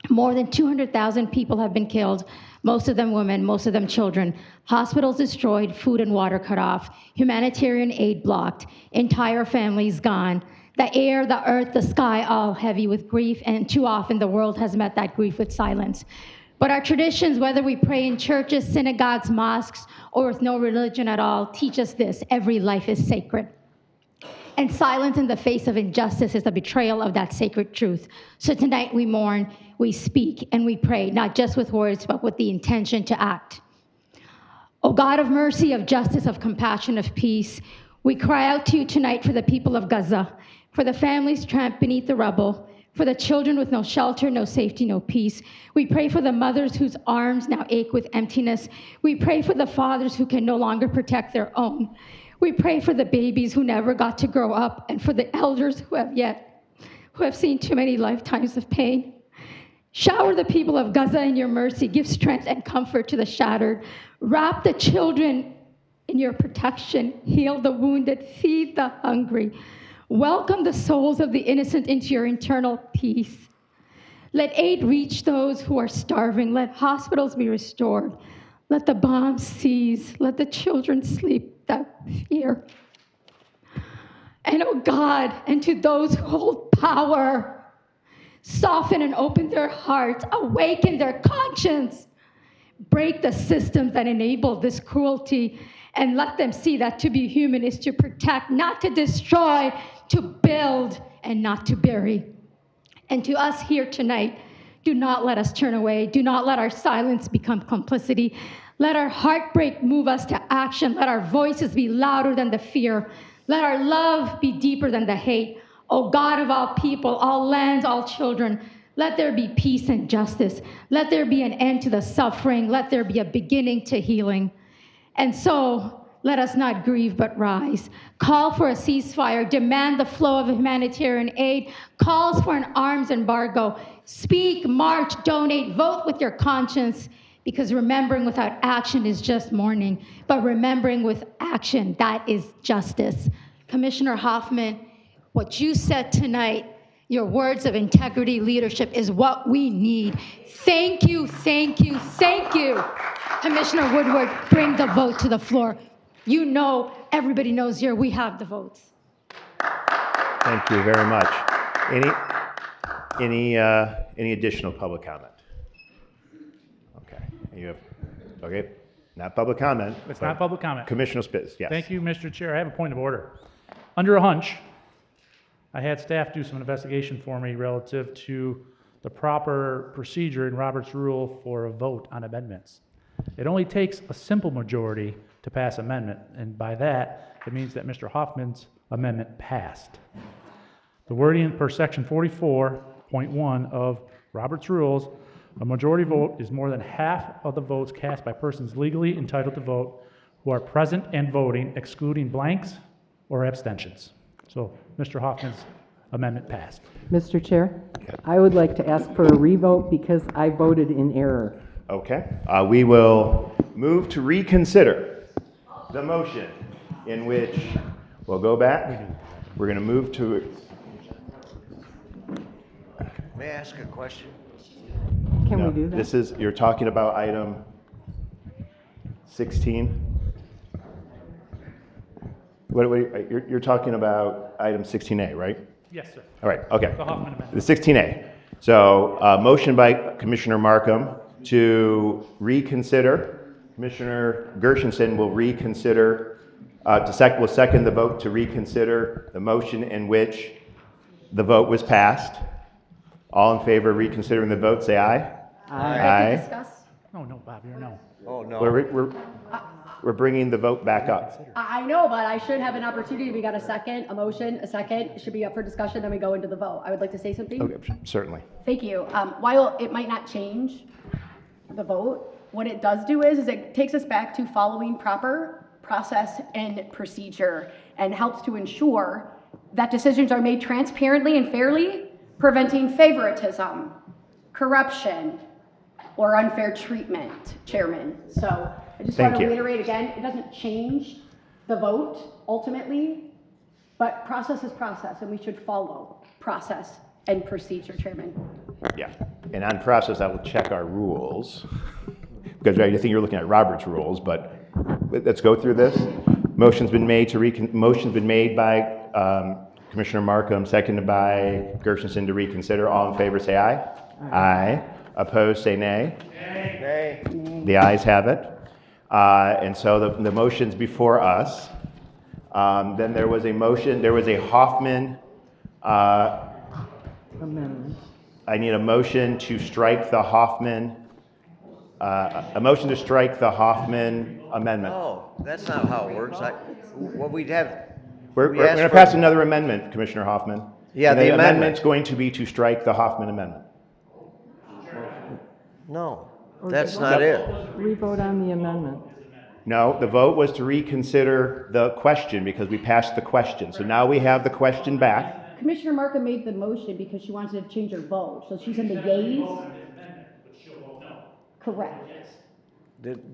More than 200,000 people have been killed, most of them women, most of them children. Hospitals destroyed, food and water cut off, humanitarian aid blocked, entire families gone. The air, the earth, the sky, all heavy with grief, and too often the world has met that grief with silence. But our traditions, whether we pray in churches, synagogues, mosques, or with no religion at all, teach us this: every life is sacred. And silence in the face of injustice is a betrayal of that sacred truth. So tonight we mourn, we speak, and we pray, not just with words, but with the intention to act. O God of mercy, of justice, of compassion, of peace, we cry out to you tonight for the people of Gaza, for the families trapped beneath the rubble, for the children with no shelter, no safety, no peace. We pray for the mothers whose arms now ache with emptiness. We pray for the fathers who can no longer protect their own. We pray for the babies who never got to grow up, and for the elders who have seen too many lifetimes of pain. Shower the people of Gaza in your mercy. Give strength and comfort to the shattered. Wrap the children in your protection. Heal the wounded. Feed the hungry. Welcome the souls of the innocent into your eternal peace. Let aid reach those who are starving. Let hospitals be restored. Let the bombs cease. Let the children sleep without fear. And oh God, and to those who hold power, soften and open their hearts, awaken their conscience, break the systems that enable this cruelty, and let them see that to be human is to protect, not to destroy, to build, and not to bury. And to us here tonight, do not let us turn away. Do not let our silence become complicity. Let our heartbreak move us to action. Let our voices be louder than the fear. Let our love be deeper than the hate. O God of all people, all lands, all children, let there be peace and justice. Let there be an end to the suffering. Let there be a beginning to healing. And so, let us not grieve but rise. Call for a ceasefire. Demand the flow of humanitarian aid. Calls for an arms embargo. Speak, march, donate, vote with your conscience. Because remembering without action is just mourning. But remembering with action, that is justice. Commissioner Hoffman, what you said tonight, your words of integrity, leadership, is what we need. Thank you, thank you, thank you. Commissioner Woodward, bring the vote to the floor. You know, everybody knows here we have the votes. Thank you very much. Any additional public comment? Okay, not public comment. It's not public comment. Commissioner Spitz, yes. Thank you, Mr. Chair. I have a point of order. Under a hunch, I had staff do some investigation for me relative to the proper procedure in Robert's Rule for a vote on amendments. It only takes a simple majority to pass amendment. And by that, it means that Mr. Hoffman's amendment passed. The wording per section 44.1 of Robert's Rules, a majority vote is more than half of the votes cast by persons legally entitled to vote who are present and voting, excluding blanks or abstentions. So Mr. Hoffman's amendment passed. Mr. Chair, I would like to ask for a revote because I voted in error. Okay. We will move to reconsider the motion in which we'll go back. We're going to move to. May I ask a question? Can No, we do that? This is, you're talking about item 16? You're talking about item 16A, right? Yes, sir. All right, okay. The Hoffman amendment. The 16A. So, motion by Commissioner Markham to reconsider. Commissioner Gershenson will reconsider, will second the vote to reconsider the motion in which the vote was passed. All in favor of reconsidering the vote, say aye. Aye. Discuss? Oh, no, Bob, you're no. Oh, no. We're bringing the vote back up. I know, but I should have an opportunity. We got a second, a motion, a second. It should be up for discussion, then we go into the vote. I would like to say something. Okay, certainly. Thank you. While it might not change the vote, what it does do is it takes us back to following proper process and procedure and helps to ensure that decisions are made transparently and fairly, preventing favoritism, corruption, or unfair treatment, Chairman. So I just want to reiterate again, it doesn't change the vote ultimately, but process is process, and we should follow process and procedure, Chairman. Yeah, and on process, I will check our rules, because I think you're looking at Robert's rules, but let's go through this. Motion's been made by Commissioner Markham, seconded by Gershenson to reconsider. All in favor, say aye. Aye. Opposed, say nay. Nay. The ayes have it. And so the motion's before us. Then there was a motion, there was a Hoffman Amendment. I need a motion to strike the Hoffman, a motion to strike the Hoffman amendment. Oh, that's not how it works. What we'd have. We're going to pass another amendment, Commissioner Hoffman. Yeah, and the amendment's going to be to strike the Hoffman amendment. No, that's not it. Revote on the amendment. No, the vote was to reconsider the question because we passed the question. So now we have the question back. Commissioner Markham made the motion because she wanted to change her vote. So she's in the yeas? Correct.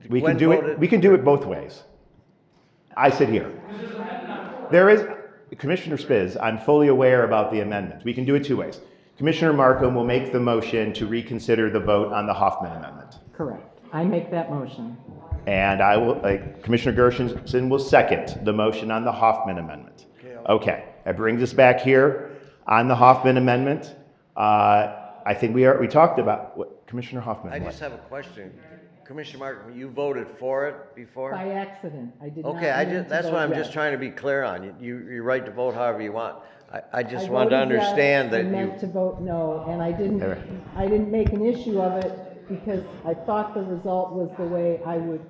We can do it both ways. I sit here. There is, Commissioner Spiz, I'm fully aware about the amendment. We can do it two ways. Commissioner Markham will make the motion to reconsider the vote on the Hoffman amendment. Correct. I make that motion. And I will, Commissioner Gershenson will second the motion on the Hoffman amendment. Okay, that brings us back here on the Hoffman amendment. I think we talked about what Commissioner Hoffman. I just have a question. Commissioner Markham, you voted for it before? By accident. I did not. Okay, that's what I'm just trying to be clear on. You're right to vote however you want. I just wanted to understand that I meant to vote no, and I didn't make an issue of it because I thought the result was the way I would,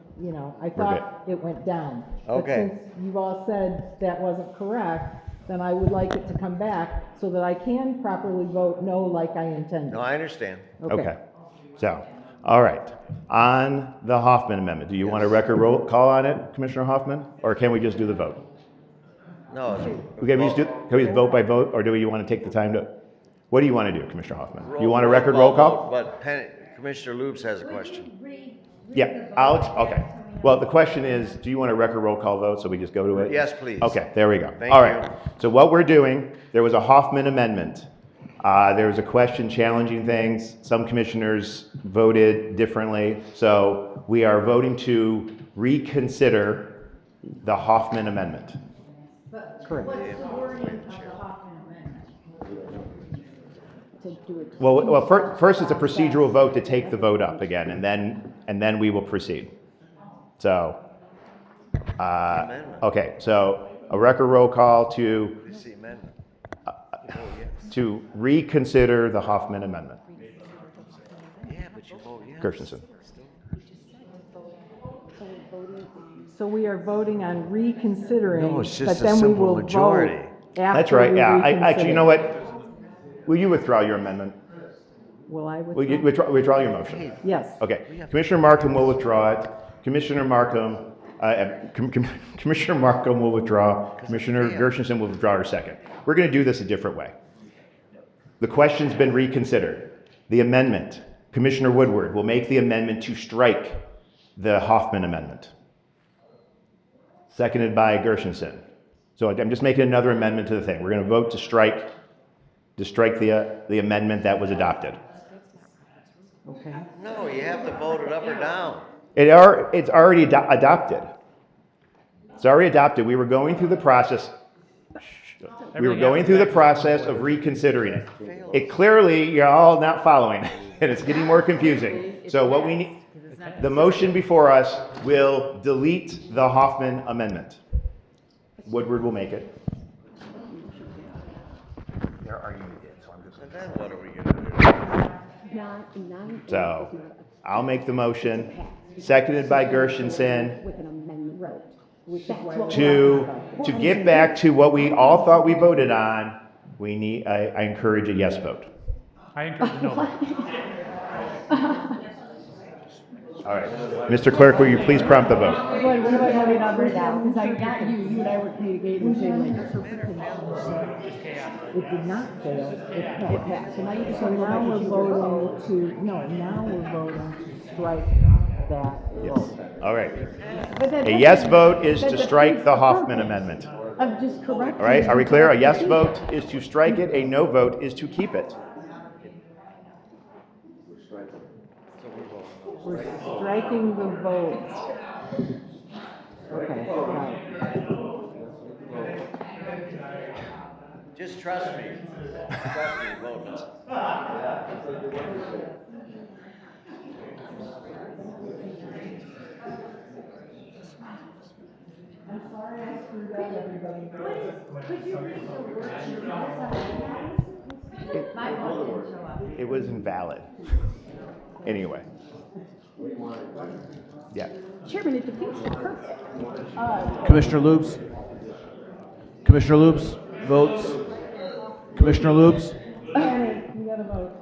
I thought it went down. Okay. But since you've all said that wasn't correct, then I would like it to come back so that I can properly vote no like I intended. No, I understand. Okay. So, all right. On the Hoffman amendment, do you want a record roll call on it, Commissioner Hoffman? Or can we just do the vote? No. Can we just vote by vote, or do you want to take the time to? What do you want to do, Commissioner Hoffman? You want a record roll call? But Commissioner Loops has a question. Yeah, okay. Well, the question is, do you want a record roll call vote, so we just go to it? Yes, please. Okay, there we go. Thank All you. right. So what we're doing, there was a Hoffman amendment. There was a question challenging things. Some commissioners voted differently. So we are voting to reconsider the Hoffman amendment. Correct. What's the wording of the Hoffman amendment? Well, first it's a procedural vote to take the vote up again, and then we will proceed. So, okay. So a record roll call to reconsider the Hoffman amendment. Yeah, but you vote yes. Gershenson. So we are voting on reconsidering, No, it's but just a then we simple will majority. vote after That's right, we yeah. reconsider. Actually, you know what? Will you withdraw your amendment? Will I Will you withdraw? withdraw your motion? Yes. Okay. Commissioner Markham will withdraw it. Commissioner Markham, Commissioner Markham will withdraw. Commissioner Gershenson will withdraw her second. We're going to do this a different way. The question's been reconsidered. The amendment, Commissioner Woodward will make the amendment to strike the Hoffman amendment. Seconded by Gershenson. So I'm just making another amendment to the thing. We're going to vote to strike the amendment that was adopted. Okay. No, you have to vote it up or down. It's already adopted. It's already adopted. We were going through the process. We were going through the process of reconsidering it. It clearly, you're all not following, and it's getting more confusing. So what we need, the motion before us will delete the Hoffman amendment. Woodward will make it. They're arguing again, so I'm just. And then what are we going to do? So I'll make the motion, seconded by Gershenson, to get back to what we all thought we voted on. We need. I encourage a yes vote. I encourage a no vote. All right, Mr. Clerk, will you please prompt the vote? What about having number now? Because I got you and I were communicating saying like. It did not fail, it passed. So now you're just going to go back and now we're voting to strike that vote. All right. But A yes vote is to strike the Hoffman amendment. Of just correcting. All right, are we clear? A yes vote is to strike it, a no vote is to keep it. We're striking the vote. Okay, right. Just trust me. Trust me, vote no. I'm sorry I screwed up everybody. Could you read the word? It was invalid. Anyway. Yeah. Chairman, it defeats the purpose. Commissioner Lubes? Commissioner Lubes votes. Commissioner Lubes? You gotta vote.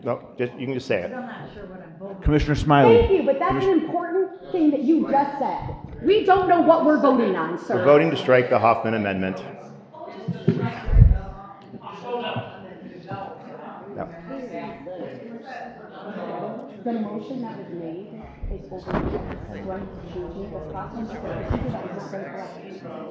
No, you can just say it. I'm not sure what I'm voting. Commissioner Smiley? Thank you, but that's an important thing that you just said. We don't know what we're voting on, sir. We're voting to strike the Hoffman amendment. No. The motion that was made is over run changing the process that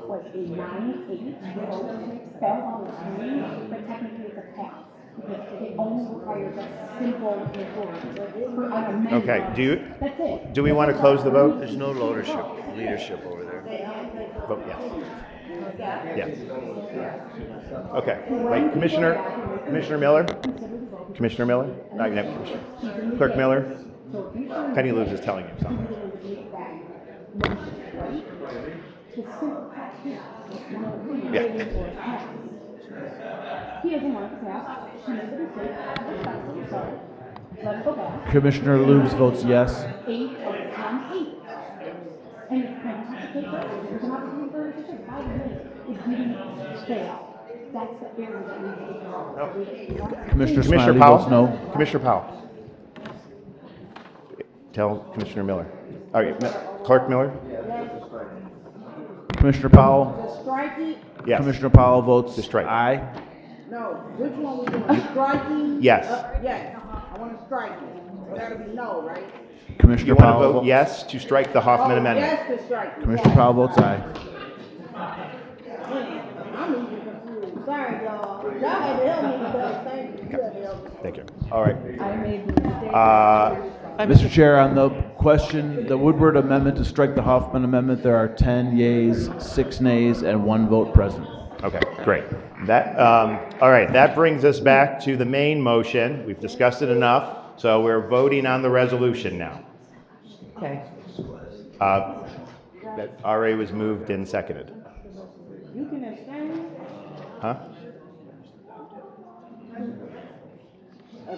was a 9-8 vote to expel on the screen, but technically it's a pass. Because it only requires a simple majority for an amendment. Okay, That's it. do we want to close the vote? There's no leadership over there. Vote yes. Yes. Okay, wait, Commissioner Miller? Commissioner Miller? No, Commissioner. Clerk Miller? Penny Lubes is telling you something. Yeah. He doesn't want to pass. She made the mistake. Let it go back. Commissioner Lubes votes yes. 8 votes on 8. And it's going to have to take place. There's an opportunity for a decision. 5 minutes. It didn't fail. That's the area that needs to be corrected. Commissioner Smiley Powell? votes no. Commissioner Powell. Tell Commissioner Miller. All right, Clerk Miller? Commissioner Powell? Strike it? Yes. Commissioner Powell votes strike. aye. No, which one we doing? Striking? Yes. Yes, I want to strike it. So that'll be no, right? Commissioner You want to Powell vote yes to strike the Hoffman amendment? Yes to strike it. Commissioner Powell votes aye. I'm even confused. Sorry, y'all. Y'all had to help me because thank you. You had to help me. Thank you. All right. I made the mistake. Mr. Chair, on the question, the Woodward amendment to strike the Hoffman amendment, there are 10 yeas, 6 nays, and 1 vote present. Okay, great. All right, that brings us back to the main motion. We've discussed it enough, so we're voting on the resolution now. Okay. That RA was moved and seconded. You can abstain. Huh?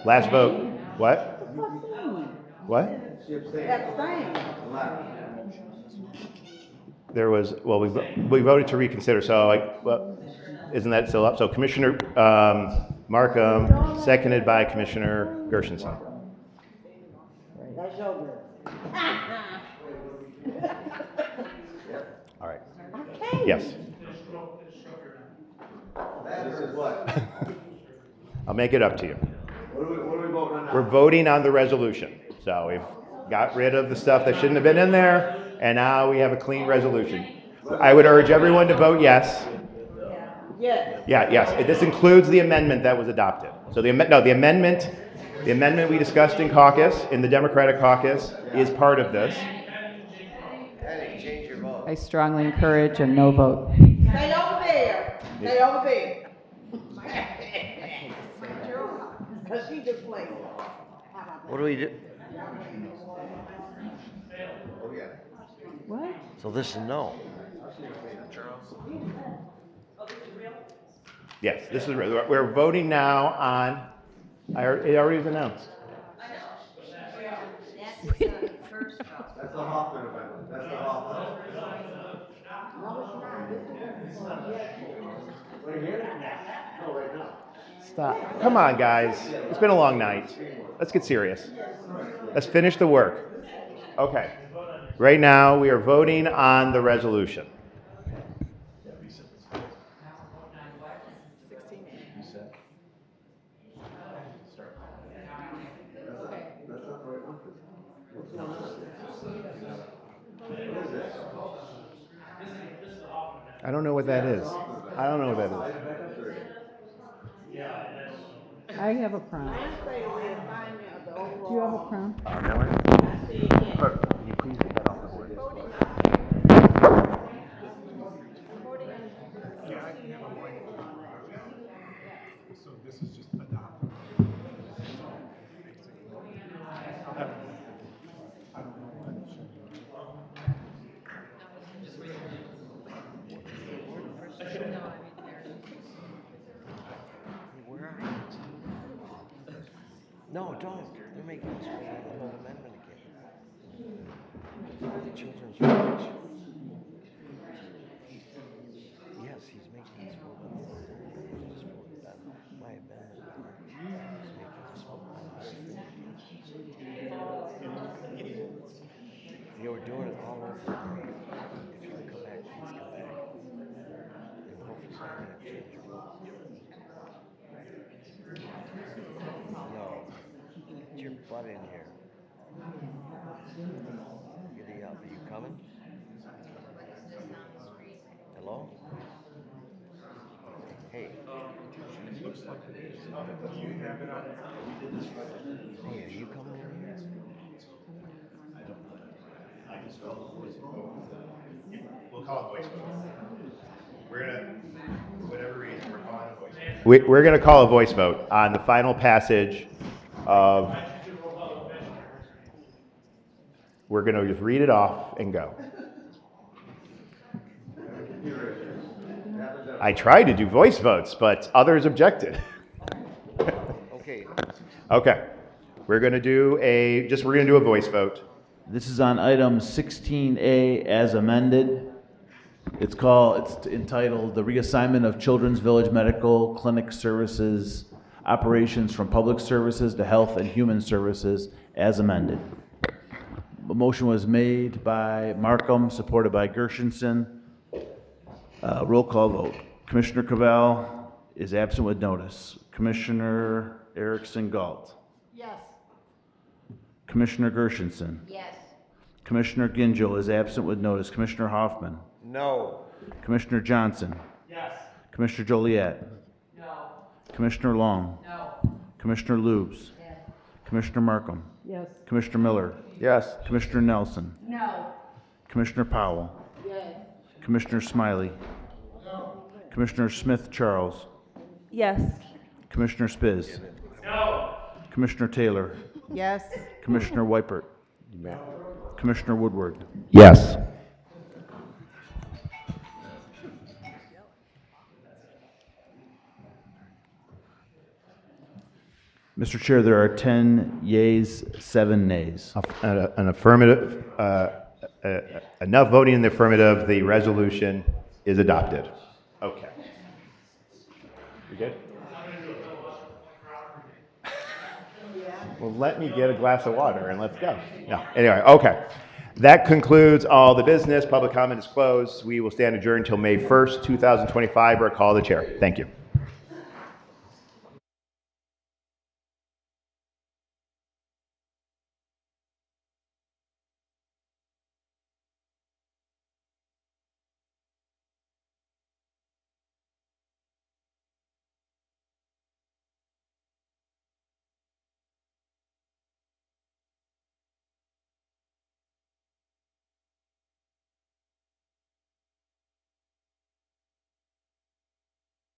Last vote. What? What? There was, well, we voted to reconsider, so isn't that still up? So Commissioner Markham, seconded by Commissioner Gershenson. That's your girl. All right. Okay. Yes. I'll make it up to you. What are we voting on now? We're voting on the resolution. So we've got rid of the stuff that shouldn't have been in there, and now we have a clean resolution. I would urge everyone to vote yes. Yes. Yeah, yes. This includes the amendment that was adopted. So the amendment we discussed in caucus, in the Democratic caucus, is part of this. Change your vote. I strongly encourage a no vote. Stay over there. Stay over there. Because she just played. What do we do? What? So this is no. Yes, this is, we're voting now on, it already was announced. That's the Hoffman amendment. That's the Hoffman. Right here? No, right now. Stop. Come on, guys. It's been a long night. Let's get serious. Let's finish the work. Okay. Right now, we are voting on the resolution. I don't know what that is. I don't know what that is. I have a prompt. Do you have a prompt? Can you please get that off the board? So this is just adopted. No, don't. They're making us vote on the whole amendment again. For the children's village. Yes, he's making us vote on the whole thing. Just voted on my amendment. He's making us vote on the whole thing again. Yeah, we're doing it all over again. If you want to come back, please come back. And hopefully you can change your vote. No. Get your butt in here. Giddy up. Are you coming? Hello? Hey. Hey, are you coming in here? We'll call a voice vote. We're gonna, for whatever reason, we're calling a voice vote. We're gonna call a voice vote on the final passage of. We're gonna just read it off and go. I tried to do voice votes, but others objected. Okay. Okay. We're gonna do a voice vote. This is on item 16A as amended. It's entitled The Reassignment of Children's Village Medical Clinic Services Operations from Public Services to Health and Human Services as amended. A motion was made by Markham, supported by Gershenson. Roll call vote. Commissioner Cavell is absent with notice. Commissioner Erickson Galt. Yes. Commissioner Gershenson. Yes. Commissioner Gingill is absent with notice. Commissioner Hoffman. No. Commissioner Johnson. Yes. Commissioner Joliet. No. Commissioner Long. No. Commissioner Lubes. Yes. Commissioner Markham. Yes. Commissioner Miller. Yes. Commissioner Nelson. No. Commissioner Powell. Yes. Commissioner Smiley. No. Commissioner Smith Charles. Yes. Commissioner Spiz. No. Commissioner Taylor. Yes. Commissioner Weipert. Commissioner Woodward. Yes. Mr. Chair, there are 10 yeas, 7 nays. An affirmative, enough voting in the affirmative, the resolution is adopted. Okay. You good? Well, let me get a glass of water and let's go. No, anyway, okay. That concludes all the business. Public comment is closed. We will stand adjourned until May 1st, 2025, or call the chair. Thank you.